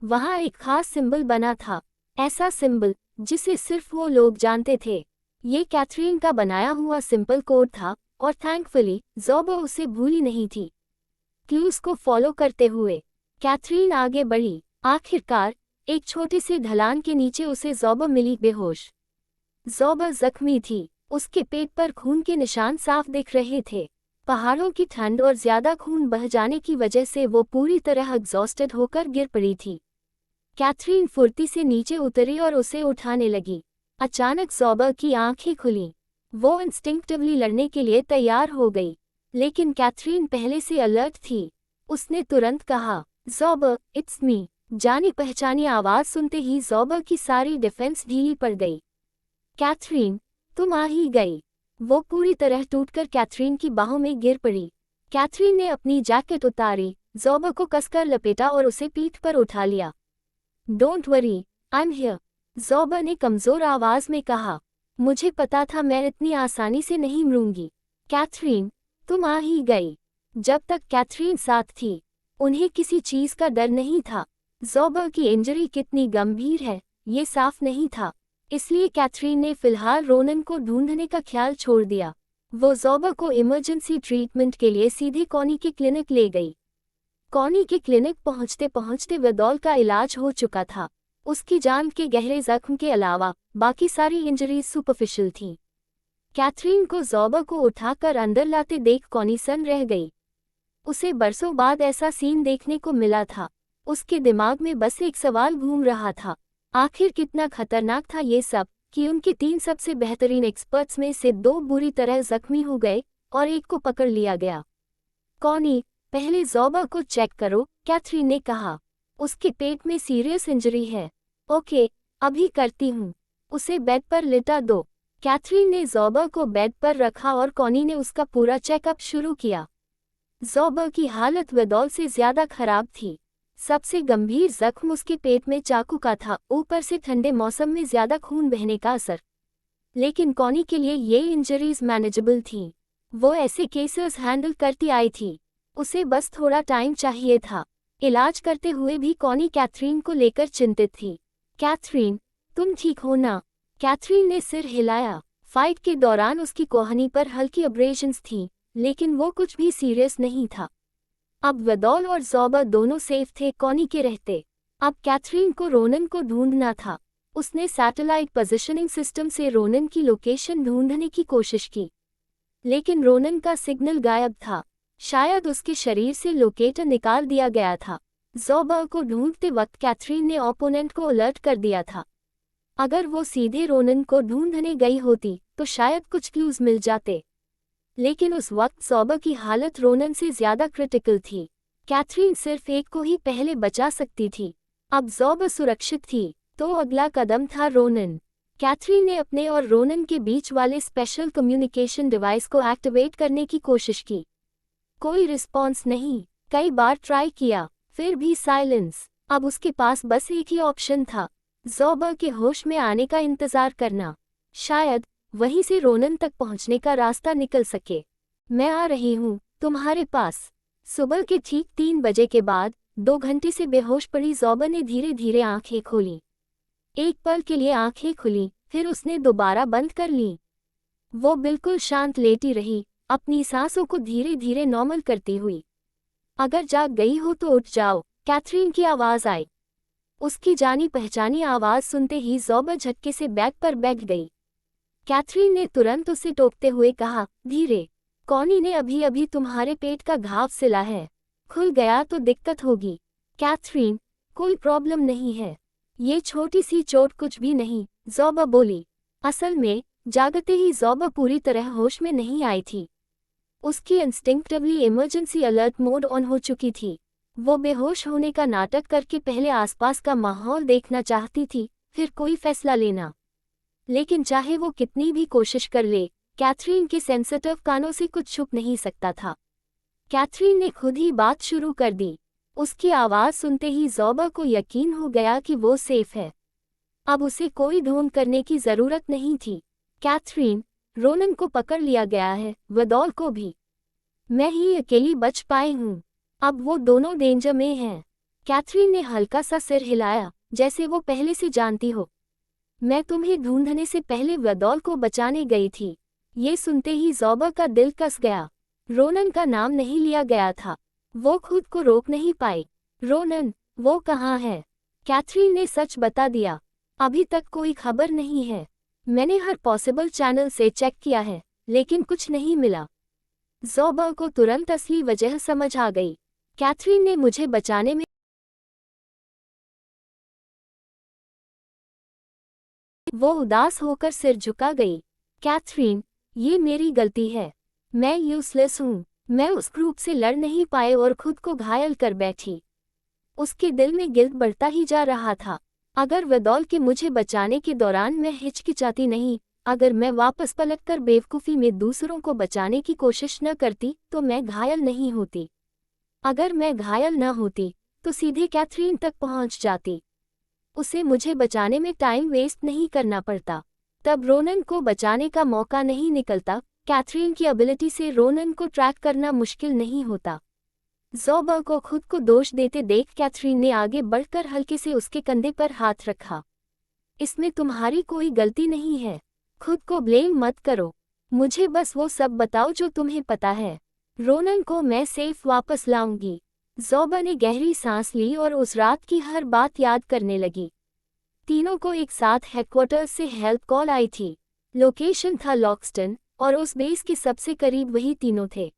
वहां एक खास सिंबल बना था, ऐसा सिंबल जिसे सिर्फ वो लोग जानते थे। ये कैथरीन का बनाया हुआ सिंपल कोड था और थैंकफुली ज़ोबा उसे भूली नहीं थी। क्लूज को फॉलो करते हुए कैथरीन आगे बढ़ी। आखिरकार एक छोटे से ढलान के नीचे उसे ज़ोबा मिली, बेहोश। ज़ोबा जख्मी थी, उसके पेट पर खून के निशान साफ दिख रहे थे। पहाड़ों की ठंड और ज्यादा खून बह जाने की वजह से वो पूरी तरह एग्जॉस्टेड होकर गिर पड़ी थी। कैथरीन फुर्ती से नीचे उतरी और उसे उठाने लगी। अचानक ज़ोबा की आंखें खुलीं। वो इंस्टिंक्टिवली लड़ने के लिए तैयार हो गई, लेकिन कैथरीन पहले से अलर्ट थी। उसने तुरंत कहा, ज़ोबा, इट्स मी। जानी पहचानी आवाज सुनते ही ज़ोबा की सारी डिफेंस ढीली पड़ गई। कैथरीन, तुम आ ही गई। वो पूरी तरह टूटकर कैथरीन की बाहों में गिर पड़ी। कैथरीन ने अपनी जैकेट उतारी, ज़ोबा को कसकर लपेटा और उसे पीठ पर उठा लिया। Don't worry, I am here, Zoba ने कमजोर आवाज में कहा। मुझे पता था मैं इतनी आसानी से नहीं मरूंगी। कैथरीन, तुम आ ही गई। जब तक कैथरीन साथ थी, उन्हें किसी चीज का डर नहीं था। ज़ोबा की इंजरी कितनी गंभीर है, ये साफ नहीं था, इसलिए कैथरीन ने फिलहाल रोनन को ढूंढने का ख्याल छोड़ दिया। वो ज़ोबा को इमरजेंसी ट्रीटमेंट के लिए सीधे कॉनी के क्लिनिक ले गई। कॉनी के क्लिनिक पहुंचते पहुंचते वेदॉल का इलाज हो चुका था। उसकी जान के गहरे जख्म के अलावा बाकी सारी इंजरीज सुपरफिशियल थीं। कैथरीन को ज़ोबा को उठाकर अंदर लाते देख कॉनी सन रह गई। उसे बरसों बाद ऐसा सीन देखने को मिला था। उसके दिमाग में बस एक सवाल घूम रहा था, आखिर कितना खतरनाक था ये सब कि उनके 3 सबसे बेहतरीन एक्सपर्ट्स में से 2 बुरी तरह जख्मी हो गए और एक को पकड़ लिया गया। कॉनी, पहले ज़ोबा को चेक करो, कैथरीन ने कहा। उसके पेट में सीरियस इंजरी है। ओके, अभी करती हूँ। उसे बेड पर लिटा दो। कैथरीन ने ज़ोबा को बेड पर रखा और कॉनी ने उसका पूरा चेकअप शुरू किया। ज़ोबा की हालत वेदॉल से ज्यादा खराब थी। सबसे गंभीर जख्म उसके पेट में चाकू का था, ऊपर से ठंडे मौसम में ज्यादा खून बहने का असर। लेकिन कॉनी के लिए ये इंजरीज मैनेजेबल थीं। वो ऐसे केसेस हैंडल करती आई थी। उसे बस थोड़ा टाइम चाहिए था। इलाज करते हुए भी कॉनी कैथरीन को लेकर चिंतित थी। कैथरीन, तुम ठीक हो ना? कैथरीन ने सिर हिलाया। फाइट के दौरान उसकी कोहनी पर हल्की अब्रेशंस थीं, लेकिन वो कुछ भी सीरियस नहीं था। अब वेदॉल और ज़ोबा दोनों सेफ थे कॉनी के रहते। अब कैथरीन को रोनन को ढूंढना था। उसने सैटेलाइट पोजिशनिंग सिस्टम से रोनन की लोकेशन ढूंढने की कोशिश की, लेकिन रोनन का सिग्नल गायब था। शायद उसके शरीर से लोकेटर निकाल दिया गया था। ज़ोबा को ढूंढते वक्त कैथरीन ने ओपोनेंट को अलर्ट कर दिया था। अगर वो सीधे रोनन को ढूंढने गई होती तो शायद कुछ क्लूज मिल जाते, लेकिन उस वक्त ज़ोबा की हालत रोनन से ज्यादा क्रिटिकल थी। कैथरीन सिर्फ एक को ही पहले बचा सकती थी। अब ज़ोबा सुरक्षित थी, तो अगला कदम था रोनन। कैथरीन ने अपने और रोनन के बीच वाले स्पेशल कम्युनिकेशन डिवाइस को एक्टिवेट करने की कोशिश की। कोई रिस्पॉन्स नहीं। कई बार ट्राई किया, फिर भी साइलेंस। अब उसके पास बस एक ही ऑप्शन था, ज़ोबा के होश में आने का इंतजार करना। शायद वहीं से रोनन तक पहुंचने का रास्ता निकल सके। मैं आ रही हूँ तुम्हारे पास। सुबह के ठीक 3 बजे के बाद 2 घंटे से बेहोश पड़ी ज़ोबा ने धीरे धीरे आंखें खोली। एक पल के लिए आंखें खुली, फिर उसने दोबारा बंद कर लीं। वो बिल्कुल शांत लेटी रही, अपनी सांसों को धीरे धीरे नॉर्मल करती हुई। अगर जाग गई हो तो उठ जाओ, कैथरीन की आवाज़ आई। उसकी जानी पहचानी आवाज़ सुनते ही ज़ोबा झटके से बैग पर बैठ गई। कैथरीन ने तुरंत उसे टोकते हुए कहा, धीरे, कॉनी ने अभी अभी तुम्हारे पेट का घाव सिला है, खुल गया तो दिक्कत होगी। कैथरीन, कोई प्रॉब्लम नहीं है, ये छोटी सी चोट कुछ भी नहीं, ज़ोबा बोली। असल में जागते ही ज़ोबा पूरी तरह होश में नहीं आई थी। उसकी instinctively emergency alert mode on हो चुकी थी। वो बेहोश होने का नाटक करके पहले आसपास का माहौल देखना चाहती थी, फिर कोई फैसला लेना। लेकिन चाहे वो कितनी भी कोशिश कर ले, कैथरीन के सेंसिटिव कानों से कुछ छुप नहीं सकता था। कैथरीन ने खुद ही बात शुरू कर दी। उसकी आवाज़ सुनते ही ज़ोबा को यकीन हो गया कि वो सेफ है। अब उसे कोई ढूंढ करने की ज़रूरत नहीं थी। कैथरीन, रोनन को पकड़ लिया गया है, वेदॉल को भी। मैं ही अकेली बच पाई हूँ। अब वो दोनों डेंजर में हैं। कैथरीन ने हल्का सा सिर हिलाया, जैसे वो पहले से जानती हो। मैं तुम्हें ढूंढने से पहले वेदॉल को बचाने गई थी। ये सुनते ही ज़ोबा का दिल कस गया। रोनन का नाम नहीं लिया गया था। वो खुद को रोक नहीं पाई। रोनन, वो कहाँ है? कैथरीन ने सच बता दिया। अभी तक कोई खबर नहीं है। मैंने हर पॉसिबल चैनल से चेक किया है, लेकिन कुछ नहीं मिला। ज़ोबा को तुरंत असली वजह समझ आ गई। कैथरीन ने मुझे बचाने में। वो उदास होकर सिर झुका गई। कैथरीन, ये मेरी गलती है। मैं यूजलेस हूँ। मैं उस ग्रुप से लड़ नहीं पाए और खुद को घायल कर बैठी। उसके दिल में गिल्ट बढ़ता ही जा रहा था। अगर वेदॉल के मुझे बचाने के दौरान मैं हिचकिचाती नहीं, अगर मैं वापस पलटकर बेवकूफ़ी में दूसरों को बचाने की कोशिश न करती, तो मैं घायल नहीं होती। अगर मैं घायल न होती, तो सीधे कैथरीन तक पहुंच जाती। उसे मुझे बचाने में टाइम वेस्ट नहीं करना पड़ता। तब रोनन को बचाने का मौका नहीं निकलता। कैथरीन की एबिलिटी से रोनन को ट्रैक करना मुश्किल नहीं होता। ज़ोबा को खुद को दोष देते देख कैथरीन ने आगे बढ़कर हल्के से उसके कंधे पर हाथ रखा। इसमें तुम्हारी कोई गलती नहीं है। खुद को ब्लेम मत करो। मुझे बस वो सब बताओ जो तुम्हें पता है। रोनन को मैं सेफ वापस लाऊंगी। ज़ोबा ने गहरी सांस ली और उस रात की हर बात याद करने लगी। तीनों को एक साथ हेडक्वार्टर्स से हेल्प कॉल आई थी। लोकेशन था लॉक्स्टन, और उस बेस के सबसे करीब वही तीनों थे।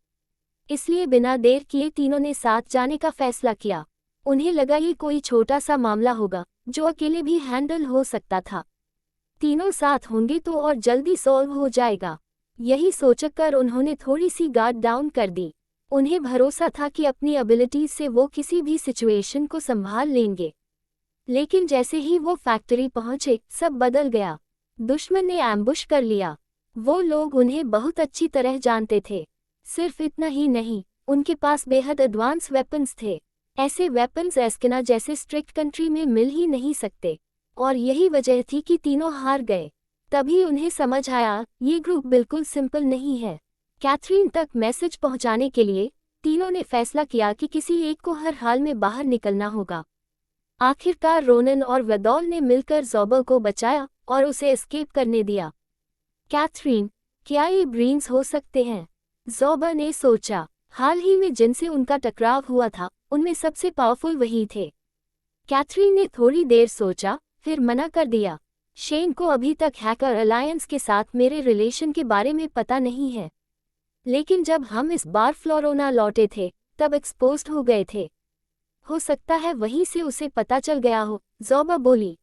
इसलिए बिना देर किए तीनों ने साथ जाने का फैसला किया। उन्हें लगा ये कोई छोटा सा मामला होगा, जो अकेले भी हैंडल हो सकता था। तीनों साथ होंगे तो और जल्दी सॉल्व हो जाएगा। यही सोचकर उन्होंने थोड़ी सी गार्ड डाउन कर दी। उन्हें भरोसा था कि अपनी एबिलिटीज से वो किसी भी सिचुएशन को संभाल लेंगे। लेकिन जैसे ही वो फैक्ट्री पहुंचे, सब बदल गया। दुश्मन ने एम्बुश कर लिया। वो लोग उन्हें बहुत अच्छी तरह जानते थे। सिर्फ इतना ही नहीं, उनके पास बेहद एडवांस वेपन्स थे। ऐसे वेपन्स एस्किना जैसे स्ट्रिक्ट कंट्री में मिल ही नहीं सकते। और यही वजह थी कि तीनों हार गए। तभी उन्हें समझ आया, ये ग्रुप बिल्कुल सिंपल नहीं है। कैथरीन तक मैसेज पहुंचाने के लिए तीनों ने फैसला किया कि किसी एक को हर हाल में बाहर निकलना होगा। आखिरकार रोनन और वेदॉल ने मिलकर ज़ोबा को बचाया और उसे एस्केप करने दिया। कैथरीन, क्या ये ब्रीन्स हो सकते हैं? ज़ोबा ने सोचा। हाल ही में जिनसे उनका टकराव हुआ था, उनमें सबसे पावरफुल वही थे। कैथरीन ने थोड़ी देर सोचा, फिर मना कर दिया। शेन को अभी तक हैकर अलायंस के साथ मेरे रिलेशन के बारे में पता नहीं है। लेकिन जब हम इस बार फ्लोरोना लौटे थे, तब एक्सपोज्ड हो गए थे। हो सकता है वहीं से उसे पता चल गया हो, ज़ोबा बोली।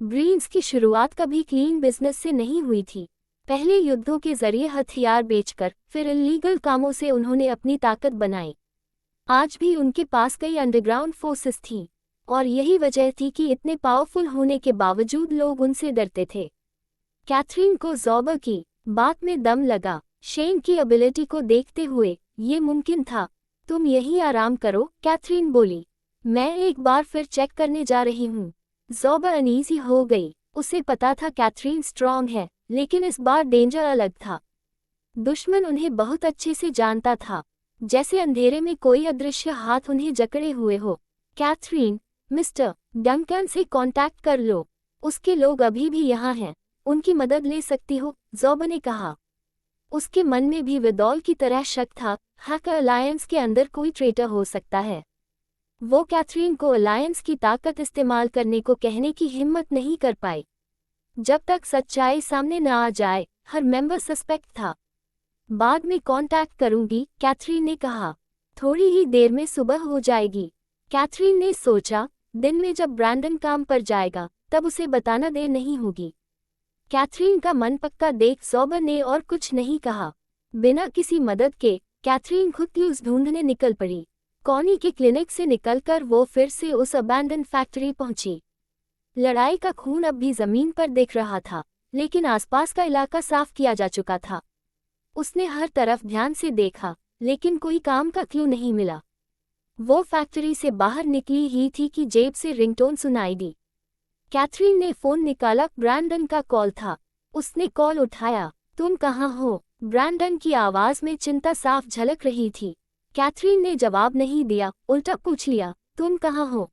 ब्रीन्स की शुरुआत कभी क्लीन बिजनेस से नहीं हुई थी। पहले युद्धों के जरिए हथियार बेचकर, फिर इल्लीगल कामों से उन्होंने अपनी ताकत बनाई। आज भी उनके पास कई अंडरग्राउंड फोर्सेस थीं, और यही वजह थी कि इतने पावरफुल होने के बावजूद लोग उनसे डरते थे। कैथरीन को ज़ोबा की बात में दम लगा। शेन की एबिलिटी को देखते हुए ये मुमकिन था। तुम यहीं आराम करो, कैथरीन बोली। मैं एक बार फिर चेक करने जा रही हूँ। ज़ोबा अनईजी हो गई। उसे पता था कैथरीन स्ट्रांग है, लेकिन इस बार डेंजर अलग था। दुश्मन उन्हें बहुत अच्छे से जानता था, जैसे अंधेरे में कोई अदृश्य हाथ उन्हें जकड़े हुए हो। कैथरीन, मिस्टर डंकन से कांटेक्ट कर लो, उसके लोग अभी भी यहाँ हैं, उनकी मदद ले सकती हो, ज़ोबा ने कहा। उसके मन में भी विदौल की तरह शक था, हैकर अलायंस के अंदर कोई ट्रेटर हो सकता है। वो कैथरीन को अलायंस की ताकत इस्तेमाल करने को कहने की हिम्मत नहीं कर पाई। जब तक सच्चाई सामने न आ जाए, हर मेंबर सस्पेक्ट था। बाद में कांटेक्ट करूंगी, कैथरीन ने कहा। थोड़ी ही देर में सुबह हो जाएगी। कैथरीन ने सोचा, दिन में जब ब्रैंडन काम पर जाएगा तब उसे बताना देर नहीं होगी। कैथरीन का मन पक्का देख ज़ोबा ने और कुछ नहीं कहा। बिना किसी मदद के कैथरीन खुद क्लूज ढूंढने निकल पड़ी। कॉनी के क्लिनिक से निकलकर वो फिर से उस अबैंडन फैक्ट्री पहुंची। लड़ाई का खून अब भी जमीन पर दिख रहा था, लेकिन आसपास का इलाका साफ किया जा चुका था। उसने हर तरफ ध्यान से देखा, लेकिन कोई काम का क्लू नहीं मिला। वो फैक्ट्री से बाहर निकली ही थी कि जेब से रिंगटोन सुनाई दी। कैथरीन ने फोन निकाला, ब्रैंडन का कॉल था। उसने कॉल उठाया। तुम कहाँ हो? ब्रैंडन की आवाज में चिंता साफ झलक रही थी। कैथरीन ने जवाब नहीं दिया, उल्टा पूछ लिया, तुम कहाँ हो?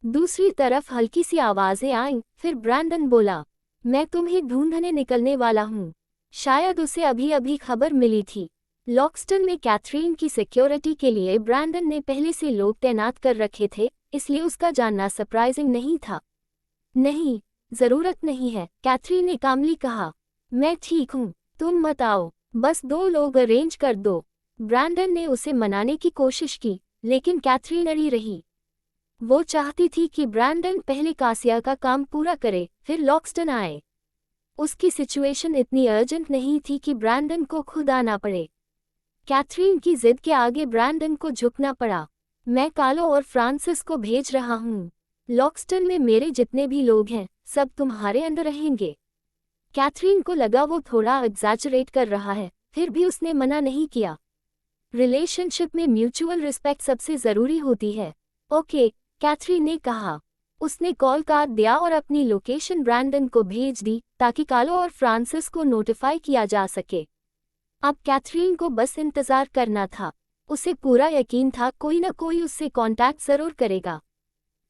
दूसरी तरफ हल्की सी आवाजें आईं, फिर ब्रैंडन बोला, मैं तुम्हें ढूंढने निकलने वाला हूँ। शायद उसे अभी अभी खबर मिली थी। लॉक्सटन में कैथरीन की सिक्योरिटी के लिए ब्रैंडन ने पहले से लोग तैनात कर रखे थे, इसलिए उसका जानना सरप्राइजिंग नहीं था। नहीं, जरूरत नहीं है, कैथरीन ने कामली कहा। मैं ठीक हूँ, तुम मत आओ, बस 2 लोग अरेंज कर दो। ब्रैंडन ने उसे मनाने की कोशिश की, लेकिन कैथरीन अड़ी रही। वो चाहती थी कि ब्रैंडन पहले कासिया का काम पूरा करे, फिर लॉक्सटन आए। उसकी सिचुएशन इतनी अर्जेंट नहीं थी कि ब्रैंडन को खुद आना पड़े। कैथरीन की जिद के आगे ब्रैंडन को झुकना पड़ा। मैं कालो और फ्रांसिस को भेज रहा हूँ। लॉक्सटन में मेरे जितने भी लोग हैं, सब तुम्हारे अंडर रहेंगे। कैथरीन को लगा वो थोड़ा एग्जैजरेट कर रहा है, फिर भी उसने मना नहीं किया। रिलेशनशिप में म्यूचुअल रिस्पेक्ट सबसे जरूरी होती है। ओके, कैथरीन ने कहा। उसने कॉल काट दिया और अपनी लोकेशन ब्रैंडन को भेज दी, ताकि कालो और फ्रांसिस को नोटिफाई किया जा सके। अब कैथरीन को बस इंतजार करना था। उसे पूरा यकीन था कोई न कोई उससे कांटेक्ट जरूर करेगा,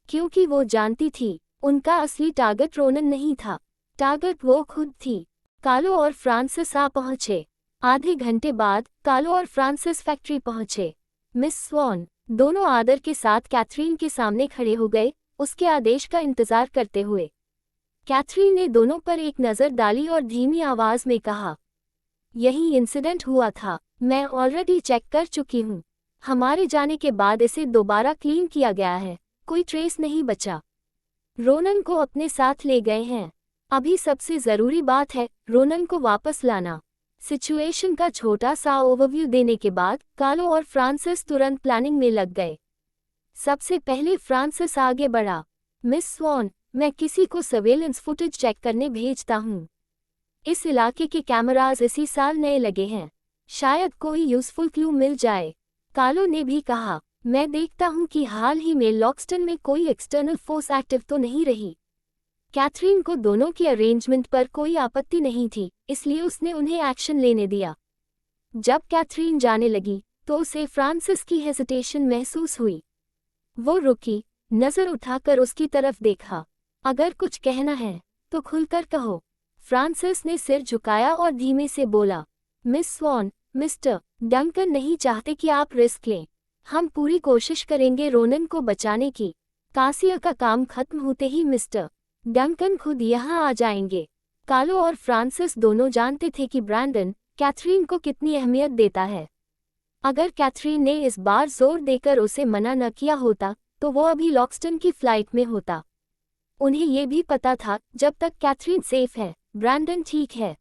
क्योंकि वो जानती थी उनका असली टारगेट रोनन नहीं था, टारगेट वो खुद थी। कालो और फ्रांसिस आ पहुंचे। आधे घंटे बाद कालो और फ्रांसिस फैक्ट्री पहुंचे। मिस स्वॉन दोनों आदर के साथ कैथरीन के सामने खड़े हो गए, उसके आदेश का इंतजार करते हुए। कैथरीन ने दोनों पर एक नज़र डाली और धीमी आवाज में कहा, यही इंसिडेंट हुआ था, मैं ऑलरेडी चेक कर चुकी हूँ। हमारे जाने के बाद इसे दोबारा क्लीन किया गया है, कोई ट्रेस नहीं बचा। रोनन को अपने साथ ले गए हैं। अभी सबसे ज़रूरी बात है रोनन को वापस लाना। सिचुएशन का छोटा सा ओवरव्यू देने के बाद कालो और फ्रांसिस तुरंत प्लानिंग में लग गए। सबसे पहले फ्रांसिस आगे बढ़ा। मिस स्वॉन, मैं किसी को सर्वेलेंस फुटेज चेक करने भेजता हूँ। इस इलाके के कैमराज इसी साल नए लगे हैं, शायद कोई यूजफुल क्लू मिल जाए। कालो ने भी कहा, मैं देखता हूँ कि हाल ही में लॉक्सटन में कोई एक्सटर्नल फोर्स एक्टिव तो नहीं रही। कैथरीन को दोनों की अरेंजमेंट पर कोई आपत्ति नहीं थी, इसलिए उसने उन्हें एक्शन लेने दिया। जब कैथरीन जाने लगी तो उसे फ्रांसिस की हेजिटेशन महसूस हुई। वो रुकी, नजर उठाकर उसकी तरफ देखा। अगर कुछ कहना है तो खुलकर कहो। फ्रांसिस ने सिर झुकाया और धीमे से बोला, मिस स्वॉन, मिस्टर डंकन नहीं चाहते कि आप रिस्क लें। हम पूरी कोशिश करेंगे रोनन को बचाने की। कासिया का काम खत्म होते ही मिस्टर डंकन खुद यहाँ आ जाएंगे। कालो और फ्रांसिस दोनों जानते थे कि ब्रैंडन कैथरीन को कितनी अहमियत देता है। अगर कैथरीन ने इस बार जोर देकर उसे मना न किया होता तो वो अभी लॉक्सटन की फ्लाइट में होता। उन्हें ये भी पता था जब तक कैथरीन सेफ है, ब्रैंडन ठीक है।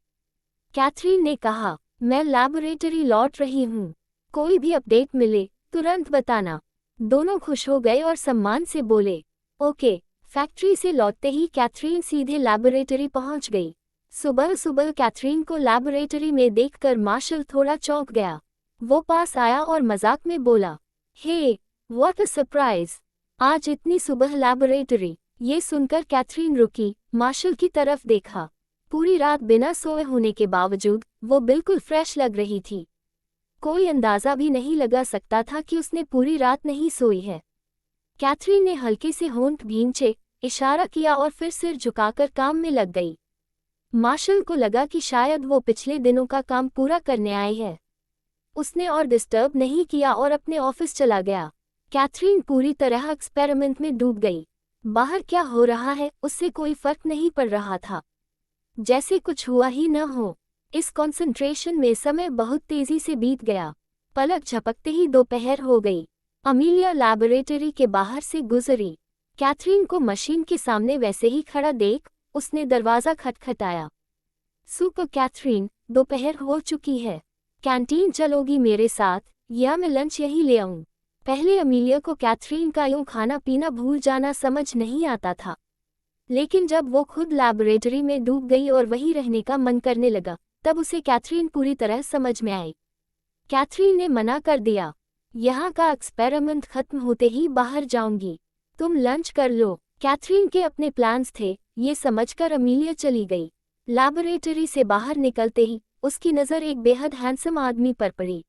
कैथरीन ने कहा, मैं लैबोरेटरी लौट रही हूँ, कोई भी अपडेट मिले तुरंत बताना। दोनों खुश हो गए और सम्मान से बोले, ओके। फैक्ट्री से लौटते ही कैथरीन सीधे लैबोरेटरी पहुंच गई। सुबह सुबह कैथरीन को लैबोरेटरी में देखकर मार्शल थोड़ा चौंक गया। वो पास आया और मजाक में बोला, हे, व्हाट अ सरप्राइज, आज इतनी सुबह लैबोरेटरी। ये सुनकर कैथरीन रुकी, मार्शल की तरफ देखा। पूरी रात बिना सोए होने के बावजूद वो बिल्कुल फ्रेश लग रही थी। कोई अंदाजा भी नहीं लगा सकता था कि उसने पूरी रात नहीं सोई है। कैथरीन ने हल्के से होंठ भींचे, इशारा किया और फिर सिर झुकाकर काम में लग गई। मार्शल को लगा कि शायद वो पिछले दिनों का काम पूरा करने आई है। उसने और डिस्टर्ब नहीं किया और अपने ऑफिस चला गया। कैथरीन पूरी तरह एक्सपेरिमेंट में डूब गई। बाहर क्या हो रहा है उससे कोई फर्क नहीं पड़ रहा था, जैसे कुछ हुआ ही न हो। इस कंसंट्रेशन में समय बहुत तेजी से बीत गया। पलक झपकते ही दोपहर हो गई। अमीलिया लैबोरेटरी के बाहर से गुजरी। कैथरीन को मशीन के सामने वैसे ही खड़ा देख उसने दरवाज़ा खटखटाया। सुपर कैथरीन, दोपहर हो चुकी है। कैंटीन चलोगी मेरे साथ या मैं लंच यहीं ले आऊं? पहले अमीलिया को कैथरीन का यूं खाना पीना भूल जाना समझ नहीं आता था, लेकिन जब वो खुद लैबोरेटरी में डूब गई और वहीं रहने का मन करने लगा, तब उसे कैथरीन पूरी तरह समझ में आई। कैथरीन ने मना कर दिया, यहाँ का एक्सपेरिमेंट खत्म होते ही बाहर जाऊंगी, तुम लंच कर लो। कैथरीन के अपने प्लान्स थे, ये समझकर अमीलिया चली गई। लैबोरेटरी से बाहर निकलते ही उसकी नज़र एक बेहद हैंडसम आदमी पर पड़ी।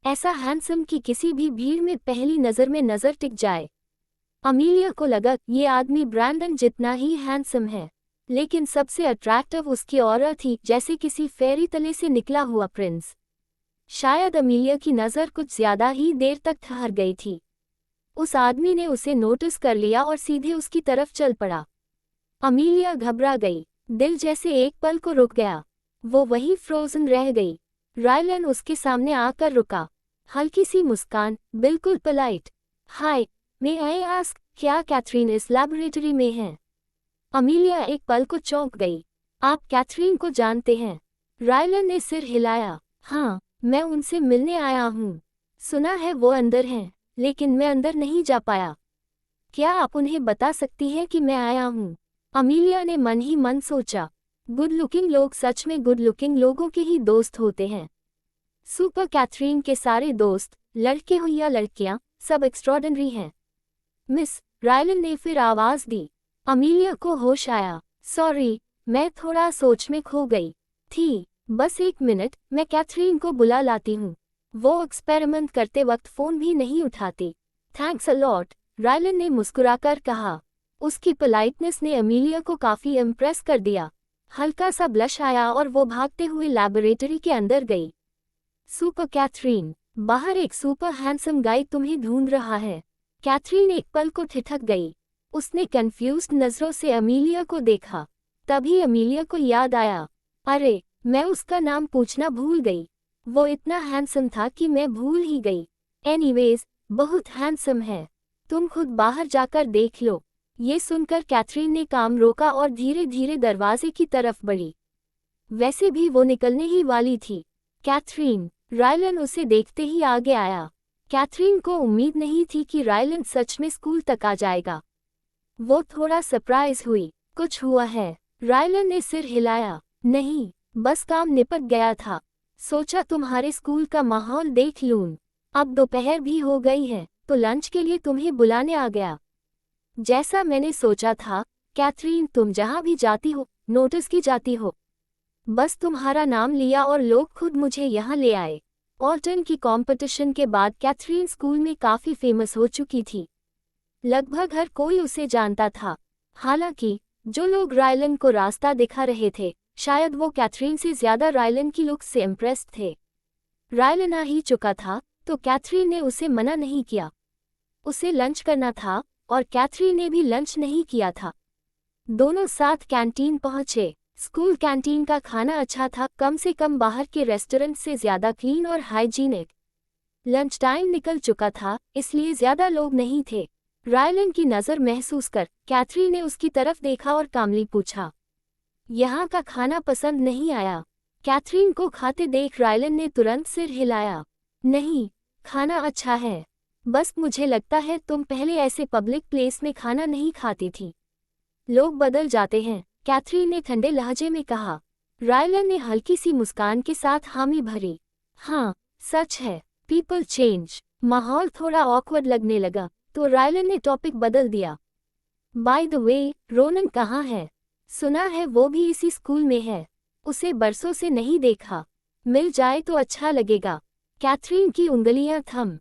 ऐसा हैंडसम कि किसी भी भीड़ में पहली नज़र में नज़र टिक जाए। अमीलिया को लगा ये आदमी ब्रैंडन जितना ही हैंडसम है, लेकिन सबसे अट्रैक्टिव उसकी ऑरा थी, जैसे किसी फेरी तले से निकला हुआ प्रिंस। शायद अमीलिया की नज़र कुछ ज्यादा ही देर तक ठहर गई थी। उस आदमी ने उसे नोटिस कर लिया और सीधे उसकी तरफ चल पड़ा। अमीलिया घबरा गई, दिल जैसे एक पल को रुक गया। वो वहीं फ्रोजन रह गई। रायलन उसके सामने आकर रुका, हल्की सी मुस्कान, बिल्कुल polite. Hi, may I ask, क्या कैथरीन इस लैबोरेटरी में है? अमीलिया एक पल को चौंक गई। आप कैथरीन को जानते हैं? रायलन ने सिर हिलाया। हाँ, मैं उनसे मिलने आया हूँ। सुना है वो अंदर हैं, लेकिन मैं अंदर नहीं जा पाया। क्या आप उन्हें बता सकती हैं कि मैं आया हूँ? अमीलिया ने मन ही मन सोचा, गुड लुकिंग लोग सच में गुड लुकिंग लोगों के ही दोस्त होते हैं। सुपर कैथरीन के सारे दोस्त, लड़के हो या लड़कियां, सब एक्स्ट्रॉर्डिनरी हैं। मिस, रायलन ने फिर आवाज दी। अमीलिया को होश आया। सॉरी, मैं थोड़ा सोच में खो गई थी। बस एक मिनट, मैं कैथरीन को बुला लाती हूँ। वो एक्सपेरिमेंट करते वक्त फ़ोन भी नहीं उठाती। थैंक्स अ लॉट, रायलन ने मुस्कुराकर कहा। उसकी पोलाइटनेस ने अमीलिया को काफ़ी इम्प्रेस कर दिया। हल्का सा ब्लश आया और वो भागते हुए लैबोरेटरी के अंदर गई। सुपर कैथरीन, बाहर एक सुपर हैंडसम गाय तुम्हें ढूंढ रहा है। कैथरीन एक पल को ठिठक गई। उसने कंफ्यूज्ड नज़रों से अमीलिया को देखा। तभी अमीलिया को याद आया, अरे, मैं उसका नाम पूछना भूल गई। वो इतना हैंडसम था कि मैं भूल ही गई। एनीवेज, बहुत हैंडसम है। तुम खुद बाहर जाकर देख लो। ये सुनकर कैथरीन ने काम रोका और धीरे धीरे दरवाजे की तरफ बढ़ी। वैसे भी वो निकलने ही वाली थी। कैथरीन, रायलन उसे देखते ही आगे आया। कैथरीन को उम्मीद नहीं थी कि रायलन सच में स्कूल तक आ जाएगा। वो थोड़ा सरप्राइज हुई। कुछ हुआ है? रायलन ने सिर हिलाया। नहीं, बस काम निपट गया था। सोचा तुम्हारे स्कूल का माहौल देख लूं। अब दोपहर भी हो गई है, तो लंच के लिए तुम्हें बुलाने आ गया। जैसा मैंने सोचा था, कैथरीन, तुम जहाँ भी जाती हो, नोटिस की जाती हो। बस तुम्हारा नाम लिया और लोग खुद मुझे यहाँ ले आए। ऑल्टन की कंपटीशन के बाद कैथरीन स्कूल में काफ़ी फेमस हो चुकी थी। लगभग हर कोई उसे जानता था। हालांकि जो लोग रायलन को रास्ता दिखा रहे थे, शायद वो कैथरीन से ज़्यादा रायलन की लुक से इम्प्रेस्ड थे। रायलन आ ही चुका था, तो कैथरीन ने उसे मना नहीं किया। उसे लंच करना था और कैथरीन ने भी लंच नहीं किया था। दोनों साथ कैंटीन पहुंचे। स्कूल कैंटीन का खाना अच्छा था, कम से कम बाहर के रेस्टोरेंट से ज़्यादा क्लीन और हाइजीनिक। लंच टाइम निकल चुका था, इसलिए ज़्यादा लोग नहीं थे। रायलन की नज़र महसूस कर कैथरीन ने उसकी तरफ देखा और कामली पूछा, यहाँ का खाना पसंद नहीं आया? कैथरीन को खाते देख रायलन ने तुरंत सिर हिलाया। नहीं, खाना अच्छा है। बस मुझे लगता है तुम पहले ऐसे पब्लिक प्लेस में खाना नहीं खाती थी। लोग बदल जाते हैं, कैथरीन ने ठंडे लहजे में कहा। रायलन ने हल्की सी मुस्कान के साथ हामी भरी। हाँ, सच है, पीपल चेंज। माहौल थोड़ा ऑकवर्ड लगने लगा, तो रायलन ने टॉपिक बदल दिया। बाय द वे, रोनन कहाँ है? सुना है वो भी इसी स्कूल में है। उसे बरसों से नहीं देखा। मिल जाए तो अच्छा लगेगा। कैथरीन की उंगलियां थम